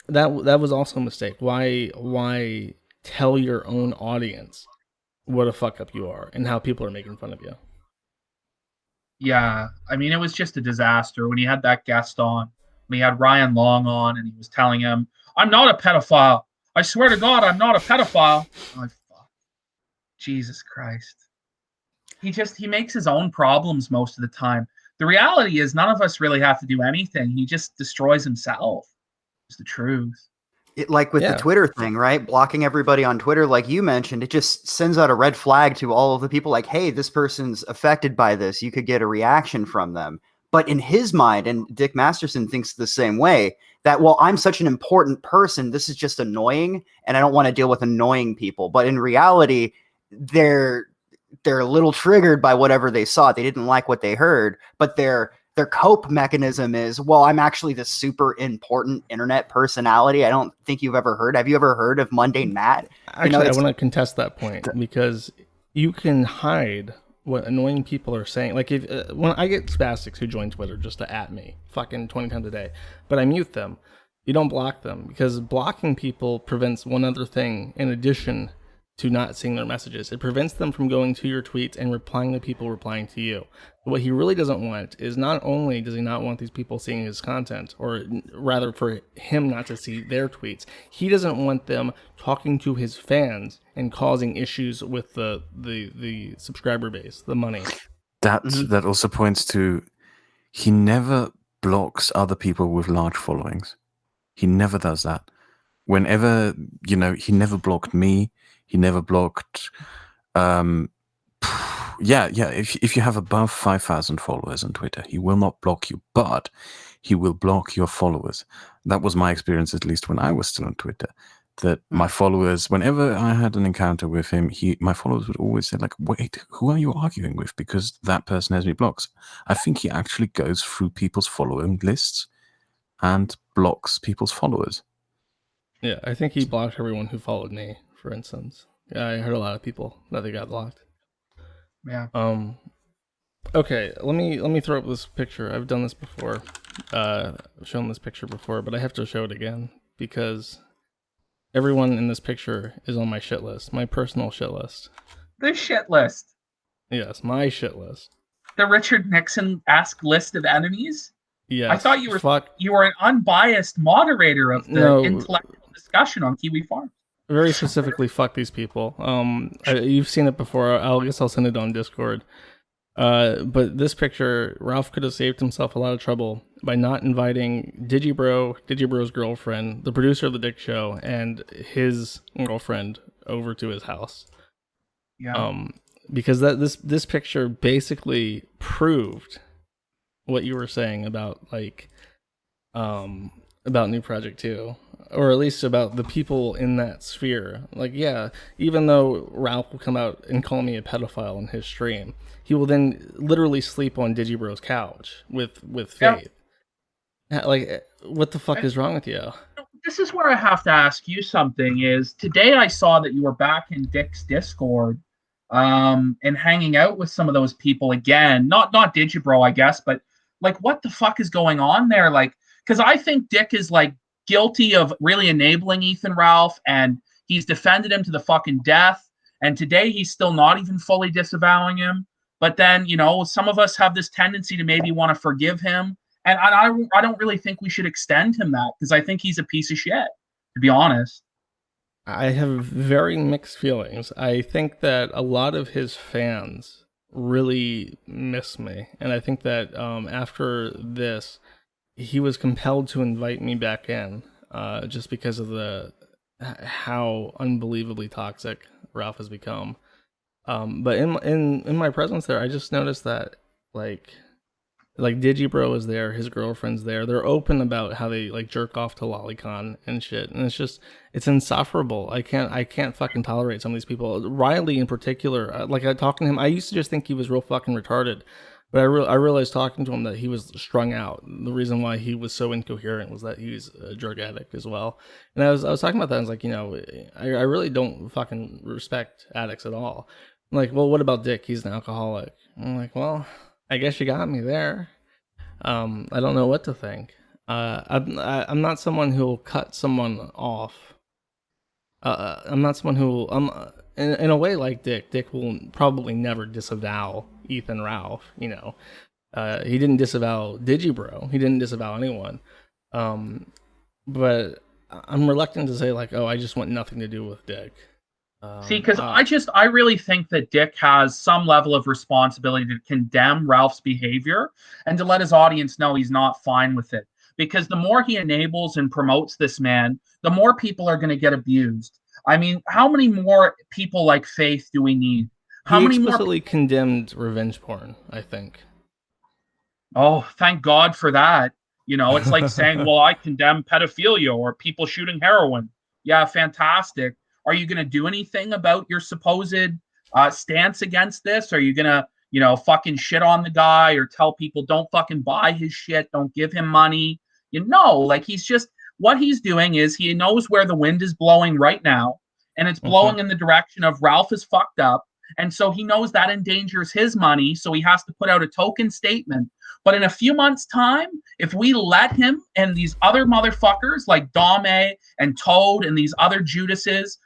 that was also a mistake. Why tell your own audience what a fuck up you are and how people are making fun of you? Yeah, I mean, it was just a disaster when he had that guest on. When he had Ryan Long on, and he was telling him, "I'm not a pedophile. I swear to God, I'm not a pedophile." Oh, fuck. Jesus Christ. he makes his own problems most of the time. The reality is none of us really have to do anything. He just destroys himself. It's the truth. Like with the Twitter thing, right? Blocking everybody on Twitter, like you mentioned, it just sends out a red flag to all of the people like, hey, this person's affected by this. You could get a reaction from them. But in his mind, and Dick Masterson thinks the same way, that, well, I'm such an important person, this is just annoying, and I don't want to deal with annoying people. But in reality, they're a little triggered by whatever they saw. They didn't like what they heard, but their cope mechanism is, well, I'm actually this super important internet personality. I don't think you've ever heard. Have you ever heard of Mundane Matt? Actually, I want to contest that point because you can hide what annoying people are saying. Like if when I get spastics who join Twitter just to at me fucking 20 times a day, but I mute them. You don't block them because blocking people prevents one other thing in addition to not seeing their messages. It prevents them from going to your tweets and replying to people replying to you. What he really doesn't want is, not only does he not want these people seeing his content, or rather for him not to see their tweets, he doesn't want them talking to his fans and causing issues with the subscriber base, the money. That also points to, he never blocks other people with large followings. He never does that. Whenever, he never blocked me. He never blocked, if you have above 5,000 followers on Twitter, he will not block you, but he will block your followers. That was my experience, at least when I was still on Twitter, that my followers, whenever I had an encounter with him, my followers would always say, like, wait, who are you arguing with? Because that person has me blocked. I think he actually goes through people's following lists and blocks people's followers. Yeah, I think he blocked everyone who followed me, for instance. Yeah, I heard a lot of people that they got blocked. Yeah. Okay, let me throw up this picture. I've done this before. I've shown this picture before, but I have to show it again because everyone in this picture is on my shit list, my personal shit list. The shit list. Yes, my shit list. The Richard Nixon-esque list of enemies? Yes. I thought you were an unbiased moderator of the intellectual discussion on Kiwi Farms. Very specifically, fuck these people. You've seen it before. I guess I'll send it on Discord. But this picture, Ralph could have saved himself a lot of trouble by not inviting Digibro's girlfriend, the producer of the Dick Show, and his girlfriend over to his house. Yeah. Because this picture basically proved what you were saying about about New Project 2, or at least about the people in that sphere. Like, yeah, even though Ralph will come out and call me a pedophile in his stream, he will then literally sleep on Digibro's couch with Faith. Yeah. Like, what the fuck is wrong with you? This is where I have to ask you something. Is today I saw that you were back in Dick's Discord, and hanging out with some of those people again. Not Digibro, I guess, but like, what the fuck is going on there? Like, because I think Dick is like guilty of really enabling Ethan Ralph, and he's defended him to the fucking death. And today he's still not even fully disavowing him. But then, some of us have this tendency to maybe want to forgive him. And I don't really think we should extend him that, because I think he's a piece of shit, to be honest. I have very mixed feelings. I think that a lot of his fans really miss me. And I think that after this, he was compelled to invite me back in just because of how unbelievably toxic Ralph has become. But in my presence there, I just noticed that like Digibro is there, his girlfriend's there. They're open about how they like jerk off to Lolicon and shit, and it's insufferable. I can't fucking tolerate some of these people. Riley in particular, I talking to him, I used to just think he was real fucking retarded, but I realized talking to him that he was strung out. The reason why he was so incoherent was that he was a drug addict as well. And I was talking about that. I was like, I really don't fucking respect addicts at all. I'm like, well, what about Dick? He's an alcoholic. I'm like, well, I guess you got me there. I don't know what to think. I'm not someone who will cut someone off. I'm not someone who will, in a way like Dick. Dick will probably never disavow Ethan Ralph. He didn't disavow Digibro. He didn't disavow anyone. But I'm reluctant to say like, oh, I just want nothing to do with Dick. See, because I really think that Dick has some level of responsibility to condemn Ralph's behavior and to let his audience know he's not fine with it. Because the more he enables and promotes this man, the more people are going to get abused. I mean, how many more people like Faith do we need? How he many more? explicitly condemned revenge porn, I think. Oh, thank God for that. You know, it's like saying, well, I condemn pedophilia or people shooting heroin. Yeah, fantastic. Are you going to do anything about your supposed stance against this? Are you going to, fucking shit on the guy or tell people don't fucking buy his shit, don't give him money? Like what he's doing is he knows where the wind is blowing right now, and it's blowing in the direction of Ralph is fucked up. And so he knows that endangers his money, so he has to put out a token statement. But in a few months' time, if we let him and these other motherfuckers like Dame and Toad and these other Judases,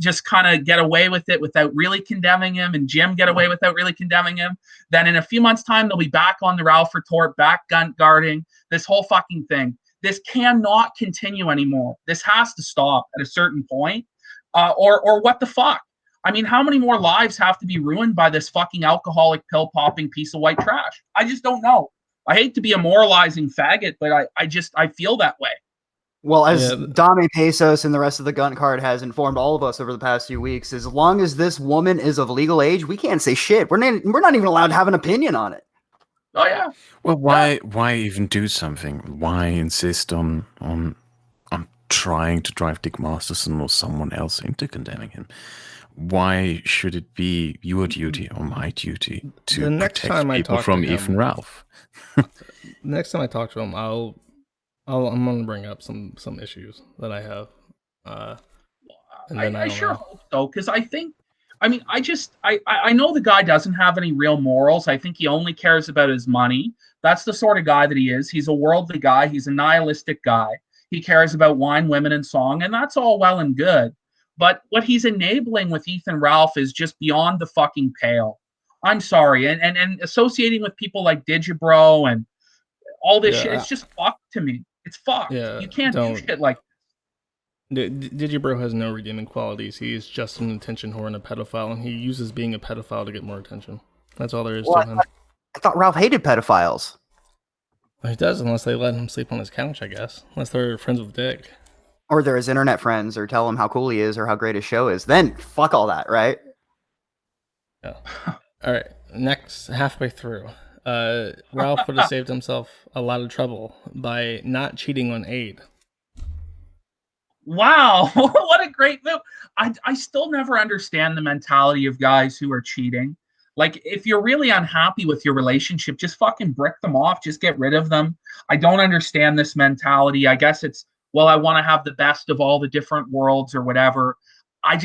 just kind of get away with it without really condemning him, and Jim get away without really condemning him, then in a few months' time, they'll be back on the Ralph retort, back gun guarding, this whole fucking thing. This cannot continue anymore. This has to stop at a certain point, or what the fuck? I mean, how many more lives have to be ruined by this fucking alcoholic pill-popping piece of white trash? I just don't know. I hate to be a moralizing faggot, but I feel that way. Well, as Dame Pesos and the rest of the gun card has informed all of us over the past few weeks, as long as this woman is of legal age, we can't say shit. We're not even allowed to have an opinion on it. Oh yeah. Well, why even do something? Why insist on trying to drive Dick Masterson or someone else into condemning him? Why should it be your duty or my duty to protect people from Ethan Ralph? Next time I talk to him, I'm going to bring up some issues that I have. I sure hope so, because I know the guy doesn't have any real morals. I think he only cares about his money. That's the sort of guy that he is. He's a worldly guy. He's a nihilistic guy. He cares about wine, women, and song, and that's all well and good. But what he's enabling with Ethan Ralph is just beyond the fucking pale. I'm sorry. And associating with people like Digibro and all this shit, it's just fucked to me. It's fucked. You can't do shit like this. Digibro has no redeeming qualities. He's just an attention whore and a pedophile, and he uses being a pedophile to get more attention. That's all there is to him. I thought Ralph hated pedophiles. Well, he does, unless they let him sleep on his couch, I guess. Unless they're friends with Dick. Or they're his internet friends, or tell him how cool he is, or how great his show is. Then, fuck all that, right? Yeah. All right, next, halfway through. Ralph would have saved himself a lot of trouble by not cheating on Aid. Wow, what a great move. I still never understand the mentality of guys who are cheating. Like, if you're really unhappy with your relationship, just fucking brick them off. Just get rid of them. I don't understand this mentality. I guess it's, well, I want to have the best of all the different worlds or whatever. I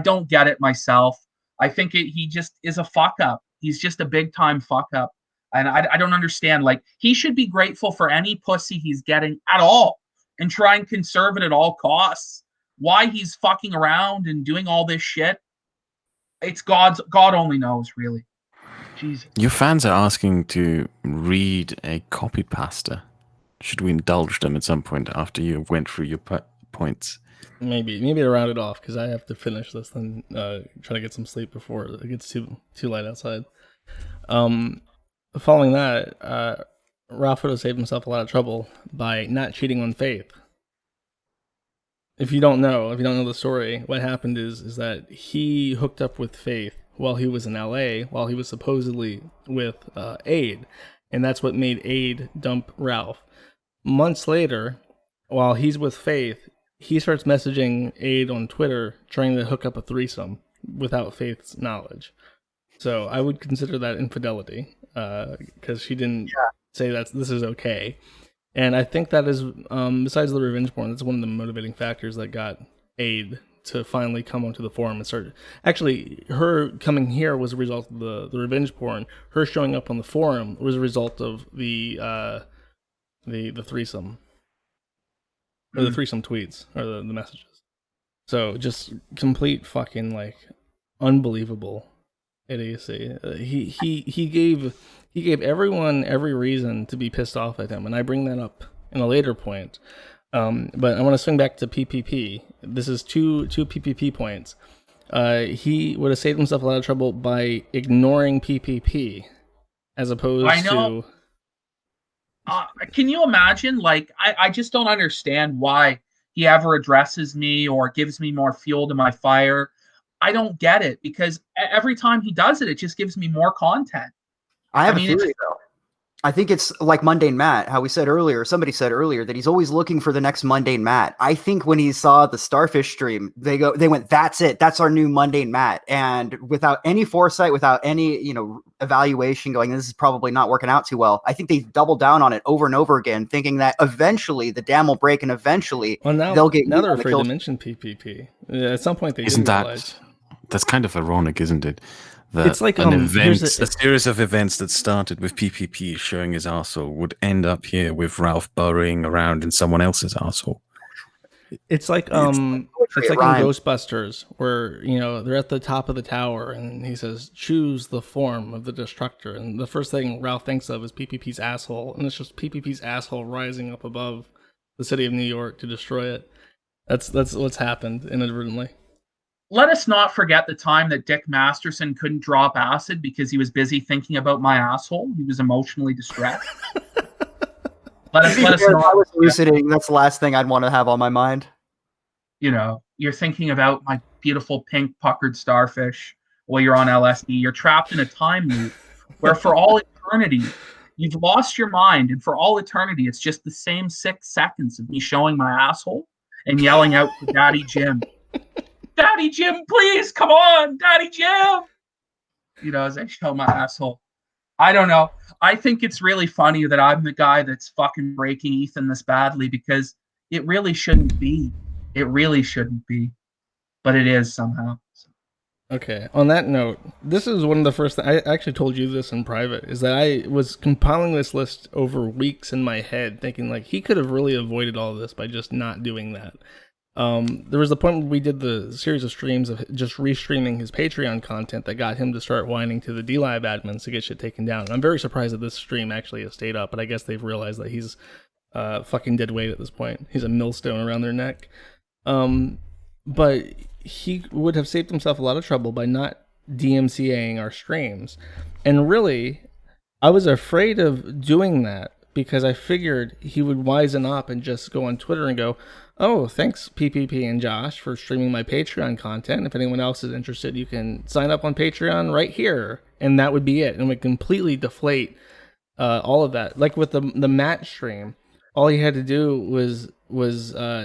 don't get it myself. I think he just is a fuck up. He's just a big time fuck up. And I don't understand. Like, he should be grateful for any pussy he's getting at all and try and conserve it at all costs. Why he's fucking around and doing all this shit, it's God only knows, really. Jesus. Your fans are asking to read a copy pasta. Should we indulge them at some point after you went through your points? Maybe to round it off, because I have to finish this and try to get some sleep before it gets too light outside. Following that, Ralph would have saved himself a lot of trouble by not cheating on Faith. If you don't know the story, what happened is that he hooked up with Faith while he was in LA, while he was supposedly with Aid, and that's what made Aid dump Ralph. Months later, while he's with Faith, he starts messaging Aid on Twitter trying to hook up a threesome without Faith's knowledge. So I would consider that infidelity, because she didn't say this is okay. And I think that is, besides the revenge porn, that's one of the motivating factors that got Aid to finally come onto the forum and start. Actually, her coming here was a result of the revenge porn. Her showing up on the forum was a result of the threesome, or the threesome tweets, or the messages. So just complete fucking like unbelievable idiocy. He gave everyone every reason to be pissed off at him, and I bring that up in a later point. But I want to swing back to PPP. This is two PPP points. He would have saved himself a lot of trouble by ignoring PPP as opposed I know. to. Can you imagine? Like, I just don't understand why he ever addresses me or gives me more fuel to my fire. I don't get it, because every time he does it, it just gives me more content. I have a theory, though. I think it's like Mundane Matt, how we said earlier, somebody said earlier that he's always looking for the next Mundane Matt. I think when he saw the Starfish stream, they went, that's it. That's our new Mundane Matt. And without any foresight, without any, evaluation going, this is probably not working out too well. I think they doubled down on it over and over again, thinking that eventually the dam will break and eventually they'll get. Now they're afraid to mention PPP. At some point, they isn't that realize. That's kind of ironic, isn't it? That it's like a series of events that started with PPP showing his arsehole would end up here with Ralph burrowing around in someone else's arsehole. It's like in Ghostbusters, where they're at the top of the tower and he says, "Choose the form of the destructor," and the first thing Ralph thinks of is PPP's asshole, and it's just PPP's asshole rising up above the city of New York to destroy it. That's what's happened inadvertently. Let us not forget the time that Dick Masterson couldn't drop acid because he was busy thinking about my asshole. He was emotionally distressed. Let us not. I was elucidating. That's the last thing I'd want to have on my mind. You're thinking about my beautiful pink puckered starfish while you're on LSD. You're trapped in a time loop where for all eternity, you've lost your mind. And for all eternity, it's just the same 6 seconds of me showing my asshole and yelling out to Daddy Jim. Daddy Jim, please, come on, Daddy Jim. As I show my asshole. I don't know. I think it's really funny that I'm the guy that's fucking breaking Ethan this badly, because it really shouldn't be. It really shouldn't be. But it is somehow. Okay. On that note, this is one of the first I actually told you this in private, is that I was compiling this list over weeks in my head, thinking like he could have really avoided all this by just not doing that. There was a point where we did the series of streams of just restreaming his Patreon content that got him to start whining to the DLive admins to get shit taken down. And I'm very surprised that this stream actually has stayed up, but I guess they've realized that he's fucking dead weight at this point. He's a millstone around their neck. But he would have saved himself a lot of trouble by not DMCAing our streams. And really, I was afraid of doing that because I figured he would wisen up and just go on Twitter and go, "Oh, thanks PPP and Josh for streaming my Patreon content. If anyone else is interested, you can sign up on Patreon right here." And that would be it. And would completely deflate all of that. Like with the Matt stream, all he had to do was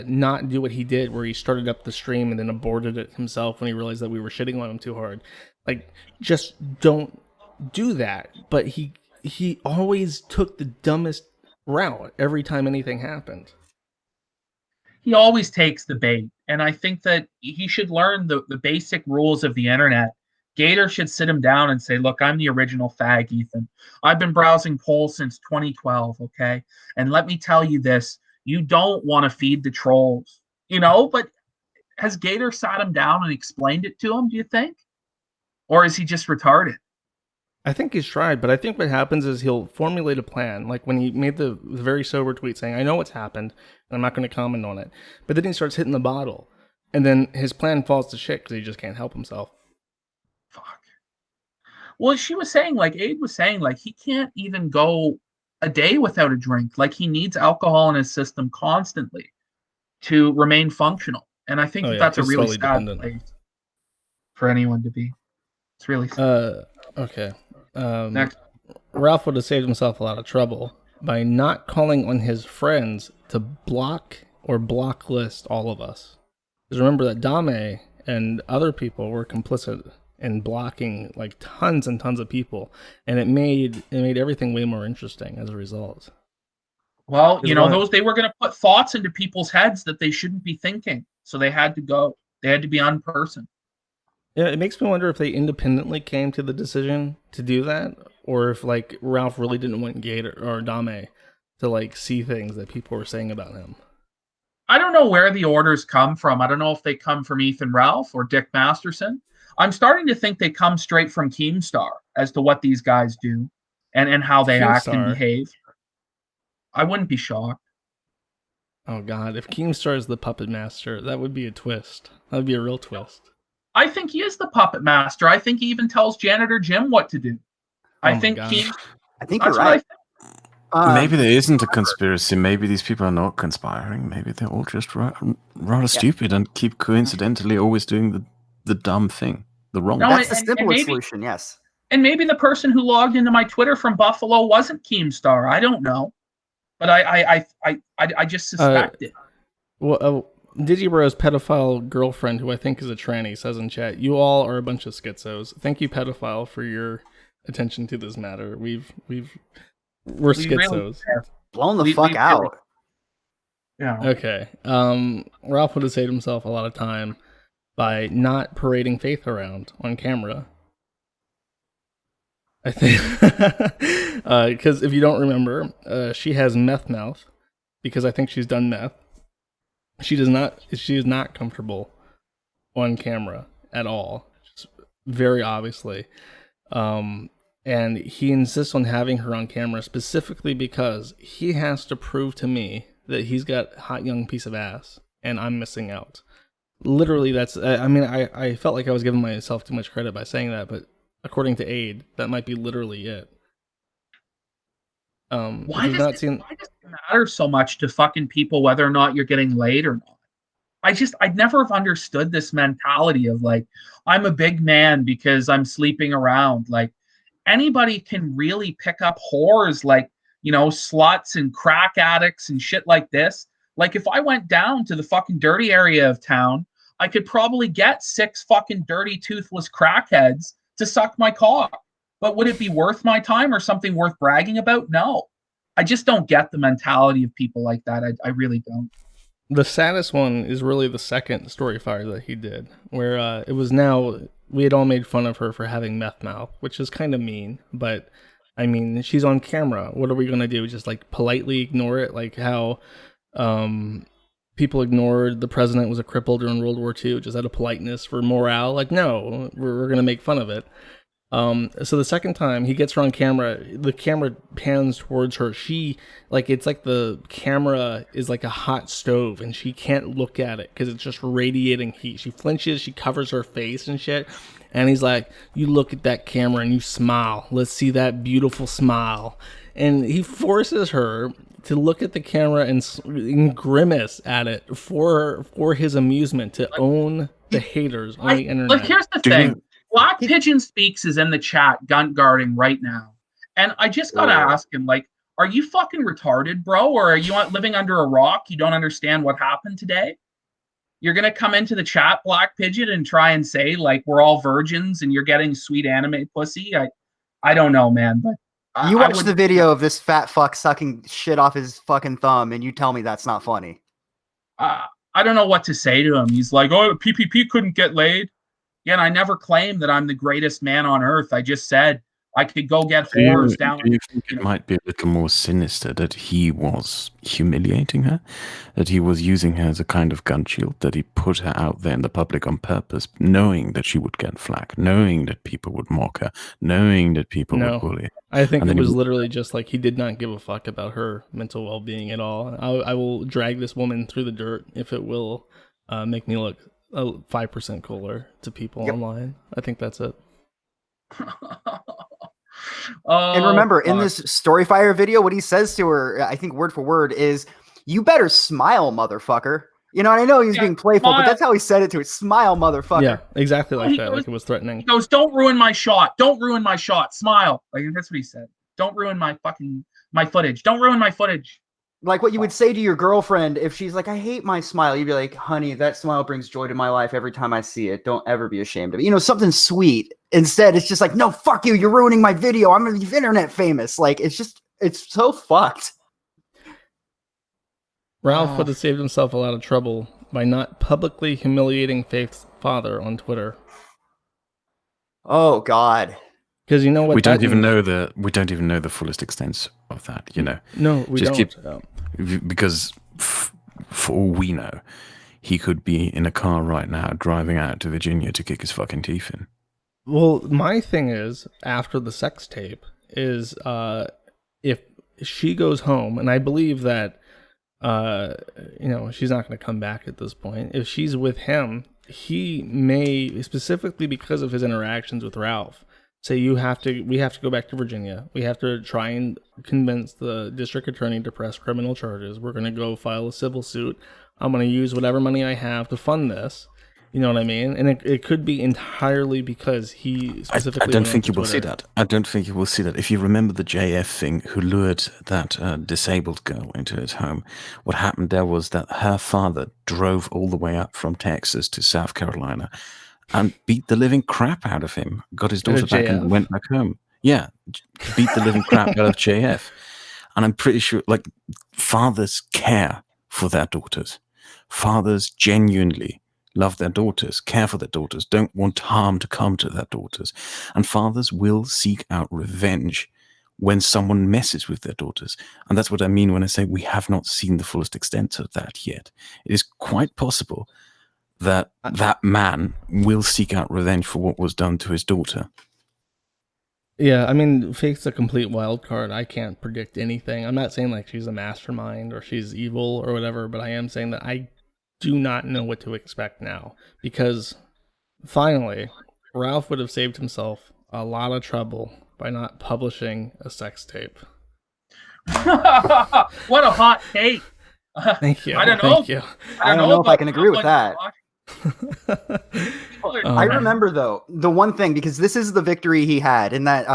not do what he did, where he started up the stream and then aborted it himself when he realized that we were shitting on him too hard. Like, just don't do that. But he always took the dumbest route every time anything happened. He always takes the bait. And I think that he should learn the basic rules of the internet. Gator should sit him down and say, "Look, I'm the original fag, Ethan. I've been browsing polls since 2012, okay? And let me tell you this, you don't want to feed the trolls." But has Gator sat him down and explained it to him, do you think? Or is he just retarded? I think he's tried, but I think what happens is he'll formulate a plan. Like when he made the very sober tweet saying, "I know what's happened, and I'm not going to comment on it." But then he starts hitting the bottle. And then his plan falls to shit because he just can't help himself. Fuck. Well, Aid was saying, like, he can't even go a day without a drink. Like, he needs alcohol in his system constantly to remain functional. And I think that's a really sad place for anyone to be. It's really sad. Okay. Next. Ralph would have saved himself a lot of trouble by not calling on his friends to block or blocklist all of us. Because remember that Dame and other people were complicit in blocking like tons and tons of people, and it made everything way more interesting as a result. Well, they were going to put thoughts into people's heads that they shouldn't be thinking, so they had to go. They had to be unpersoned. Yeah, it makes me wonder if they independently came to the decision to do that, or if like Ralph really didn't want Gator or Dame to like see things that people were saying about him. I don't know where the orders come from. I don't know if they come from Ethan Ralph or Dick Masterson. I'm starting to think they come straight from Keemstar as to what these guys do and how they act and behave. I wouldn't be shocked. Oh God, if Keemstar is the puppet master, that would be a twist. That would be a real twist. I think he is the puppet master. I think he even tells Janitor Jim what to do. Oh I my think God. he. I think That's you're what I right. think. Maybe there isn't a conspiracy. Maybe these people are not conspiring. Maybe they're all just rather stupid and keep coincidentally always doing the dumb thing, the wrong. No, That's the and simplest maybe solution. Yes. and maybe the person who logged into my Twitter from Buffalo wasn't Keemstar. I don't know, but I just suspect it. Well, Digibro's pedophile girlfriend, who I think is a tranny, says in chat, "You all are a bunch of schizos. Thank you, pedophile, for your attention to this matter. We're We schizos." really- Blown the We- fuck we- out. Yeah. Okay. Ralph would have saved himself a lot of time by not parading Faith around on camera. I think because if you don't remember, she has meth mouth because I think she's done meth. She is not comfortable on camera at all, just very obviously. And he insists on having her on camera specifically because he has to prove to me that he's got a hot young piece of ass and I'm missing out. Literally, that's, I mean, I felt like I was giving myself too much credit by saying that, but according to Aid, that might be literally it. Why does it matter so much to fucking people whether or not you're getting laid or not? I'd never have understood this mentality of like, I'm a big man because I'm sleeping around. Like, anybody can really pick up whores like, sluts and crack addicts and shit like this. Like, if I went down to the fucking dirty area of town, I could probably get 6 fucking dirty, toothless crackheads to suck my cock. But would it be worth my time or something worth bragging about? No. I just don't get the mentality of people like that. I really don't. The saddest one is really the second story fire that he did, where it was now, we had all made fun of her for having meth mouth, which is kind of mean, but I mean, she's on camera. What are we going to do? Just like politely ignore it? Like how people ignored the president was a cripple during World War II, just out of politeness for morale? Like, no, we're going to make fun of it. So the second time he gets her on camera, the camera pans towards her. It's like the camera is like a hot stove and she can't look at it because it's just radiating heat. She flinches, she covers her face and shit. And he's like, you look at that camera and you smile. Let's see that beautiful smile. And he forces her to look at the camera and grimace at it for his amusement, to own the haters on the internet. Like, here's the thing. Black Pigeon Speaks is in the chat gun guarding right now. And I just got to ask him, like, are you fucking retarded, bro? Or are you living under a rock? You don't understand what happened today? You're going to come into the chat, Black Pigeon, and try and say, like, we're all virgins and you're getting sweet anime pussy? I don't know, man. But you watch the video of this fat fuck sucking shit off his fucking thumb and you tell me that's not funny. I don't know what to say to him. He's like, oh, PPP couldn't get laid. Again, I never claimed that I'm the greatest man on earth. I just said I could go get whores down. Do you think it might be a little more sinister that he was humiliating her? That he was using her as a kind of gun shield? That he put her out there in the public on purpose, knowing that she would get flack, knowing that people would mock her, knowing that people would bully her? I think it was literally just like he did not give a fuck about her mental well-being at all. I will drag this woman through the dirt if it will make me look 5% cooler to people online. I think that's it. And remember, in this Storyfire video, what he says to her, I think word for word, is, you better smile, motherfucker. You know, and I know he's being playful, but that's how he said it to her. Smile, motherfucker. Yeah, exactly like that. Like it was threatening. He goes, don't ruin my shot. Don't ruin my shot. Smile. Like, that's what he said. Don't ruin my footage. Don't ruin my footage. Like what you would say to your girlfriend if she's like, I hate my smile. You'd be like, honey, that smile brings joy to my life every time I see it. Don't ever be ashamed of it. You know, something sweet. Instead, it's just like, no, fuck you. You're ruining my video. I'm internet famous. Like, it's so fucked. Ralph would have saved himself a lot of trouble by not publicly humiliating Faith's father on Twitter. Oh, God. Because you know what? We don't even know the fullest extent of that. You know. No, we don't. Because for all we know, he could be in a car right now driving out to Virginia to kick his fucking teeth in. Well, my thing is, after the sex tape, is if she goes home, and I believe that she's not going to come back at this point. If she's with him, he may, specifically because of his interactions with Ralph, say we have to go back to Virginia. We have to try and convince the district attorney to press criminal charges. We're going to go file a civil suit. I'm going to use whatever money I have to fund this. You know what I mean? And it could be entirely because he specifically. I don't think you will see that. I don't think you will see that. If you remember the JF thing, who lured that disabled girl into his home, what happened there was that her father drove all the way up from Texas to South Carolina and beat the living crap out of him, got his daughter back and went back home. Yeah, beat the living crap out of JF. And I'm pretty sure, like, fathers care for their daughters. Fathers genuinely love their daughters, care for their daughters, don't want harm to come to their daughters. And fathers will seek out revenge when someone messes with their daughters. And that's what I mean when I say we have not seen the fullest extent of that yet. It is quite possible that that man will seek out revenge for what was done to his daughter. Yeah, I mean, Faith's a complete wild card. I can't predict anything. I'm not saying like she's a mastermind or she's evil or whatever, but I am saying that I do not know what to expect now, because finally Ralph would have saved himself a lot of trouble by not publishing a sex tape. What a hot take. Thank you. I don't know. Thank you. I don't know if I can agree with that. I man. remember though the one thing, because this is the victory he had in that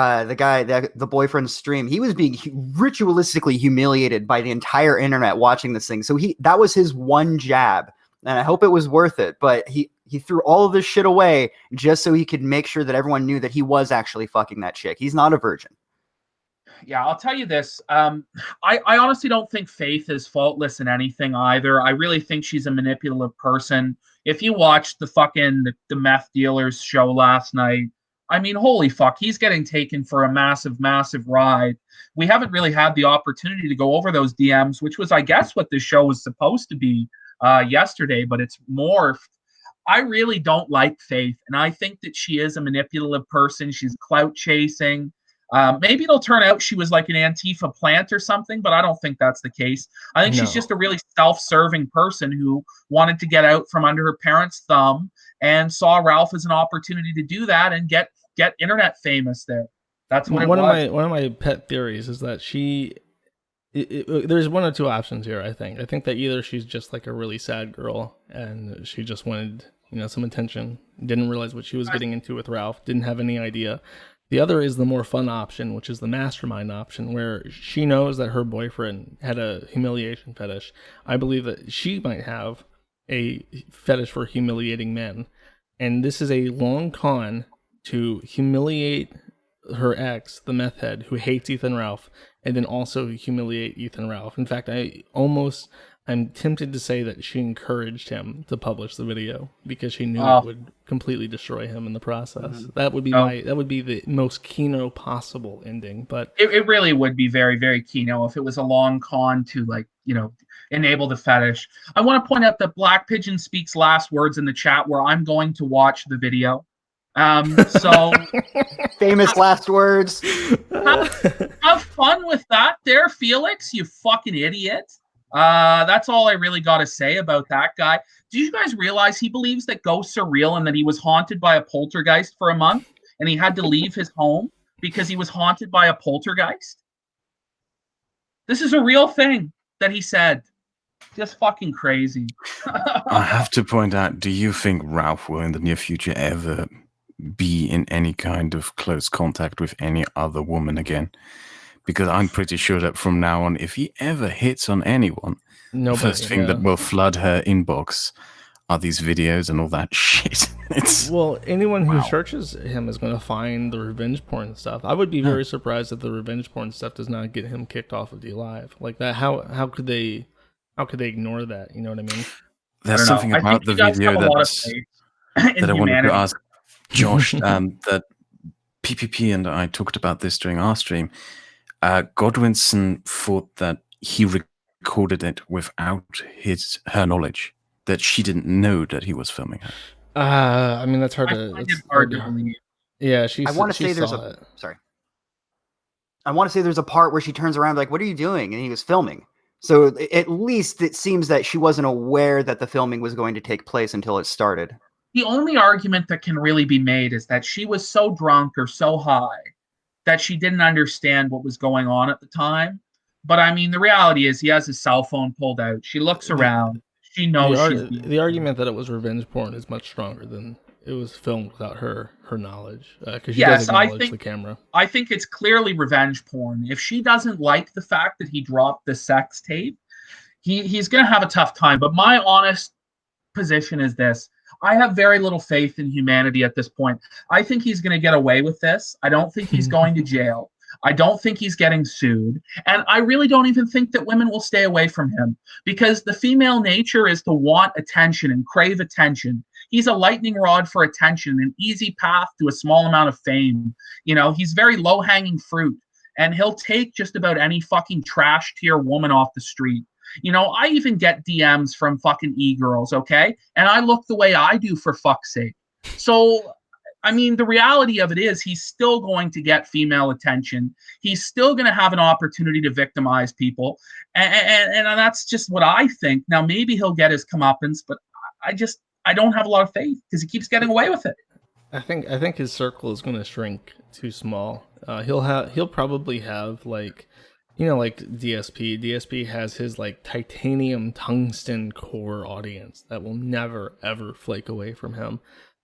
the boyfriend's stream. He was being ritualistically humiliated by the entire internet watching this thing. So that was his one jab, and I hope it was worth it. But he threw all of this shit away just so he could make sure that everyone knew that he was actually fucking that chick. He's not a virgin. Yeah, I'll tell you this. I honestly don't think Faith is faultless in anything either. I really think she's a manipulative person. If you watched the meth dealers show last night, I mean, holy fuck, he's getting taken for a massive, massive ride. We haven't really had the opportunity to go over those DMs, which was, I guess, what this show was supposed to be yesterday, but it's morphed. I really don't like Faith, and I think that she is a manipulative person. She's clout chasing. Maybe it'll turn out she was like an Antifa plant or something, but I don't think that's the case. I think she's just a really self-serving person who wanted to get out from under her parents' thumb and saw Ralph as an opportunity to do that and get internet famous there. That's what one of my pet theories is that there's one of two options here. I think that either she's just like a really sad girl and she just wanted some attention, didn't realize what she was getting into with Ralph, didn't have any idea. The other is the more fun option, which is the mastermind option, where she knows that her boyfriend had a humiliation fetish. I believe that she might have a fetish for humiliating men. And this is a long con to humiliate her ex, the meth head, who hates Ethan Ralph, and then also humiliate Ethan Ralph. In fact, I'm tempted to say that she encouraged him to publish the video because she knew it would completely destroy him in the process. Mm-hmm. That would be the most Kino possible ending. But it really would be very, very Kino if it was a long con to enable the fetish. I want to point out that Black Pigeon speaks last words in the chat where I'm going to watch the video. So famous last words. Have fun with that there, Felix, you fucking idiot. That's all I really got to say about that guy. Do you guys realize he believes that ghosts are real and that he was haunted by a poltergeist for a month and he had to leave his home because he was haunted by a poltergeist? This is a real thing that he said. Just fucking crazy. I have to point out, do you think Ralph will in the near future ever be in any kind of close contact with any other woman again? Because I'm pretty sure that from now on, if he ever hits on anyone, the first thing that will flood her inbox are these videos and all that shit. Anyone who searches him is going to find the revenge porn stuff. I would be very surprised if the revenge porn stuff does not get him kicked off of DLive like that. How could they ignore that? You know what I mean? There's something about the video that I wanted to ask Josh. That PPP and I talked about this during our stream. Godwinson thought that he recorded it without her knowledge, that she didn't know that he was filming her. I mean, that's hard to believe. Yeah, I want to say there's a part where she turns around like, "What are you doing?" And he was filming. So at least it seems that she wasn't aware that the filming was going to take place until it started. The only argument that can really be made is that she was so drunk or so high that she didn't understand what was going on at the time. But I mean, the reality is he has his cell phone pulled out. She looks around. She knows she's being the argument that it was revenge porn is much stronger than it was filmed without her knowledge, because she does acknowledge the camera. I think it's clearly revenge porn. If she doesn't like the fact that he dropped the sex tape, he's going to have a tough time. But my honest position is this. I have very little faith in humanity at this point. I think he's going to get away with this. I don't think he's going to jail. I don't think he's getting sued. And I really don't even think that women will stay away from him, because the female nature is to want attention and crave attention. He's a lightning rod for attention, an easy path to a small amount of fame. You know, he's very low-hanging fruit, and he'll take just about any fucking trash tier woman off the street. You know, I even get DMs from fucking e-girls, okay? And I look the way I do, for fuck's sake. So, I mean, the reality of it is he's still going to get female attention. He's still going to have an opportunity to victimize people. And that's just what I think. Now, maybe he'll get his comeuppance, but I don't have a lot of faith because he keeps getting away with it. I think his circle is going to shrink too small. He'll probably have like DSP. DSP has his like titanium tungsten core audience that will never ever flake away from him.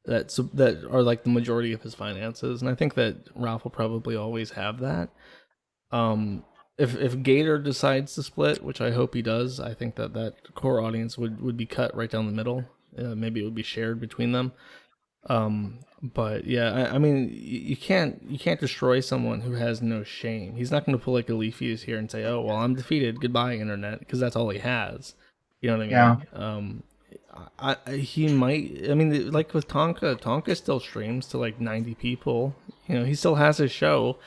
That are like the majority of his finances, and I think that Ralph will probably always have that. If Gator decides to split, which I hope he does, I think that core audience would be cut right down the middle. Maybe it would be shared between them. But yeah, I mean, you can't destroy someone who has no shame. He's not going to pull like Alefius here and say, "Oh, well, I'm defeated. Goodbye, internet," because that's all he has. You know what I mean? Yeah. He might. I mean, like with Tonka still streams to like 90 people. You know, he still has his show.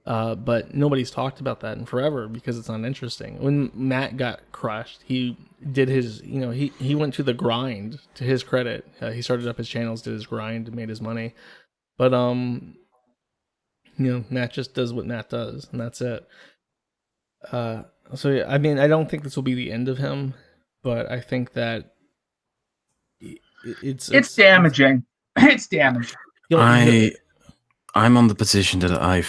But nobody's talked about that in forever because it's not interesting. When Matt got crushed, he did his, he went to the grind, to his credit. He started up his channels, did his grind, made his money. But, Matt just does what Matt does, and that's it. So, yeah, I mean, I don't think this will be the end of him, but I think that it's damaging. It's damaging. I'm on the position that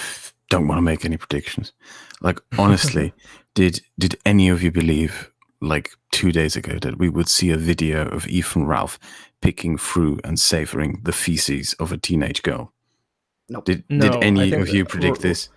don't want to make any predictions. Like, honestly, did any of you believe, like 2 days ago, that we would see a video of Ethan Ralph picking through and savoring the feces of a teenage girl? Nope. Did any of you predict this?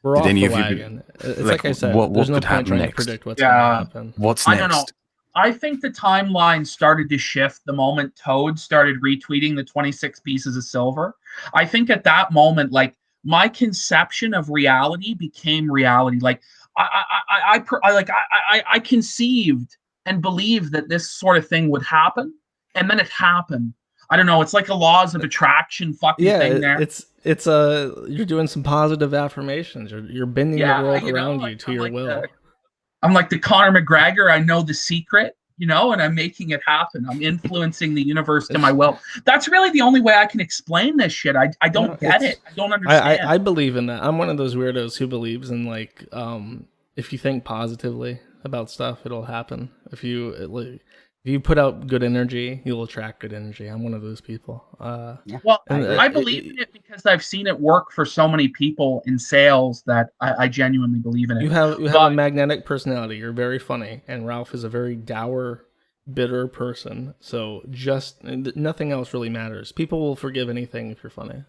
We're off the wagon. It's like I said, there's no point trying to predict what's going to happen. What's next? I don't know. I think the timeline started to shift the moment Toad started retweeting the 26 pieces of silver. I think at that moment, like, my conception of reality became reality. Like I conceived and believed that this sort of thing would happen, and then it happened. I don't know. It's like a laws of attraction fucking thing there. It's you're doing some positive affirmations. You're bending the world around you to your will. I'm like the Conor McGregor. I know the secret. And I'm making it happen. I'm influencing the universe to my will. That's really the only way I can explain this shit. I don't get it. I don't understand. I believe in that. I'm one of those weirdos who believes in, like, if you think positively about stuff, it'll happen. If you put out good energy, you'll attract good energy. I'm one of those people. Well, I believe in it because I've seen it work for so many people in sales that I genuinely believe in it. You have a magnetic personality. You're very funny, and Ralph is a very dour, bitter person. So just nothing else really matters. People will forgive anything if you're funny.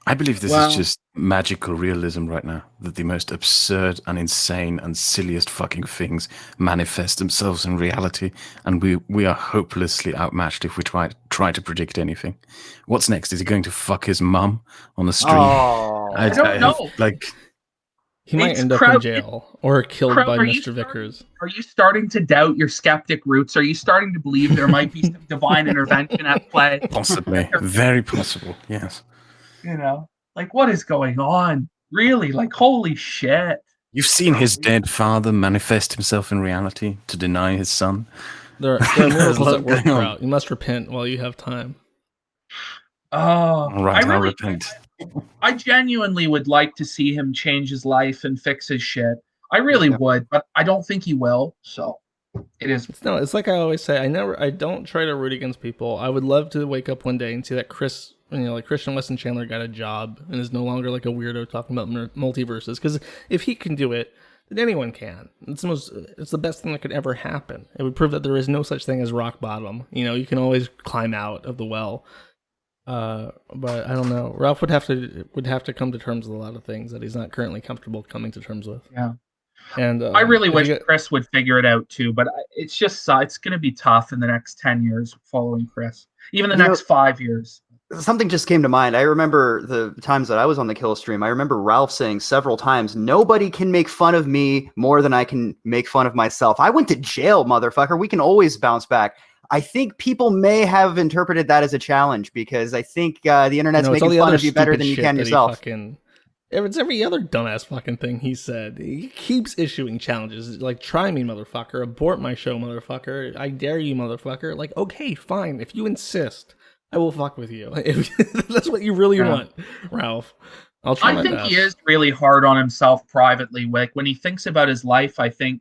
I believe this is just magical realism right now, that the most absurd and insane and silliest fucking things manifest themselves in reality, and we are hopelessly outmatched if we try to predict anything. What's next? Is he going to fuck his mum on the stream? Oh, I don't know. He might end up in jail or killed by Mr. Vickers. Are you starting to doubt your skeptic roots? Are you starting to believe there might be some divine intervention at play? Possibly. Very possible, yes. Like, what is going on? Really? Like, holy shit. You've seen his dead father manifest himself in reality to deny his son. There are miracles that work out. You must repent while you have time. Oh, all right, I'll repent. I genuinely would like to see him change his life and fix his shit. I really would, but I don't think he will. So it is. It's like I always say. I don't try to root against people. I would love to wake up one day and see that like Christian Weston Chandler got a job and is no longer like a weirdo talking about multiverses. Because if he can do it, then anyone can. It's the best thing that could ever happen. It would prove that there is no such thing as rock bottom. You can always climb out of the well. But I don't know. Ralph would have to come to terms with a lot of things that he's not currently comfortable coming to terms with. Yeah. And I really wish Chris would figure it out too, but it's just it's going to be tough in the next 10 years following Chris, even the next 5 years. Something just came to mind. I remember the times that I was on the Kill stream. I remember Ralph saying several times, nobody can make fun of me more than I can make fun of myself. I went to jail, motherfucker. We can always bounce back. I think people may have interpreted that as a challenge because I think the internet's making fun of you better than you can yourself. It's every other dumbass fucking thing he said. He keeps issuing challenges like, try me, motherfucker. Abort my show, motherfucker. I dare you, motherfucker. Like, okay, fine. If you insist, I will fuck with you. If that's what you really want, Ralph. I'll try my best. I think he is really hard on himself privately. Like, when he thinks about his life, I think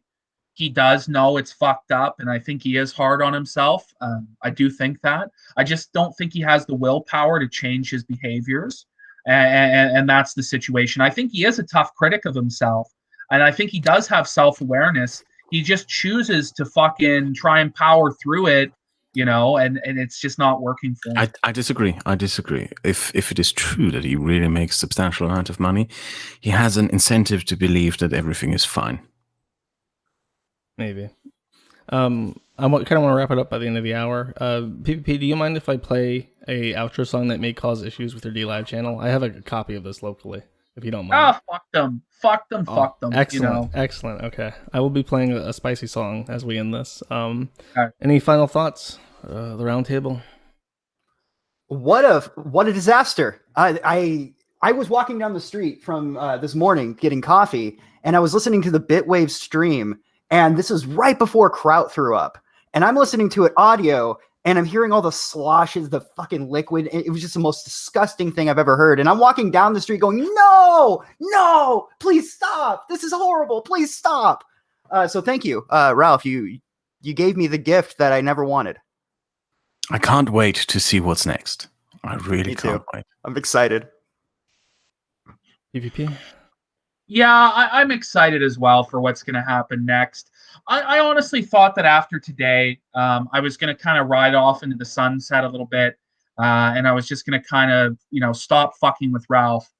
he does know it's fucked up, and I think he is hard on himself. I do think that. I just don't think he has the willpower to change his behaviors. And that's the situation. I think he is a tough critic of himself, and I think he does have self-awareness. He just chooses to fucking try and power through it, and it's just not working for him. I disagree. If it is true that he really makes a substantial amount of money, he has an incentive to believe that everything is fine. Maybe. I kind of want to wrap it up by the end of the hour. PvP, do you mind if I play a outro song that may cause issues with your DLive channel? I have a copy of this locally, if you don't mind. Fuck them. Fuck them. Excellent. Excellent. Okay. I will be playing a spicy song as we end this. Any final thoughts? The round table? What a disaster. I was walking down the street from this morning getting coffee, and I was listening to the Bitwave stream. And this was right before Kraut threw up. And I'm listening to it audio, and I'm hearing all the sloshes, the fucking liquid. It was just the most disgusting thing I've ever heard. And I'm walking down the street going, no, please stop. This is horrible. Please stop. So thank you, Ralph. You gave me the gift that I never wanted. I can't wait to see what's next. I really can't wait. I'm excited. PvP? Yeah, I'm excited as well for what's going to happen next. I honestly thought that after today, I was going to kind of ride off into the sunset a little bit, and I was just going to kind of, stop fucking with Ralph.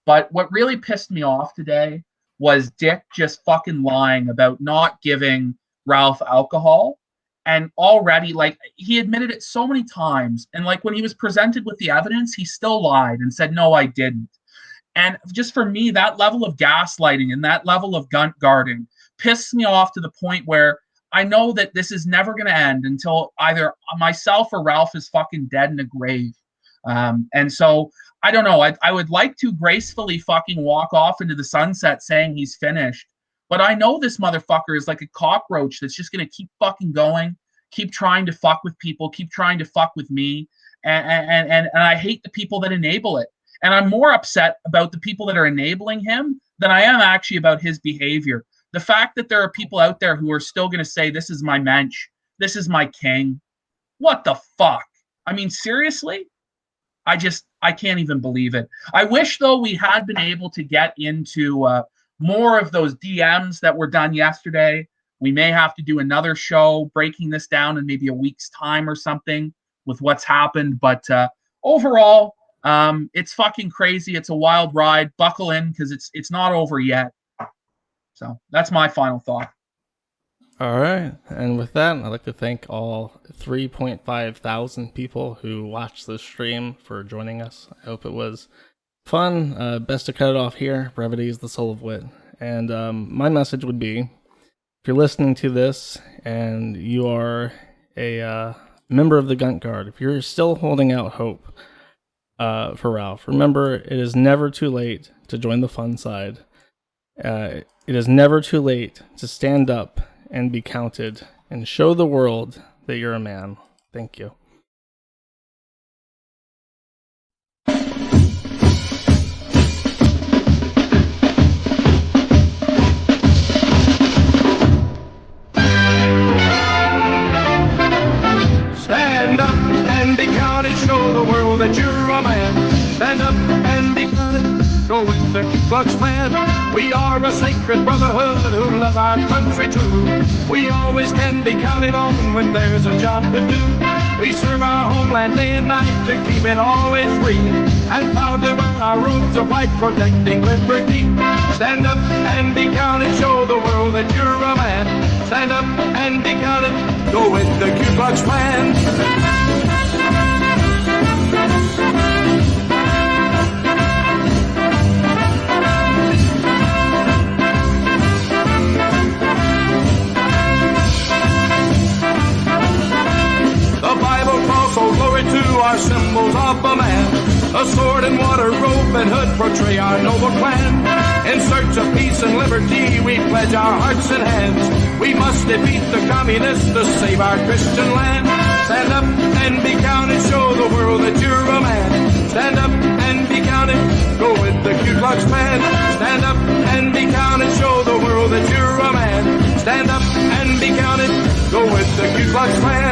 But what really pissed me off today was Dick just fucking lying about not giving Ralph alcohol. And already, he admitted it so many times. And, when he was presented with the evidence, he still lied and said, no, I didn't. And just for me, that level of gaslighting and that level of guarding pisses me off to the point where I know that this is never going to end until either myself or Ralph is fucking dead in a grave. And so, I don't know. I would like to gracefully fucking walk off into the sunset saying he's finished. But I know this motherfucker is like a cockroach that's just going to keep fucking going, keep trying to fuck with people, keep trying to fuck with me. And I hate the people that enable it. And I'm more upset about the people that are enabling him than I am actually about his behavior. The fact that there are people out there who are still going to say, this is my mensch, this is my king. What the fuck? I mean, seriously? I can't even believe it. I wish, though, we had been able to get into more of those DMs that were done yesterday. We may have to do another show breaking this down in maybe a week's time or something with what's happened. But overall, it's fucking crazy. It's a wild ride. Buckle in because it's not over yet. So that's my final thought. All right. And with that, I'd like to thank all 3.5 thousand people who watched this stream for joining us. I hope it was fun. Best to cut it off here. Brevity is the soul of wit. And my message would be, if you're listening to this and you are a member of the Gunt Guard, if you're still holding out hope for Ralph, remember, it is never too late to join the fun side. It is never too late to stand up and be counted and show the world that you're a man. Thank you. and be counted. Show the world that you're a man. Stand up and be counted. Go with the Ku Klux Klan. We are a sacred brotherhood who love our country too. We always can be counted on when there's a job to do. We serve our homeland day and night to keep it always free, and proud to wear our robes of white protecting liberty. Stand up and be counted. Show the world that you're a man. Stand up and be counted. Go with the Ku Klux Klan. The Bible calls, so glory to our symbols of a man. A sword and water, robe and hood portray our noble clan. In search of peace and liberty, we pledge our hearts and hands. We must defeat the communists to save our Christian land. Stand up and be counted, show the world that you're a man. Stand up and be counted, go with the Ku Klux Klan. Stand up and be counted, show the world that you're a man. Stand up and be counted, go with the Ku Klux Klan.